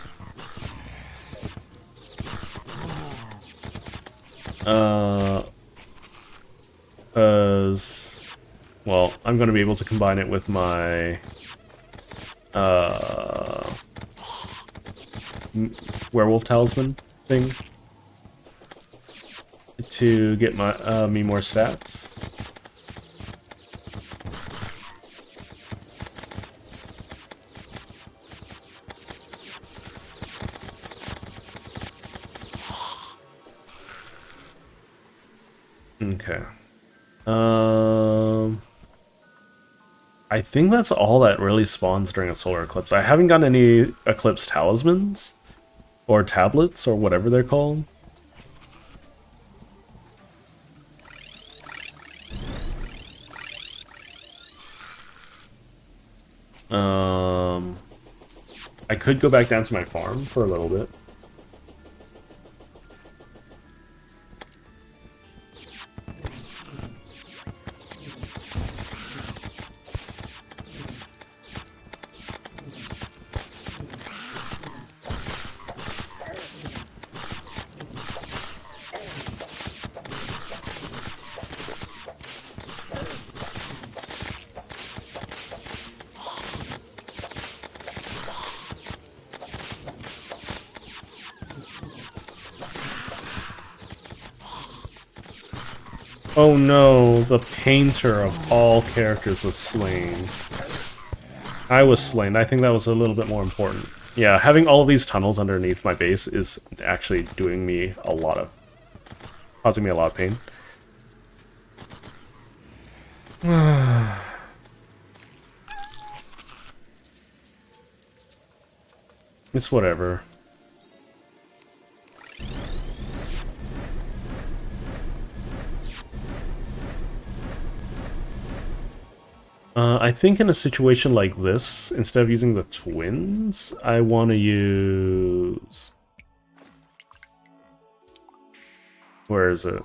Because, well, I'm going to be able to combine it with my werewolf talisman thing to get my me more stats. Okay. I think that's all that really spawns during a solar eclipse. I haven't gotten any eclipse talismans or tablets or whatever they're called. I could go back down to my farm for a little bit. Oh no, the painter of all characters was slain. I was slain. I think that was a little bit more important. Yeah, having all of these tunnels underneath my base is actually doing me a lot of... causing me a lot of pain. It's whatever. I think in a situation like this, instead of using the twins, I want to use... Where is it?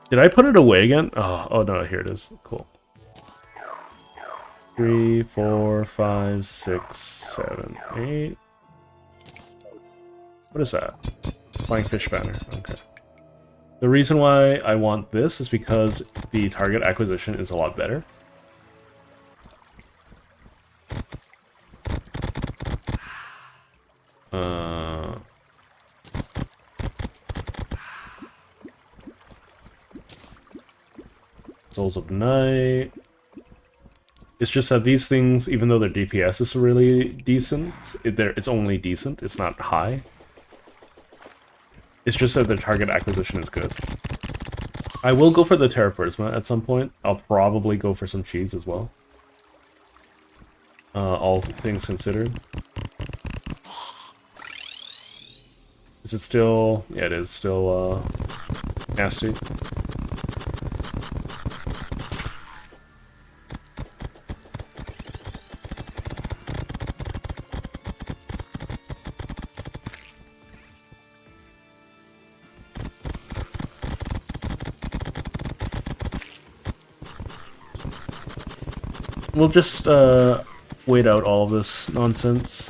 Did I put it away again? Oh no, here it is. Cool. 3, 4, 5, 6, 7, 8. What is that? Flying fish banner. Okay. The reason why I want this is because the target acquisition is a lot better. Souls of Night. It's just that these things, even though their DPS is really decent, it's only decent, it's not high. It's just that their target acquisition is good. I will go for the Terra Prisma at some point. I'll probably go for some cheese as well. All things considered. Is it still... Yeah, it is still, nasty. We'll just, wait out all of this nonsense.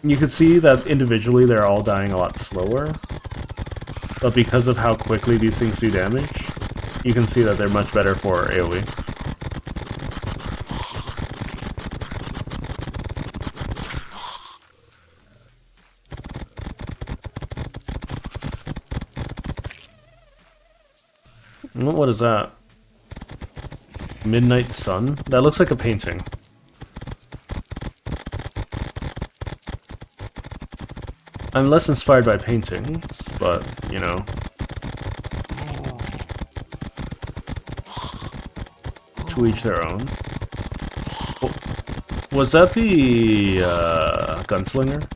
You can see that individually they're all dying a lot slower, but because of how quickly these things do damage, you can see that they're much better for AoE. What is that? Midnight Sun? That looks like a painting. I'm less inspired by paintings, but, you know. To each their own. Was that the, gunslinger?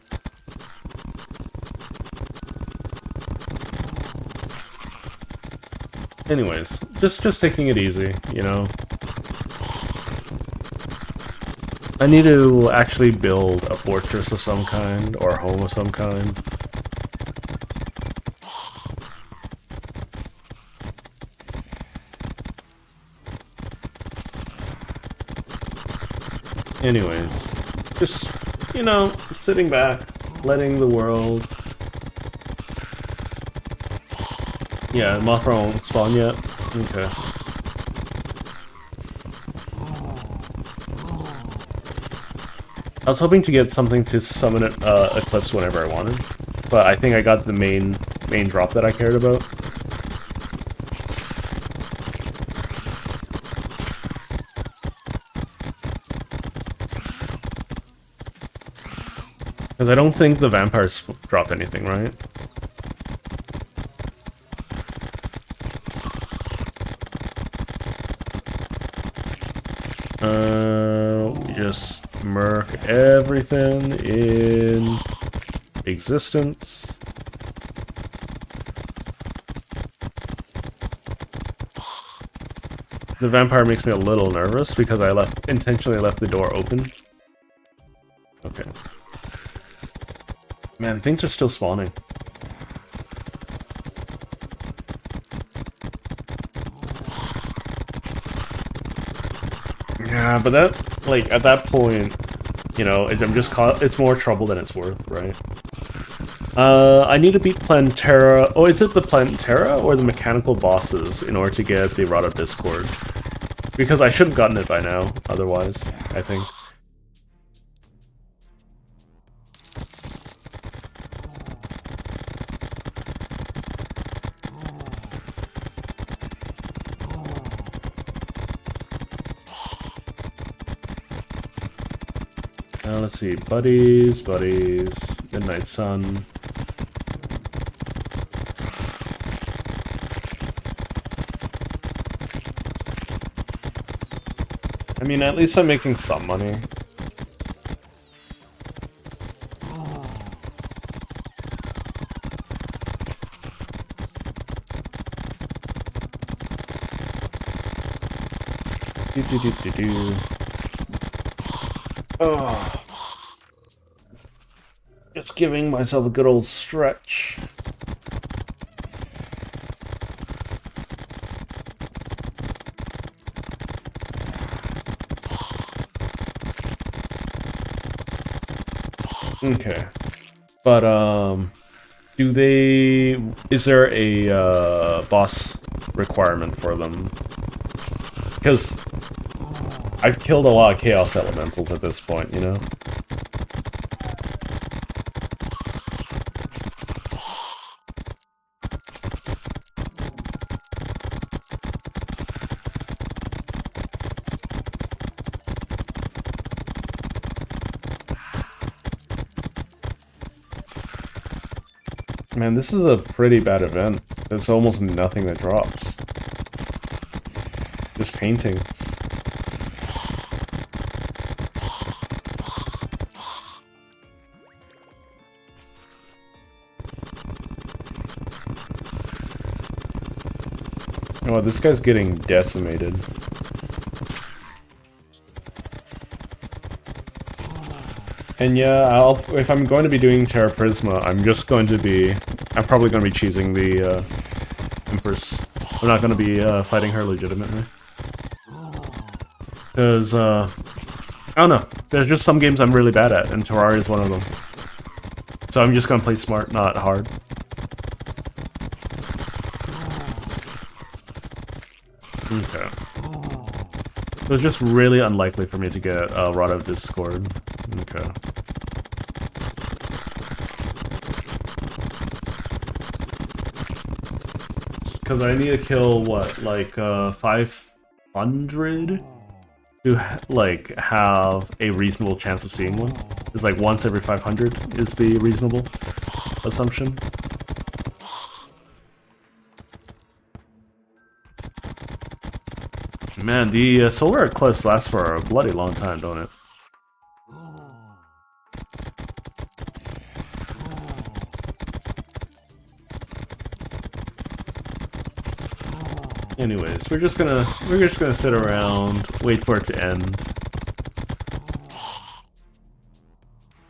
Anyways, just taking it easy, you know. I need to actually build a fortress of some kind, or a home of some kind. Anyways, just, you know, sitting back, letting the world... Yeah, Mothra won't spawn yet? Okay. I was hoping to get something to summon it, Eclipse whenever I wanted, but I think I got the main drop that I cared about. Because I don't think the vampires drop anything, right? Just murk everything in existence. The vampire makes me a little nervous because I intentionally left the door open. Okay. Man, things are still spawning. Yeah, but that, like, at that point, you know, it's more trouble than it's worth, right? I need to beat Plantera. Oh, is it the Plantera or the mechanical bosses in order to get the Rod of Discord? Because I should have gotten it by now, otherwise, I think. Let's see, buddies, Midnight Sun. I mean, at least I'm making some money. Oh. Just giving myself a good old stretch. Okay. But, is there a, boss requirement for them? Because I've killed a lot of Chaos Elementals at this point, you know? Man, this is a pretty bad event. There's almost nothing that drops. Just paintings. Oh, this guy's getting decimated. And yeah, if I'm going to be doing Terra Prisma, I'm probably going to be choosing the Empress. I'm not going to be fighting her legitimately. Because, I don't know, there's just some games I'm really bad at, and Terraria is one of them. So I'm just going to play smart, not hard. Okay. So it's just really unlikely for me to get a Rod of Discord. Okay. Because I need to kill, what, like, 500? To, like, have a reasonable chance of seeing one. It's like once every 500 is the reasonable assumption. Man, the solar eclipse lasts for a bloody long time, don't it? Anyways, we're just gonna sit around, wait for it to end.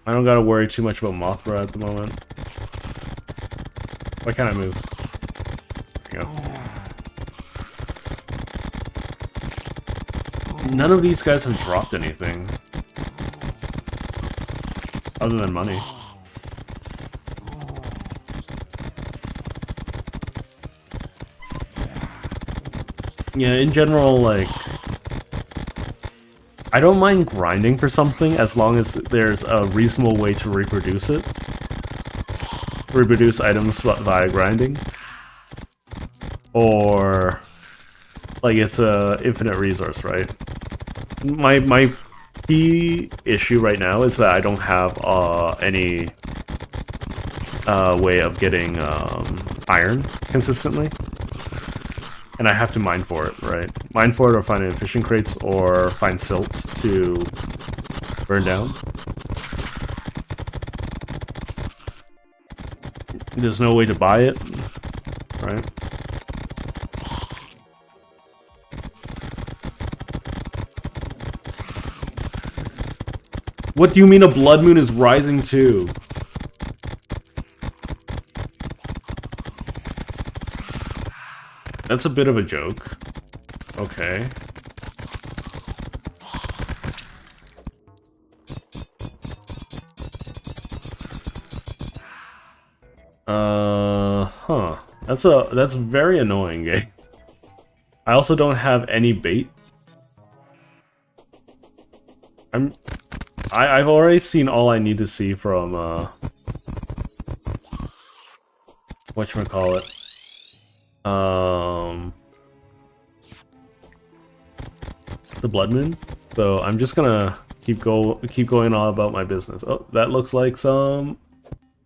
I don't gotta worry too much about Mothra at the moment. Why can't I move? There we go. None of these guys have dropped anything. Other than money. Yeah, in general, like, I don't mind grinding for something as long as there's a reasonable way to reproduce it. Reproduce items via grinding. Or, like, it's a infinite resource, right? My key issue right now is that I don't have any way of getting iron consistently. And I have to mine for it, right? Mine for it or find it in fishing crates or find silt to burn down. There's no way to buy it, right? What do you mean a blood moon is rising too? That's a bit of a joke. Okay. Huh. That's very annoying, eh? I also don't have any bait. I've already seen all I need to see from whatchamacallit. The blood moon. So I'm just gonna keep going on about my business. Oh, that looks like some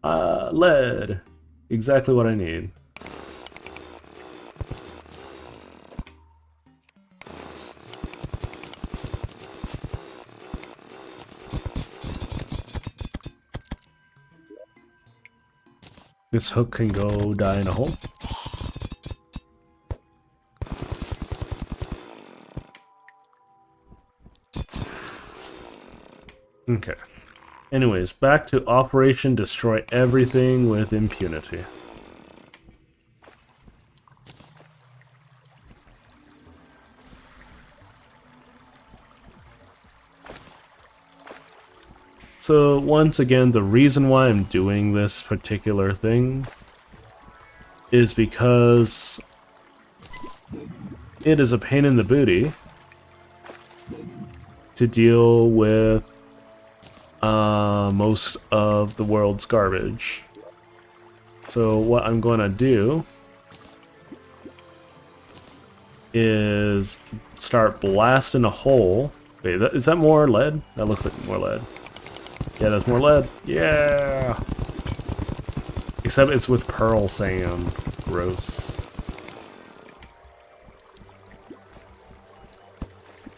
lead. Exactly what I need. This hook can go die in a hole. Okay. Anyways, back to Operation Destroy Everything with Impunity. So, once again, the reason why I'm doing this particular thing is because it is a pain in the booty to deal with most of the world's garbage. So what I'm going to do is start blasting a hole. Wait, is that more lead? That looks like more lead. Yeah, that's more lead. Yeah! Except it's with pearl sand. Gross.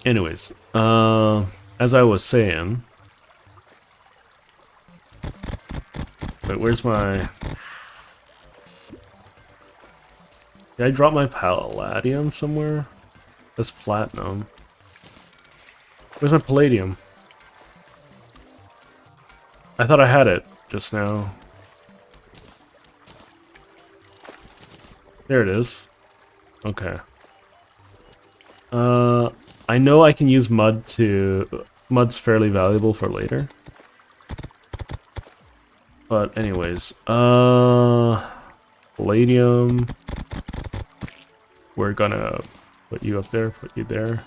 Anyways, as I was saying... Wait, where's my... Did I drop my palladium somewhere? That's platinum. Where's my palladium? I thought I had it just now. There it is. Okay. I know I can use mud to... Mud's fairly valuable for later. But anyways, palladium. We're gonna put you up there, put you there.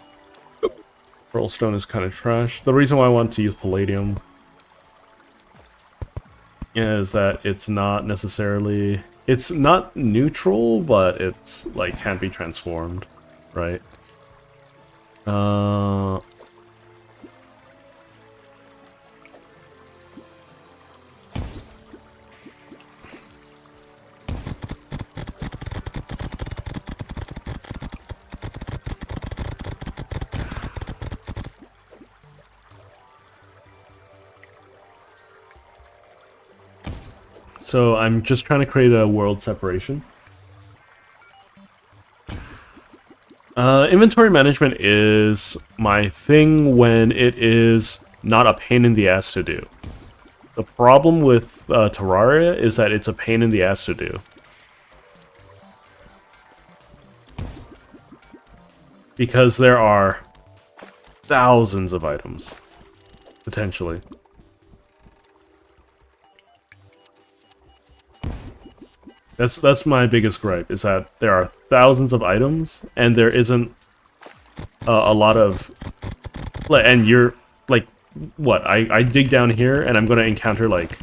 Pearlstone is kind of trash. The reason why I want to use palladium is that it's not necessarily... It's not neutral, but it's, like, can't be transformed, right? So I'm just trying to create a world separation. Inventory management is my thing when it is not a pain in the ass to do. The problem with Terraria is that it's a pain in the ass to do. Because there are thousands of items, potentially. That's my biggest gripe, is that there are thousands of items, and there isn't a lot of... And you're, like, what? I dig down here, and I'm gonna encounter, like,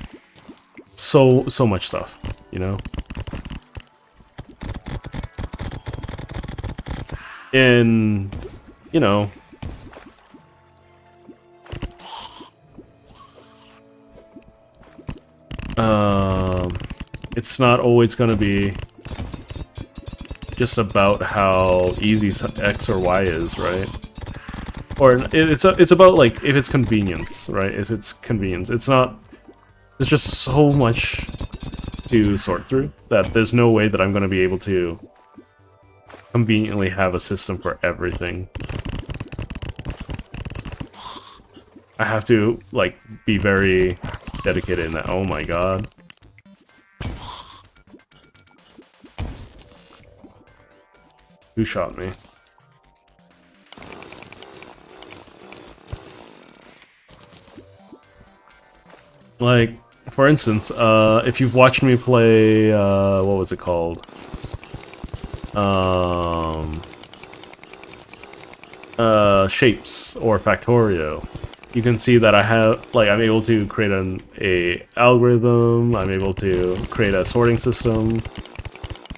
so much stuff, you know? And, you know... It's not always going to be just about how easy X or Y is, right? Or it's about, like, if it's convenience, right? If it's convenience. It's not... There's just so much to sort through that there's no way that I'm going to be able to conveniently have a system for everything. I have to, like, be very dedicated in that. Oh my god. Who shot me? Like, for instance, if you've watched me play, what was it called? Shapes or Factorio, you can see that I have, like, I'm able to create a algorithm, I'm able to create a sorting system,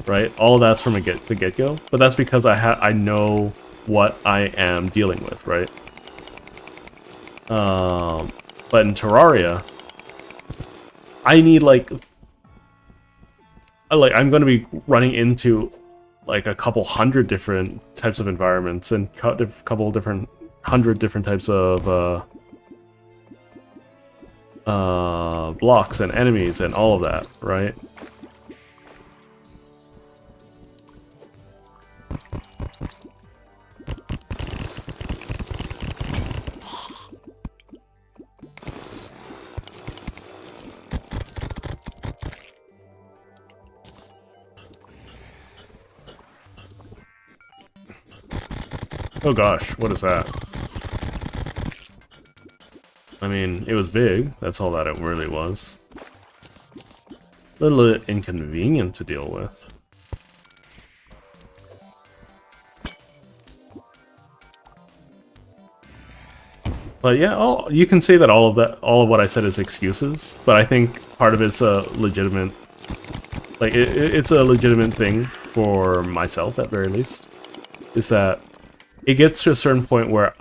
right? All of that's from the get-go, but that's because I know what I am dealing with, right? But in Terraria, I need, like I'm going to be running into, like, a couple hundred different types of environments and couple different hundred different types of blocks and enemies and all of that, right? Oh gosh, what is that? I mean, it was big, that's all that it really was. A little inconvenient to deal with. But yeah, you can say that all of what I said is excuses, but I think part of it's a legitimate, like, it's a legitimate thing for myself at very least, is that it gets to a certain point where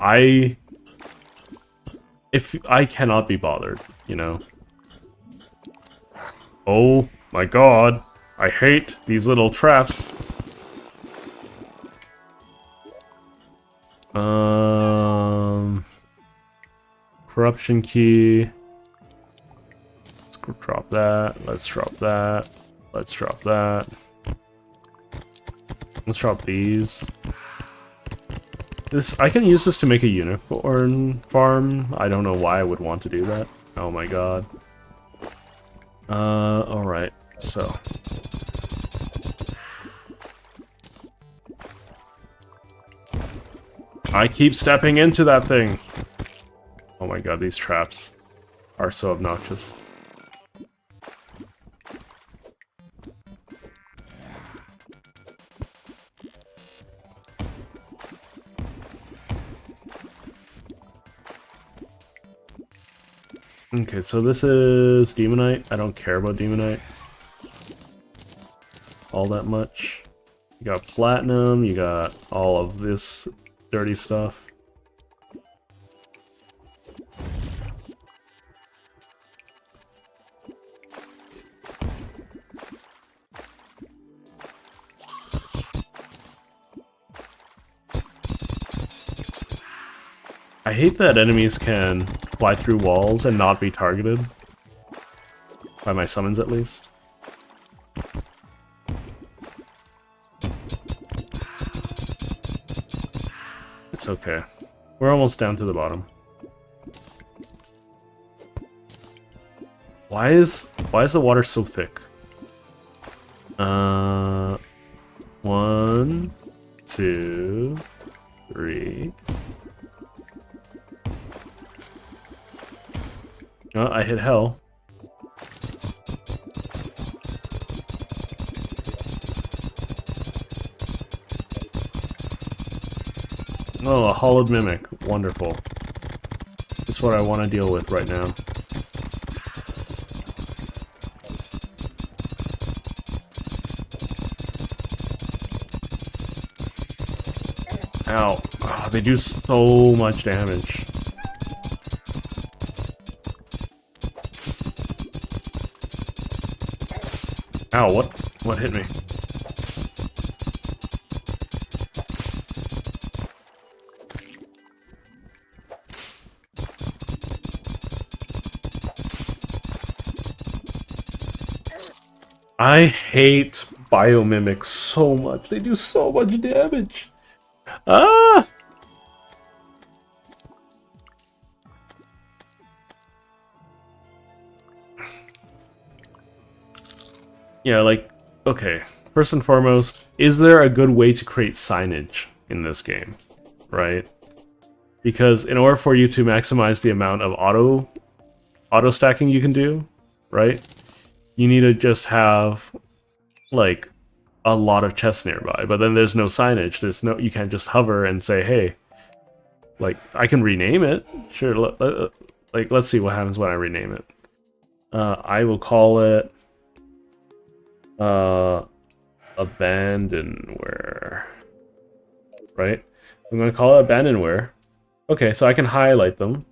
if I cannot be bothered, you know? Oh my god, I hate these little traps. Corruption key. Let's drop that, let's drop that, let's drop that. Let's drop these. I can use this to make a unicorn farm. I don't know why I would want to do that. Oh my god. Alright, so. I keep stepping into that thing. Oh my god, these traps are so obnoxious. Okay, so this is Demonite. I don't care about Demonite all that much. You got Platinum, you got all of this dirty stuff. I hate that enemies can fly through walls and not be targeted. By my summons, at least. It's okay. We're almost down to the bottom. Why is the water so thick? 1, 2, 3. Oh, I hit hell. Oh, a hollowed mimic. Wonderful. That's what I want to deal with right now. Ow. Oh, they do so much damage. Ow, what hit me? I hate biomimics so much. They do so much damage. Ah! Yeah, like, okay. First and foremost, is there a good way to create signage in this game? Right? Because in order for you to maximize the amount of auto stacking you can do, right? You need to just have, like, a lot of chests nearby. But then there's no signage. You can't just hover and say, hey, like, I can rename it. Sure, like, let's see what happens when I rename it. I will call it Abandonware. Right? I'm going to call it Abandonware. Okay, so I can highlight them.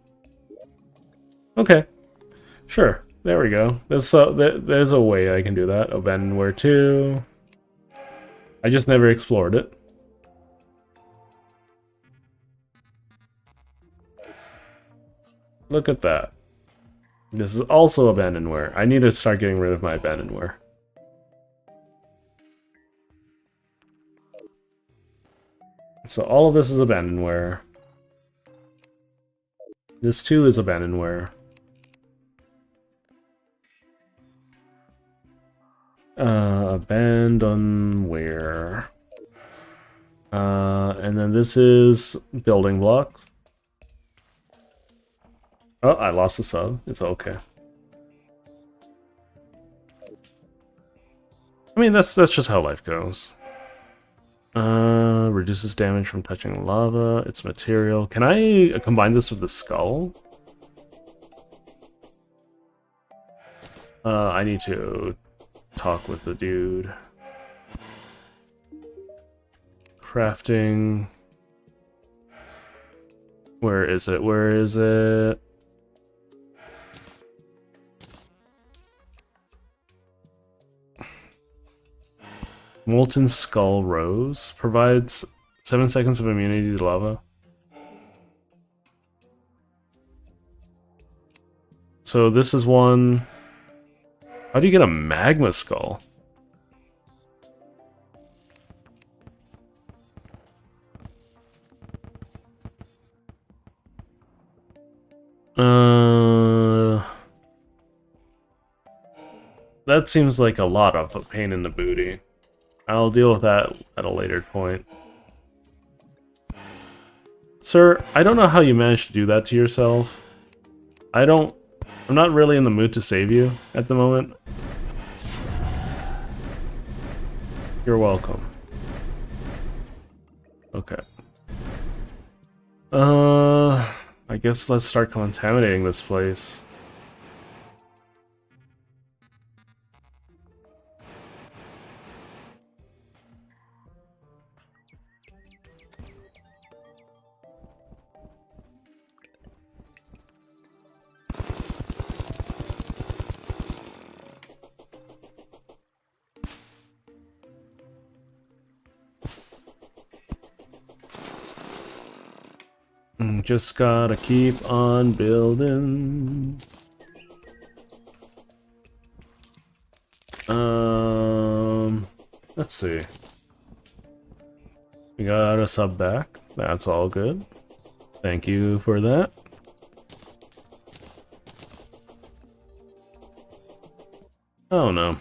Okay, sure. There we go. There's a way I can do that. Abandonware 2. I just never explored it. Look at that. This is also Abandonware. I need to start getting rid of my Abandonware. So all of this is Abandonware. This too is Abandonware. Abandonware. And then this is building blocks. Oh, I lost the sub. It's okay. I mean, that's just how life goes. Reduces damage from touching lava. It's material. Can I combine this with the skull? I need to talk with the dude. Crafting. Where is it? Where is it? Molten Skull Rose provides 7 seconds of immunity to lava. So this is one. How do you get a magma skull? That seems like a lot of a pain in the booty. I'll deal with that at a later point. Sir, I don't know how you managed to do that to yourself. I'm not really in the mood to save you at the moment. You're welcome. Okay. I guess let's start contaminating this place. Just gotta keep on building. Let's see. We got a sub back. That's all good. Thank you for that. Oh no.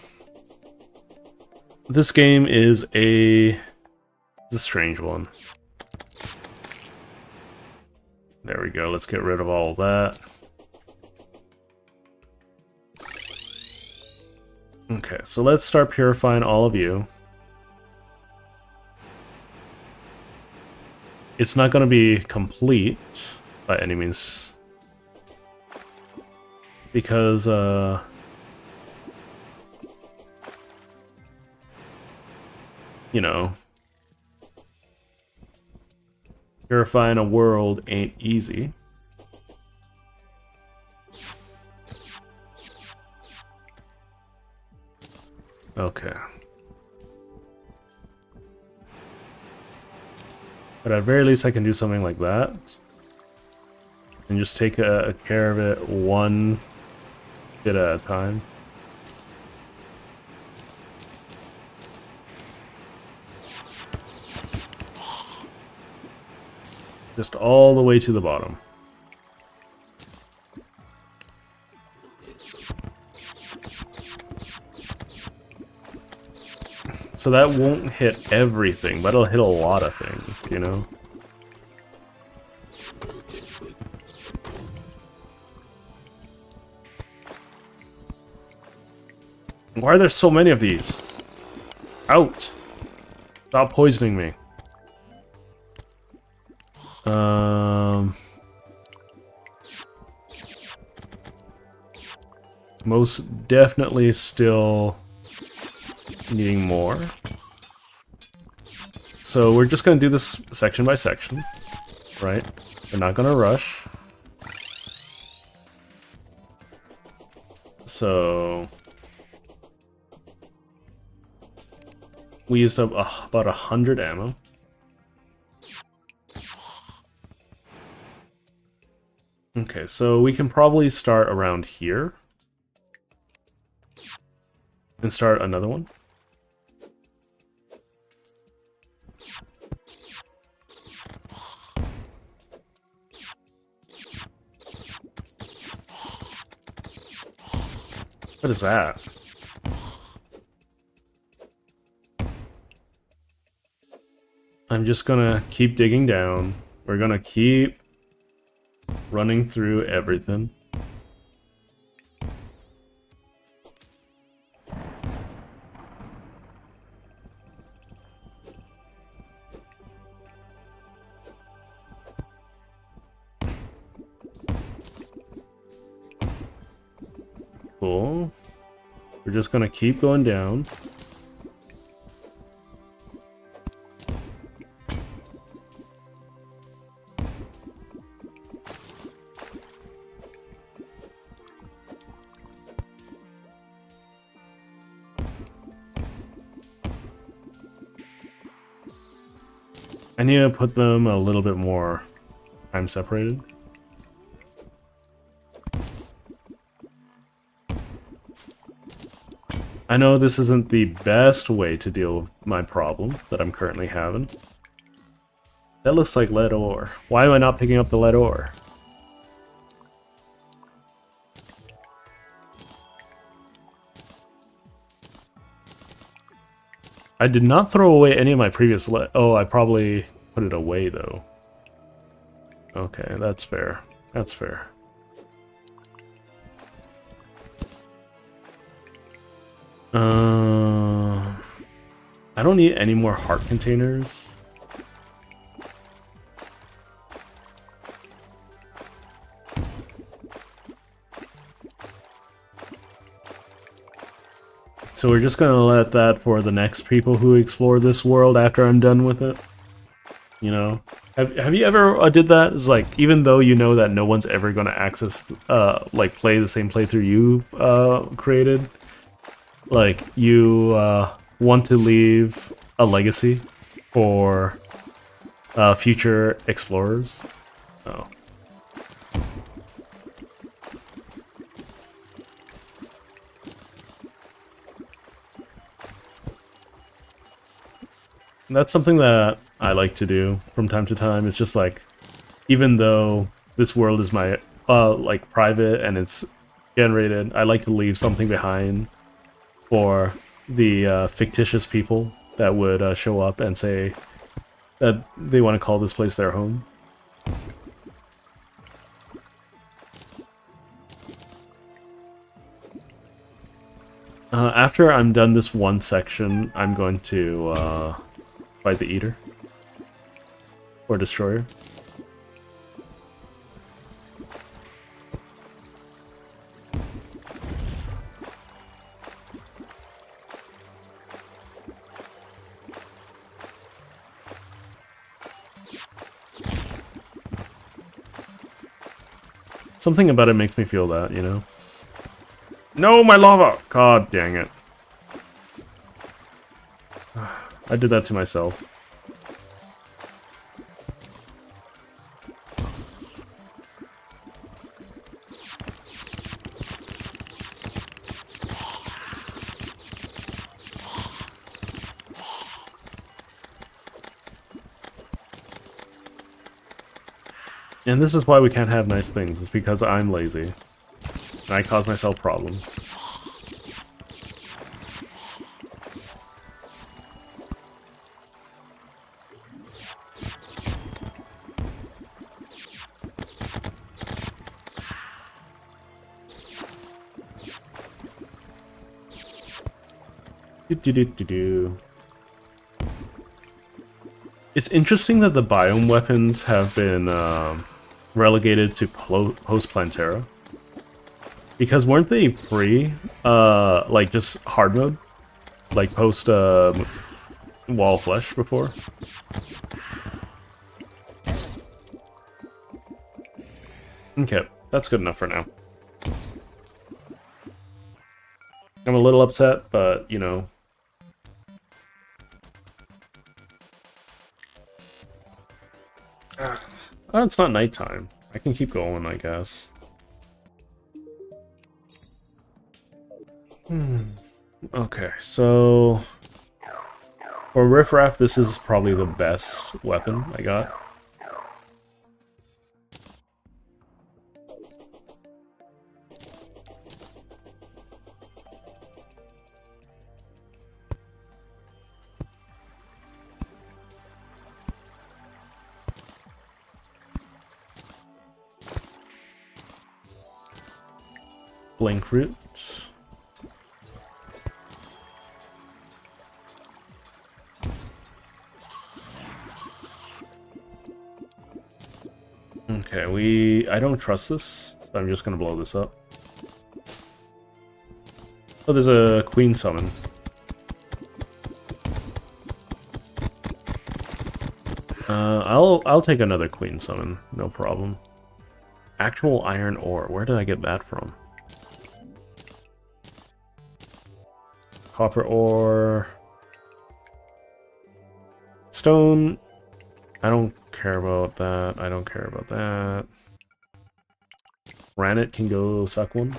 This game is a strange one. There we go. Let's get rid of all of that. Okay, so let's start purifying all of you. It's not going to be complete by any means. Because, you know, purifying a world ain't easy. Okay. But at very least I can do something like that. And just take care of it one bit at a time. Just all the way to the bottom. So that won't hit everything, but it'll hit a lot of things, you know? Why are there so many of these? Out! Stop poisoning me. Most definitely still needing more. So we're just gonna do this section by section, right? We're not gonna rush. So we used up about 100 ammo. Okay, so we can probably start around here. And start another one. What is that? I'm just gonna keep digging down. We're gonna keep running through everything. Cool. We're just gonna keep going down. I need to put them a little bit more time separated. I know this isn't the best way to deal with my problem that I'm currently having. That looks like lead ore. Why am I not picking up the lead ore? I did not throw away any of my previous lead. Oh, I probably put it away though. Okay, that's fair. That's fair. I don't need any more heart containers. So we're just gonna let that for the next people who explore this world after I'm done with it. You know? Have you ever did that? It's like, even though you know that no one's ever gonna access, like, play the same playthrough you created, like, you want to leave a legacy for future explorers. Oh. That's something that I like to do from time to time. It's just like, even though this world is my like private and it's generated, I like to leave something behind for the fictitious people that would show up and say that they want to call this place their home. After I'm done this one section, I'm going to fight the Eater. Or Destroyer. Something about it makes me feel that, you know? No, my lava! God dang it. I did that to myself. And this is why we can't have nice things. It's because I'm lazy. And I cause myself problems. Do-do-do-do-do. It's interesting that the biome weapons have been relegated to post-Plantera. Because weren't they free, like just hard mode? Like post Wall Flesh before? Okay, that's good enough for now. I'm a little upset, but, you know. Oh, it's not nighttime. I can keep going, I guess. Okay, so... For Riffraff, this is probably the best weapon I got. Blank root. Okay, I don't trust this, so I'm just gonna blow this up. Oh, there's a queen summon. I'll take another queen summon, no problem. Actual iron ore, where did I get that from? Copper ore. Stone. I don't care about that. I don't care about that. Granite can go suck one.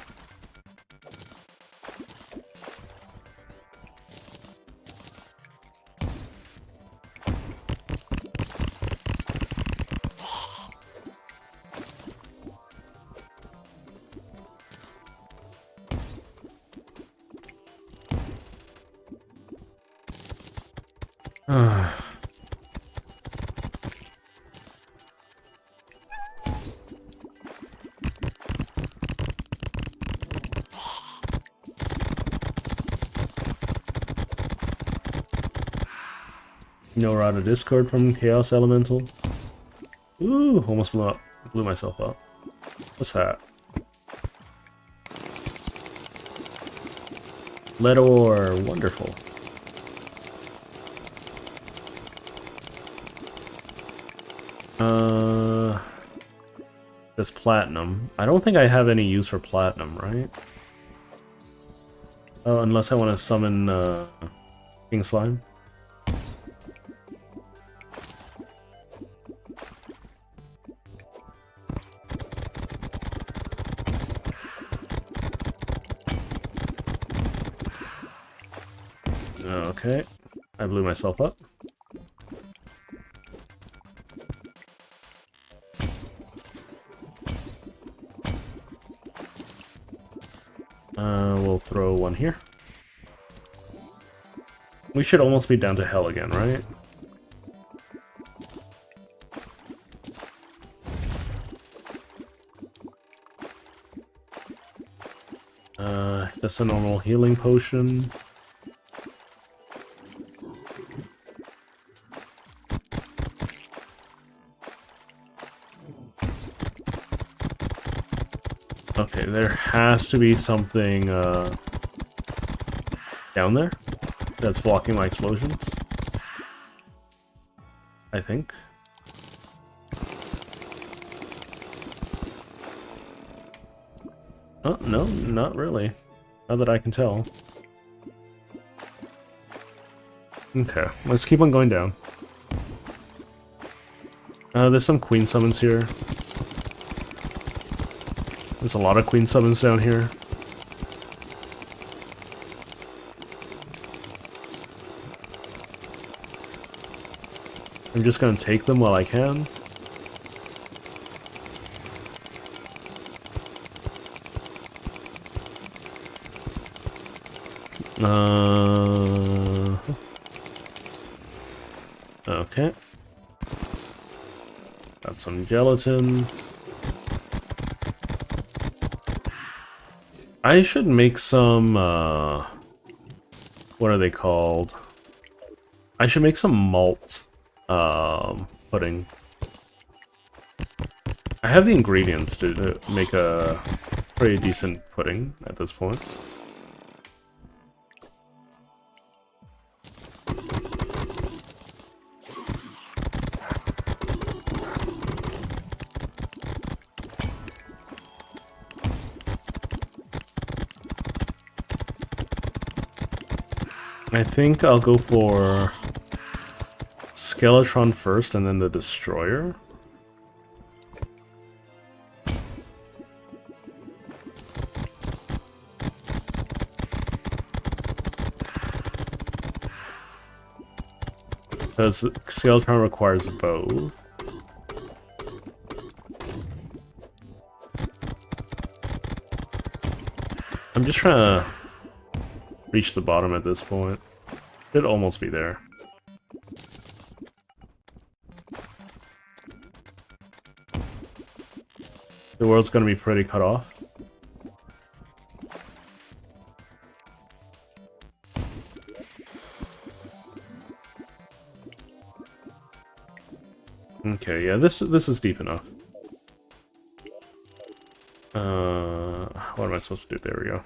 No Rod of Discord from Chaos Elemental. Ooh, almost blew myself up. What's that? Lead ore, wonderful. There's platinum. I don't think I have any use for platinum, right? Oh, unless I want to summon King Slime. Okay, I blew myself up. We'll throw one here. We should almost be down to hell again, right? That's a normal healing potion. Okay, there has to be something down there that's blocking my explosions. I think. Oh, no, not really. Not that I can tell. Okay, let's keep on going down. There's some queen summons here. There's a lot of queen summons down here. I'm just gonna take them while I can. Okay. Got some gelatin. I should make some, what are they called? I should make some malt, pudding. I have the ingredients to make a pretty decent pudding at this point. I think I'll go for Skeletron first and then the Destroyer. Because Skeletron requires both. I'm just trying to reach the bottom at this point. Should almost be there. The world's gonna be pretty cut off. Okay, yeah, this is deep enough. What am I supposed to do? There we go.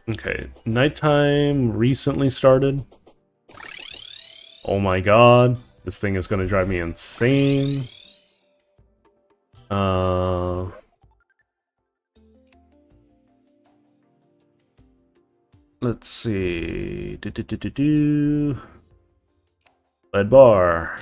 Okay, nighttime recently started. Oh my god, this thing is gonna drive me insane. Let's see. Lead bar.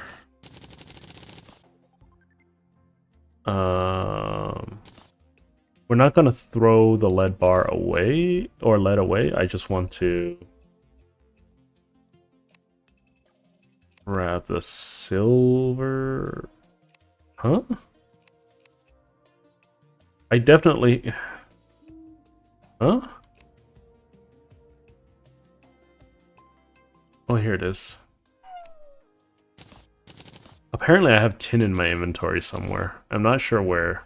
We're not gonna throw the lead bar away, or lead away. I just want to grab the silver. Huh? I definitely... Huh? Oh, here it is. Apparently I have tin in my inventory somewhere. I'm not sure where.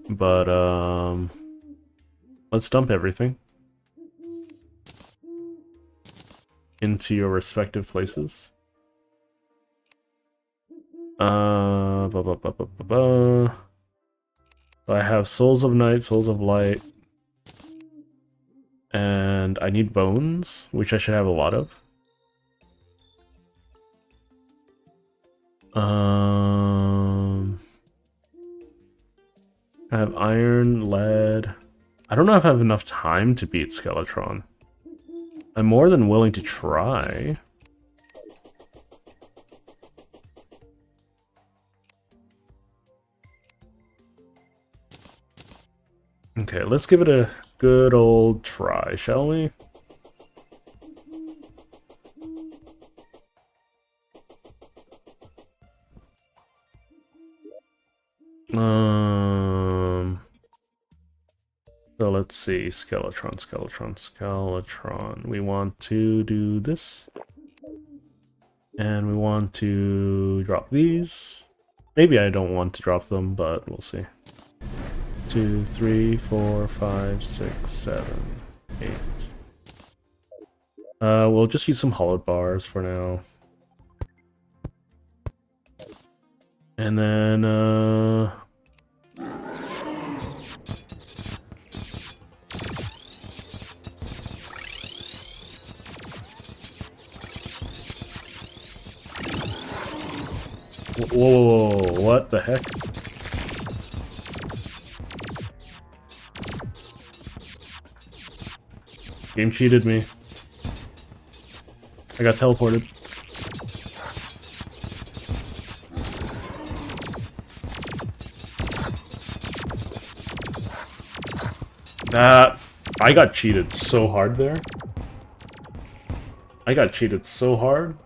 But, let's dump everything into your respective places. So I have Souls of Night, Souls of Light, and I need bones, which I should have a lot of. I have iron, lead. I don't know if I have enough time to beat Skeletron. I'm more than willing to try. Okay, let's give it a good old try, shall we? So let's see, Skeletron. We want to do this. And we want to drop these. Maybe I don't want to drop them, but we'll see. 2, 3, 4, 5, 6, 7, 8. We'll just use some hollowed bars for now. And then, whoa, what the heck? Game cheated me. I got teleported. I got cheated so hard there. I got cheated so hard.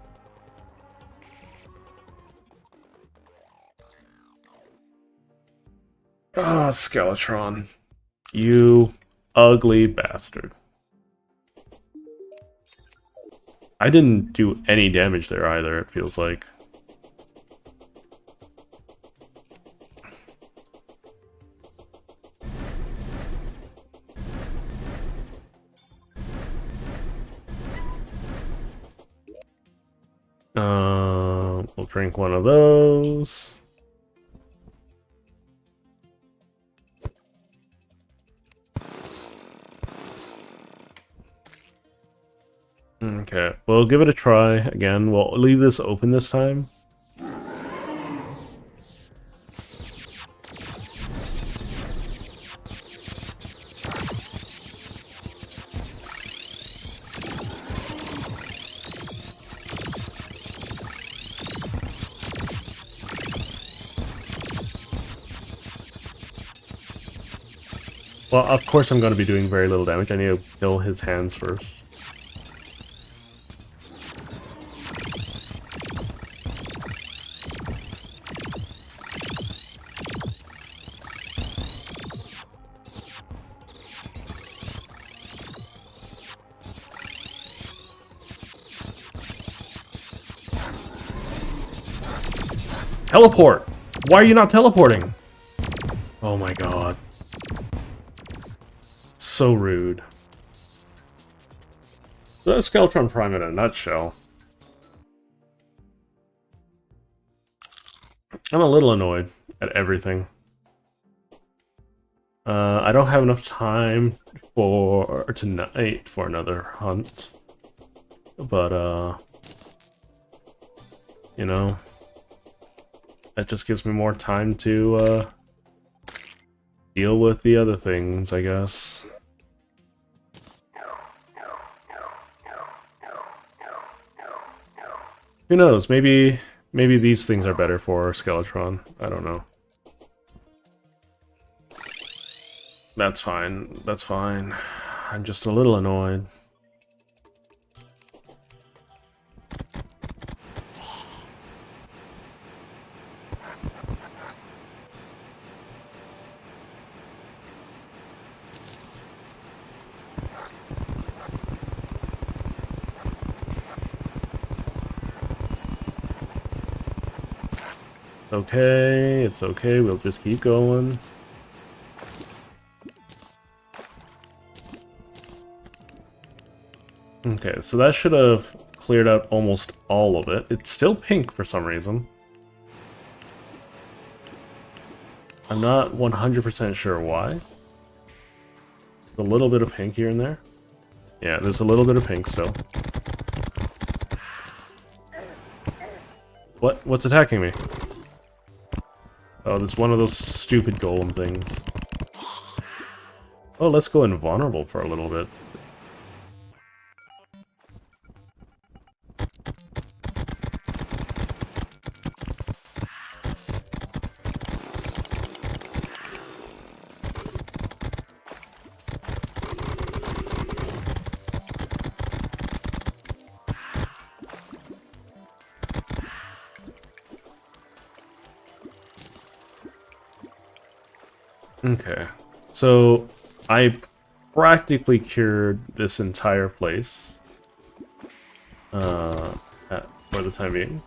Ah, Skeletron. You ugly bastard. I didn't do any damage there either, it feels like. We'll drink one of those. Okay, we'll give it a try again. We'll leave this open this time. Well, of course I'm going to be doing very little damage. I need to kill his hands first. Teleport! Why are you not teleporting? Oh my god. So rude. That's Skeletron Prime in a nutshell. I'm a little annoyed at everything. I don't have enough time for tonight for another hunt. But, you know, that just gives me more time to, deal with the other things, I guess. Who knows? Maybe these things are better for Skeletron. I don't know. That's fine. That's fine. I'm just a little annoyed. Okay, it's okay, we'll just keep going. Okay, so that should have cleared out almost all of it. It's still pink for some reason. I'm not 100% sure why. A little bit of pink here and there. Yeah, there's a little bit of pink still. What's attacking me? Oh, there's one of those stupid golem things. Oh, let's go invulnerable for a little bit. Okay, so I practically cured this entire place. For the time being.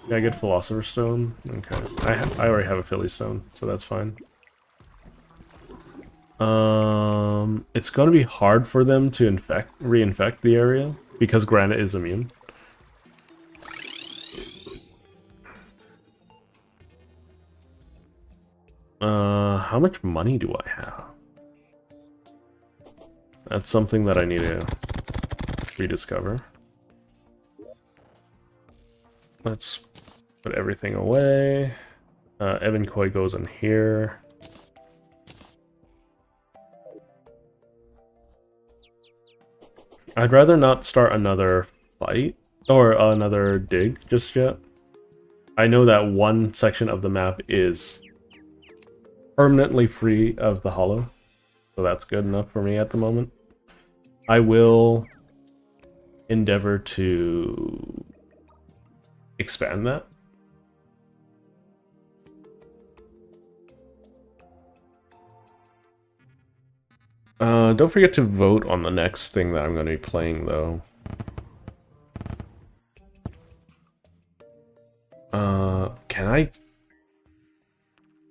Yeah, I get Philosopher's Stone. Okay. I already have a Philly Stone, so that's fine. It's gonna be hard for them to reinfect the area because Granite is immune. How much money do I have? That's something that I need to rediscover. Let's put everything away. Evan Koi goes in here. I'd rather not start another fight or another dig just yet. I know that one section of the map is permanently free of the hollow, so that's good enough for me at the moment. I will endeavor to expand that. Don't forget to vote on the next thing that I'm going to be playing, though.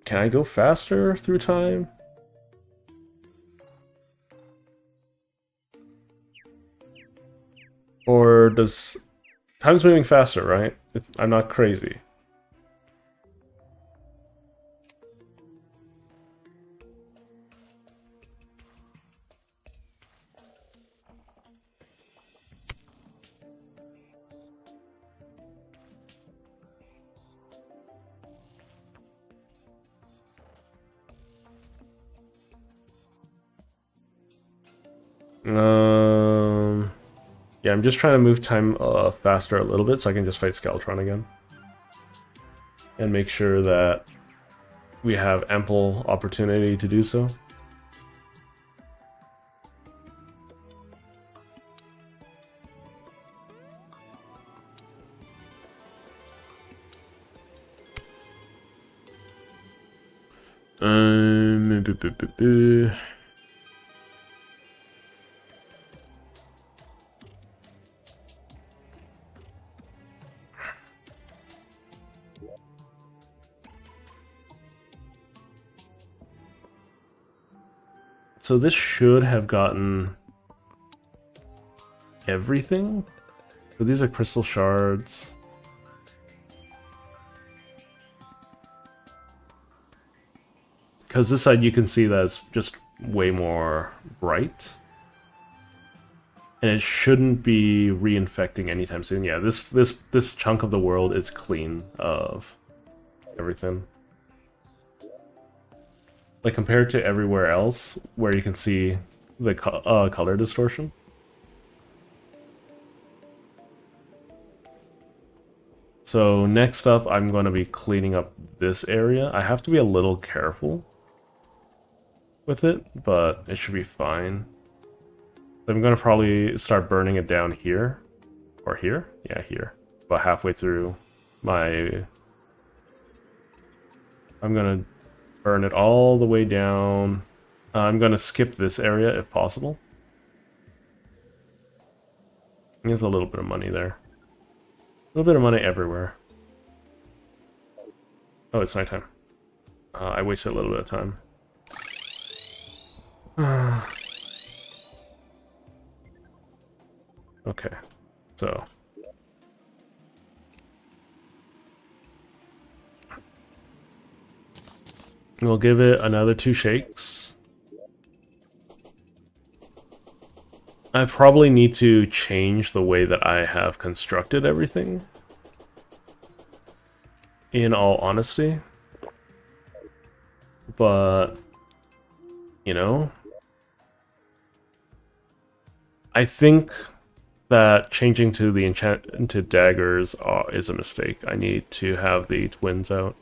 Can I go faster through time? Or does... Time's moving faster, right? I'm not crazy. Yeah, I'm just trying to move time faster a little bit so I can just fight Skeletron again. And make sure that we have ample opportunity to do so. So this should have gotten everything. So these are crystal shards. Because this side you can see that it's just way more bright. And it shouldn't be reinfecting anytime soon. Yeah, this chunk of the world is clean of everything. Like compared to everywhere else, where you can see the color distortion. So next up, I'm going to be cleaning up this area. I have to be a little careful with it, but it should be fine. I'm going to probably start burning it down here. Or here? Yeah, here. About halfway through my... I'm going to burn it all the way down. I'm going to skip this area if possible. There's a little bit of money there. A little bit of money everywhere. Oh, it's nighttime. I wasted a little bit of time. Okay, so... We'll give it another 2 shakes. I probably need to change the way that I have constructed everything. In all honesty. But, you know, I think that changing to the enchanted daggers is a mistake. I need to have the twins out.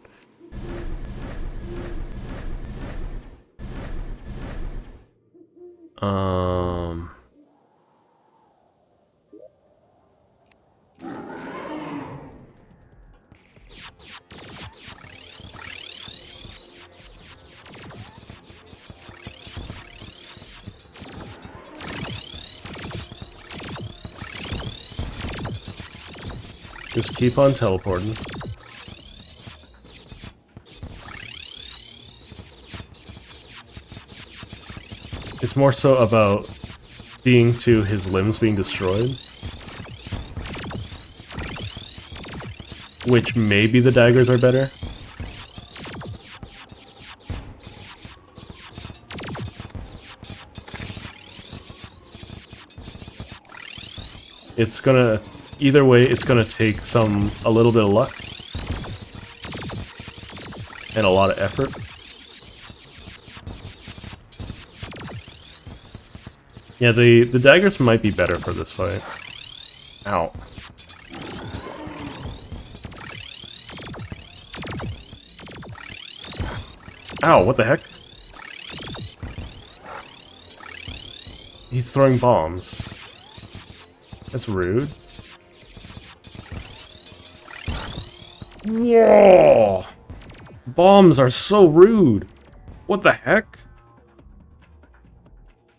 Just keep on teleporting. It's more so about seeing to his limbs being destroyed. Which maybe the daggers are better. It's gonna, either way, it's gonna take a little bit of luck. And a lot of effort. Yeah, the daggers might be better for this fight. Ow. Ow, what the heck? He's throwing bombs. That's rude. Whoa! Bombs are so rude! What the heck?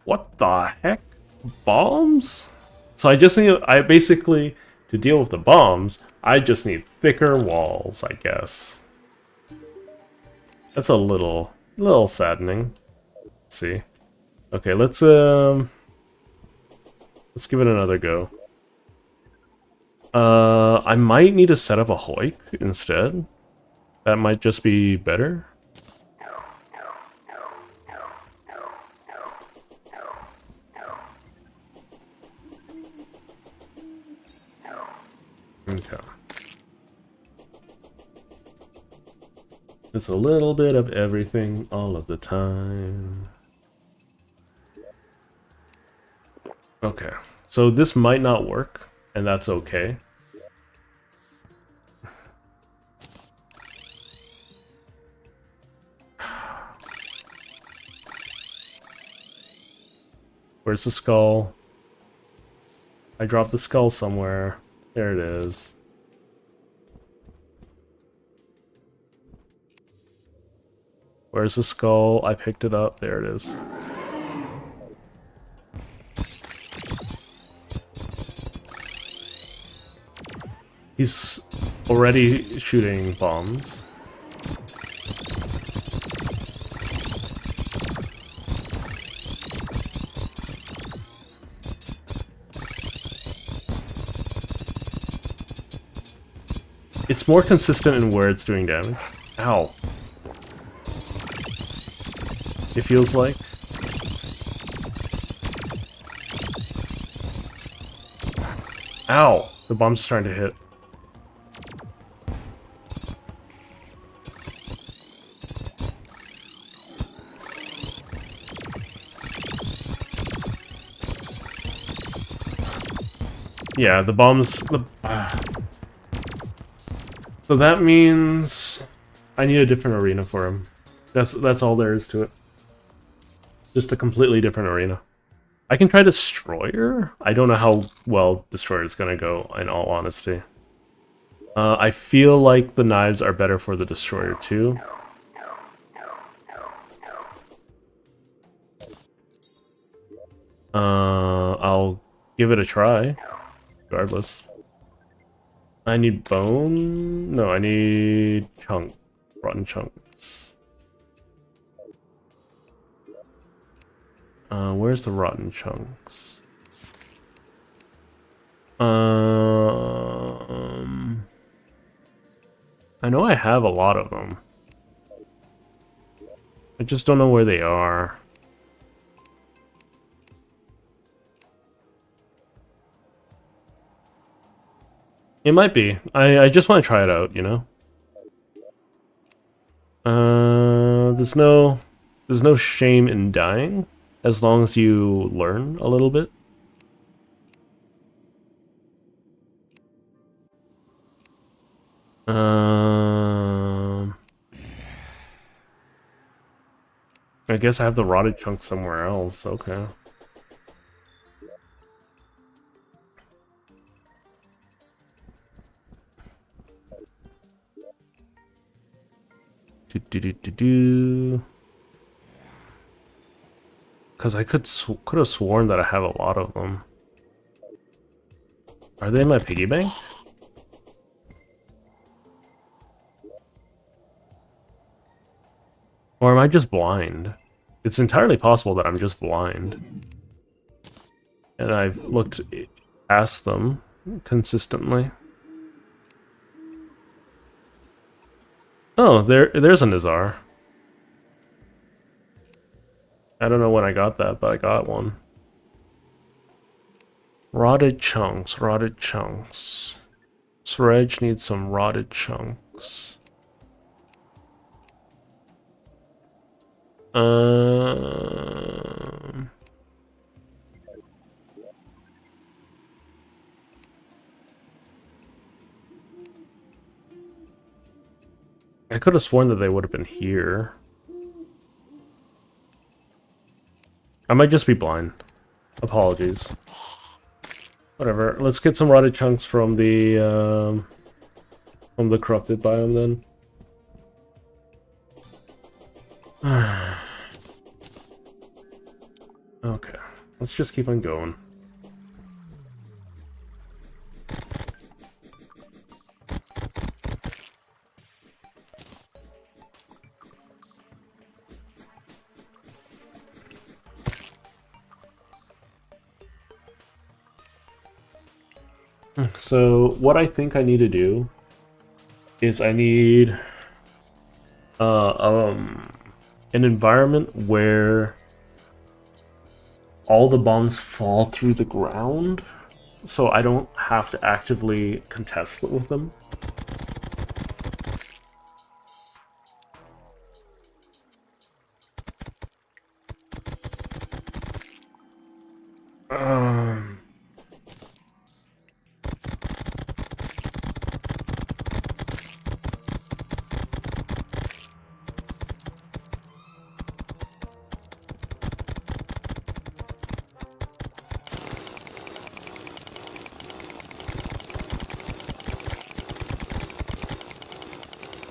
What the heck? Bombs? So I basically, to deal with the bombs, I just need thicker walls, I guess. That's a little saddening. Let's see. Okay, let's give it another go. I might need to set up a Hoik instead. That might just be better. Okay. It's a little bit of everything all of the time. Okay, so this might not work, and that's okay. Where's the skull? I dropped the skull somewhere. There it is. Where's the skull? I picked it up. There it is. He's already shooting bombs. It's more consistent in where it's doing damage. Ow. It feels like. Ow! The bomb's trying to hit. Yeah, the bombs... So that means I need a different arena for him. That's all there is to it. Just a completely different arena. I can try Destroyer. I don't know how well Destroyer is gonna go, in all honesty. I feel like the knives are better for the Destroyer too. I'll give it a try, regardless. I need bone? No, I need chunk. Rotten chunks. Where's the rotten chunks? I know I have a lot of them. I just don't know where they are. It might be. I just want to try it out, you know? There's no shame in dying, as long as you learn a little bit. I guess I have the rotted chunk somewhere else, okay. Because I could have sworn that I have a lot of them. Are they in my piggy bank? Or am I just blind? It's entirely possible that I'm just blind. And I've looked past them consistently. Oh, there's a Nizar. I don't know when I got that, but I got one. Rotted chunks, rotted chunks. Suraj needs some rotted chunks. I could have sworn that they would have been here. I might just be blind. Apologies. Whatever. Let's get some rotted chunks from the corrupted biome then. Okay. Let's just keep on going. So what I think I need to do is I need an environment where all the bombs fall through the ground, so I don't have to actively contest with them.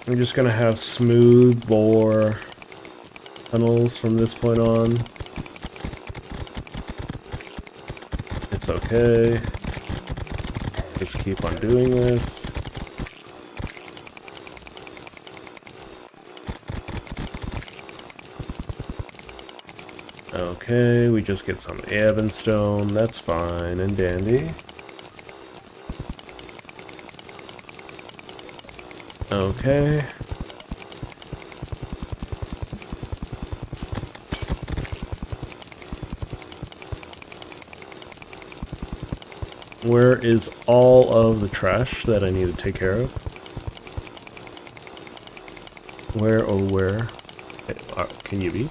I'm just gonna have smooth bore tunnels from this point on. It's okay. Just keep on doing this. Okay, we just get some Evanstone, that's fine and dandy. Okay. Where is all of the trash that I need to take care of? Where, oh where? Can you be?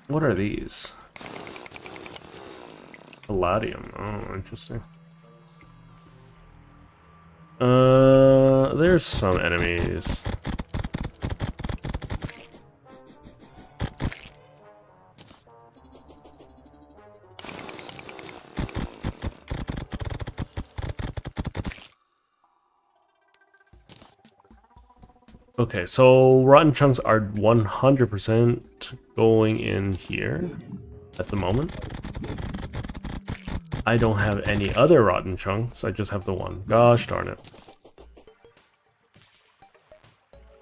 What are these? Palladium. Oh, interesting. There's some enemies. Okay, so rotten chunks are 100% going in here at the moment. I don't have any other rotten chunks, I just have the one. Gosh darn it.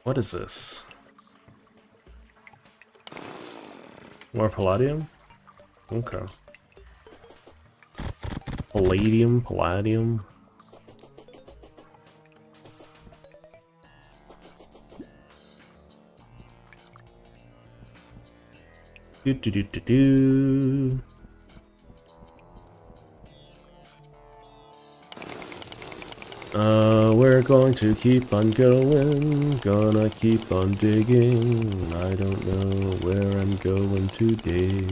What is this? More palladium? Okay. Palladium. Do. We're going to keep on going, gonna keep on digging. I don't know where I'm going today.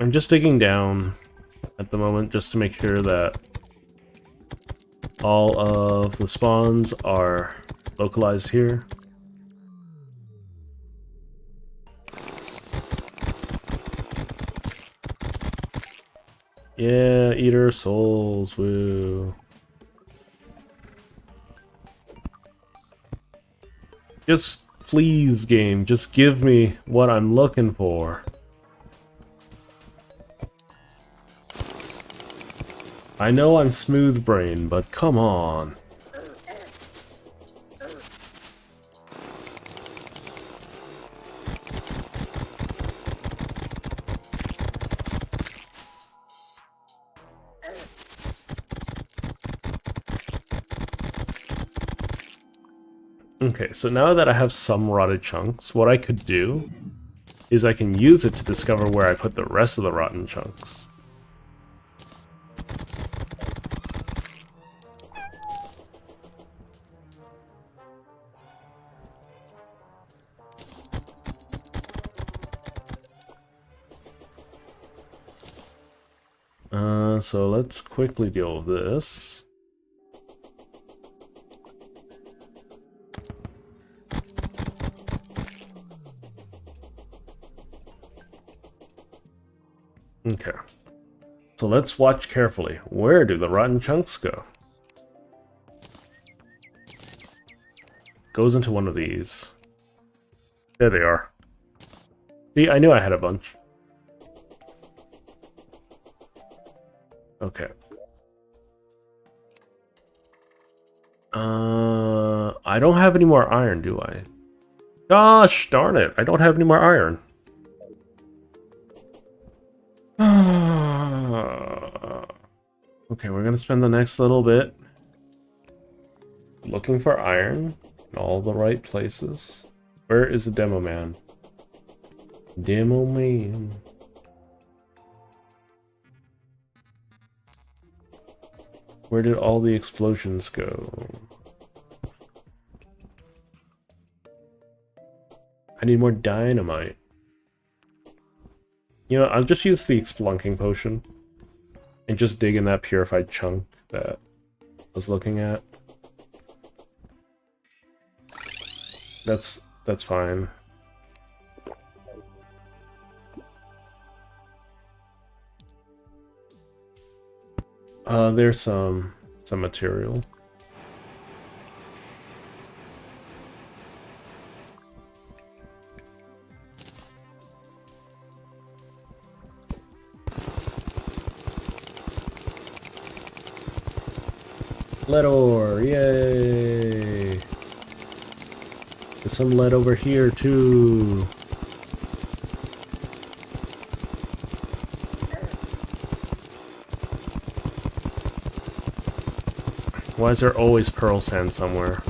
I'm just digging down at the moment just to make sure that all of the spawns are localized here. Yeah, Eater Souls, woo. Just please, game, just give me what I'm looking for. I know I'm smooth brain, but come on. Okay, so now that I have some rotted chunks, what I could do is I can use it to discover where I put the rest of the rotten chunks. So let's quickly deal with this. Okay. So let's watch carefully. Where do the rotten chunks go? Goes into one of these. There they are. See, I knew I had a bunch. Okay. I don't have any more iron, do I? Gosh darn it, I don't have any more iron. Okay, we're gonna spend the next little bit looking for iron in all the right places. Where is the demo man? Demo man. Where did all the explosions go? I need more dynamite. You know, I'll just use the Splunking potion and just dig in that purified chunk that I was looking at. That's fine. There's some material. Lead ore, yay! There's some lead over here too. Why is there always pearl sand somewhere?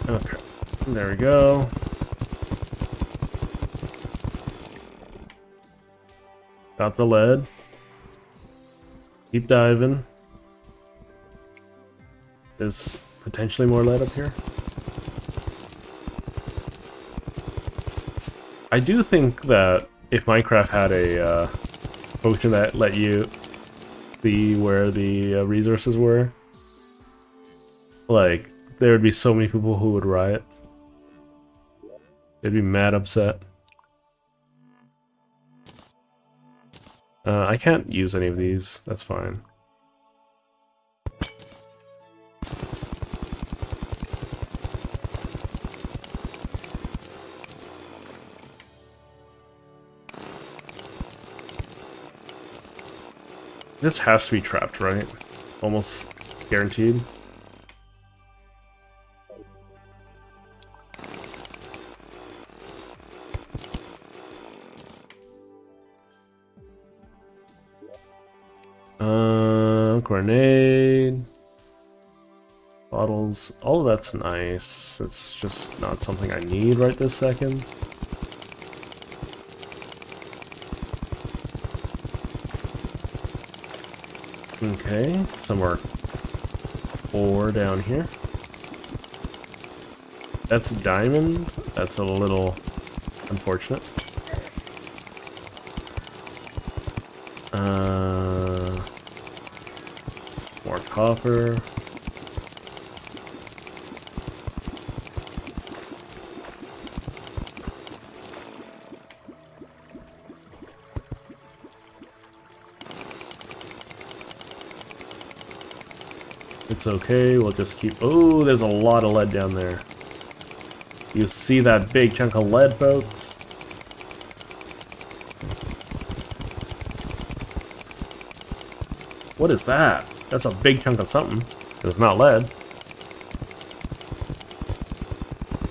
Okay, there we go. Got the lead. Keep diving. There's potentially more lead up here. I do think that if Minecraft had a potion that let you see where the resources were, like, there would be so many people who would riot. They'd be mad upset. I can't use any of these. That's fine. This has to be trapped, right? Almost guaranteed. Grenade. Bottles. All of that's nice. It's just not something I need right this second. Okay, some more ore down here. That's diamond. That's a little unfortunate. More copper. It's okay, we'll just keep... Oh, there's a lot of lead down there. You see that big chunk of lead, folks? What is that? That's a big chunk of something. It's not lead.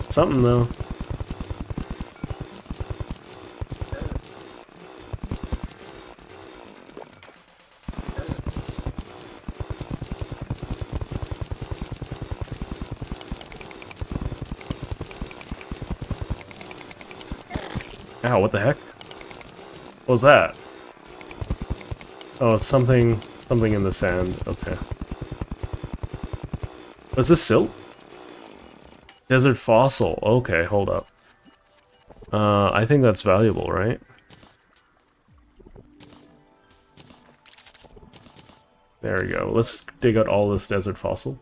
Something, though. Ow, what the heck? What was that? Oh, it's something in the sand. Okay. Was this silt? Desert fossil. Okay, hold up. I think that's valuable, right? There we go. Let's dig out all this desert fossil.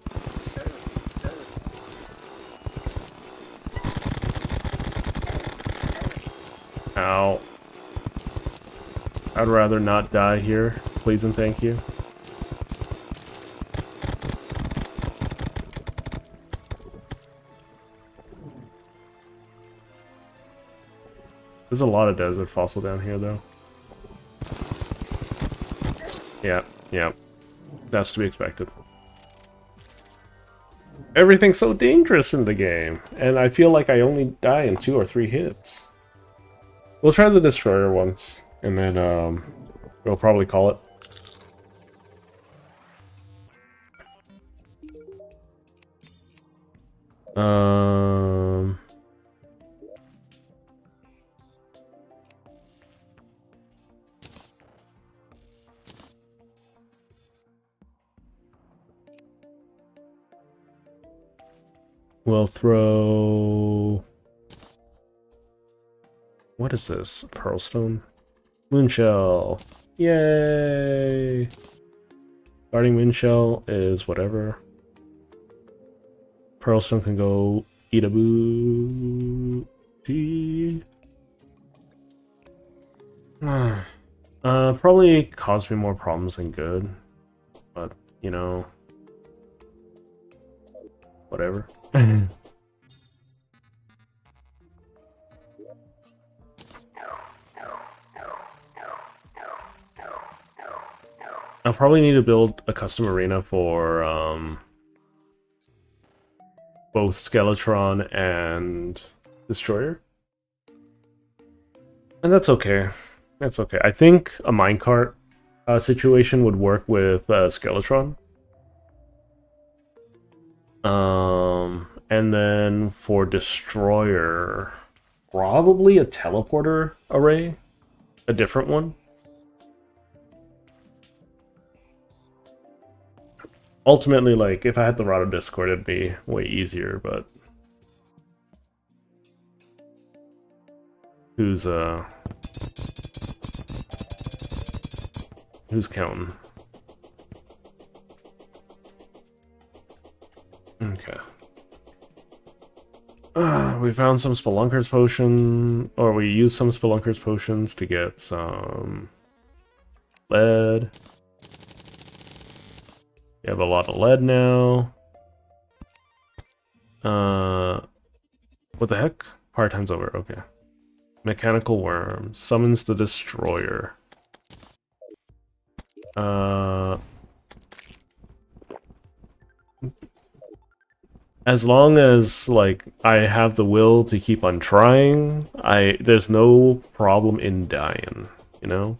Ow. I'd rather not die here. Please and thank you. There's a lot of desert fossil down here, though. Yeah. That's to be expected. Everything's so dangerous in the game, and I feel like I only die in 2 or 3 hits. We'll try the destroyer once, and then we'll probably call it. We'll throw... What is this? Pearlstone? Moonshell! Yay! Guarding Moonshell is whatever. Pearlstone can go eat a booty. Probably cause me more problems than good. But, you know... Whatever. I'll probably need to build a custom arena for both Skeletron and Destroyer. And that's okay. That's okay. I think a minecart situation would work with Skeletron. And then for Destroyer, probably a teleporter array. A different one. Ultimately, like, if I had the Rado Discord, it'd be way easier, but... Who's counting? Okay. We found some Spelunker's Potion, or we used some Spelunker's Potions to get some lead. We have a lot of lead now. What the heck? Part time's over, okay. Mechanical Worm summons the Destroyer. As long as, like, I have the will to keep on trying, there's no problem in dying, you know?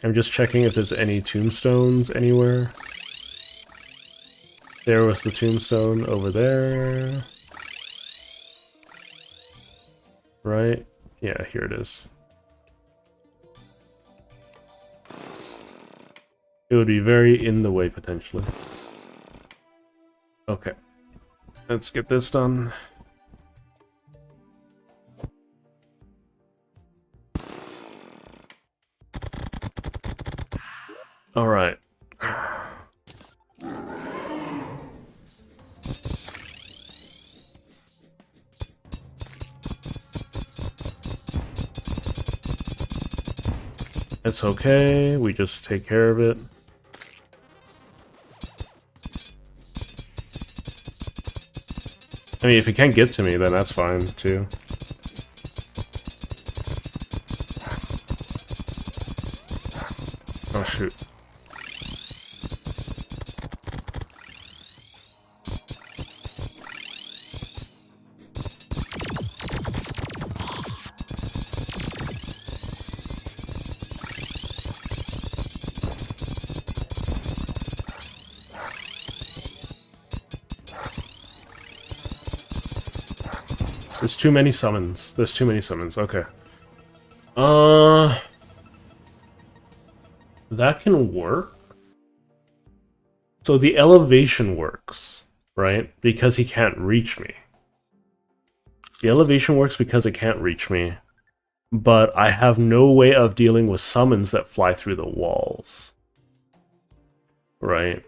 I'm just checking if there's any tombstones anywhere. There was the tombstone over there. Right? Yeah, here it is. It would be very in the way, potentially. Okay. Let's get this done. Alright. It's okay, we just take care of it. I mean, if he can't get to me, then that's fine, too. Oh, shoot. There's too many summons. There's too many summons. Okay. That can work. So the elevation works, right? Because he can't reach me. The elevation works because it can't reach me. But I have no way of dealing with summons that fly through the walls. Right?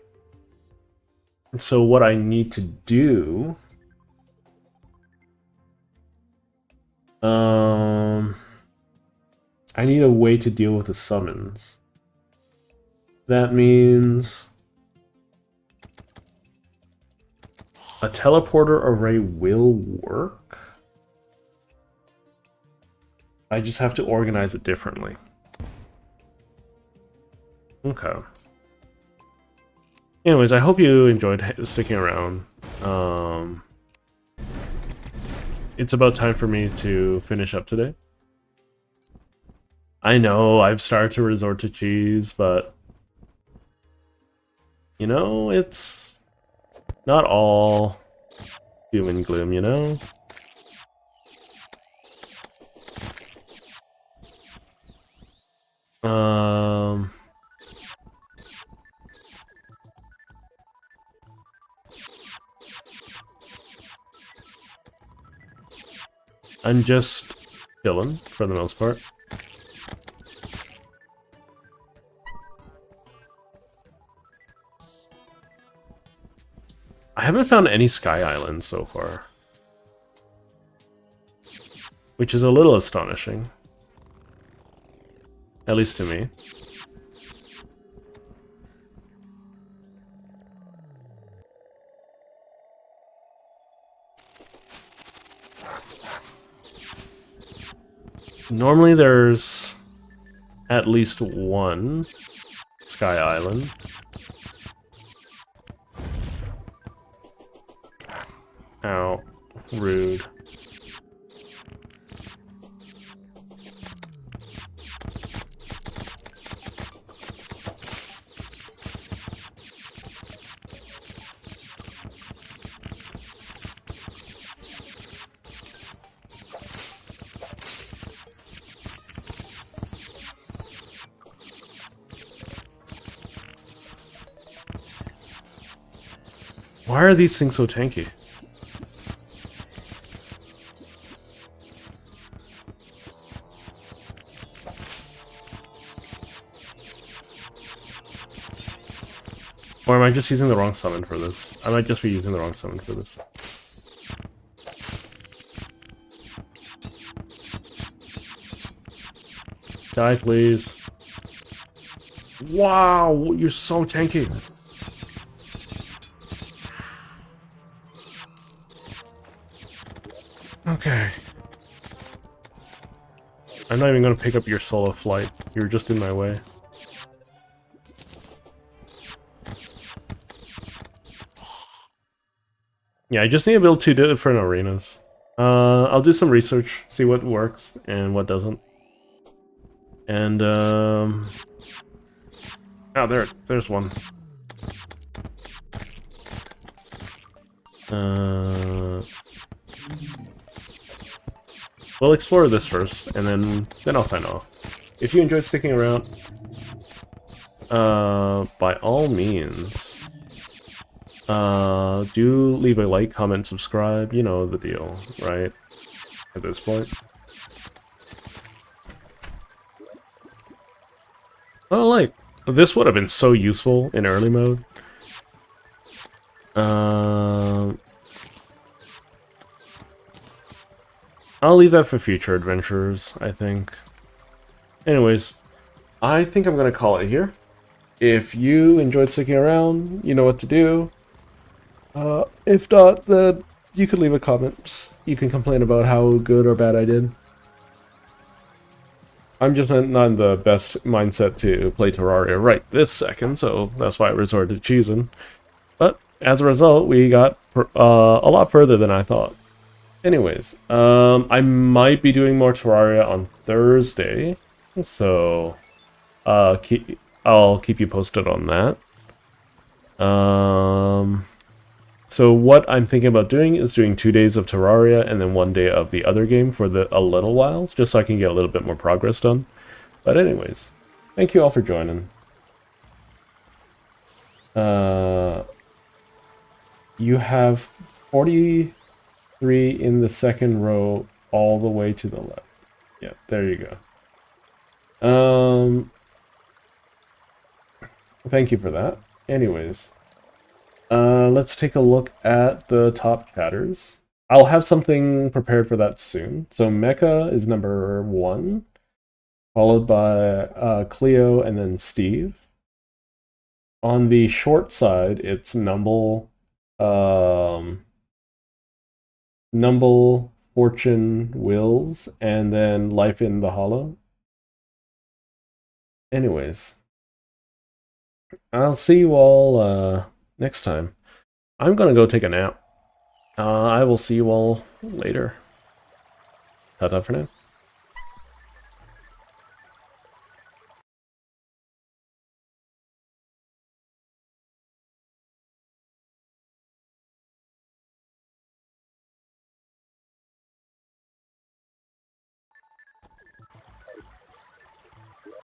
So what I need to do... I need a way to deal with the summons. That means a teleporter array will work. I just have to organize it differently. Okay. Anyways, I hope you enjoyed sticking around. It's about time for me to finish up today. I know I've started to resort to cheese, but you know, it's not all doom and gloom, you know? I'm just chilling for the most part. I haven't found any Sky Islands so far, which is a little astonishing, at least to me. Normally there's at least one Sky Island. Ow, rude. Why are these things so tanky? Or am I just using the wrong summon for this? I might just be using the wrong summon for this. Die, please. Wow, you're so tanky. Okay. I'm not even gonna pick up your solo flight. You're just in my way. Yeah, I just need to build 2 different arenas. I'll do some research, see what works and what doesn't. And, oh, there's one. We'll explore this first, and then I'll sign off. If you enjoyed sticking around, By all means, do leave a like, comment, subscribe. You know the deal, right? At this point. Oh, like, this would have been so useful in early mode. I'll leave that for future adventurers, I think. Anyways, I think I'm gonna call it here. If you enjoyed sticking around, you know what to do. If not, then you can leave a comment. You can complain about how good or bad I did. I'm just not in the best mindset to play Terraria right this second, so that's why I resorted to cheesing. But as a result, we got a lot further than I thought. Anyways, I might be doing more Terraria on Thursday, so I'll keep you posted on that. So what I'm thinking about doing is doing 2 days of Terraria and then 1 day of the other game for a little while, just so I can get a little bit more progress done. But anyways, thank you all for joining. You have 43 in the second row all the way to the left. Yeah, there you go. Thank you for that. Anyways, let's take a look at the top chatters. I'll have something prepared for that soon. So Mecha is number 1, followed by Cleo and then Steve. On the short side, it's Numble, Fortune, Wills, and then Life in the Hollow. Anyways, I'll see you all next time. I'm gonna go take a nap. I will see you all later. Ta-ta for now.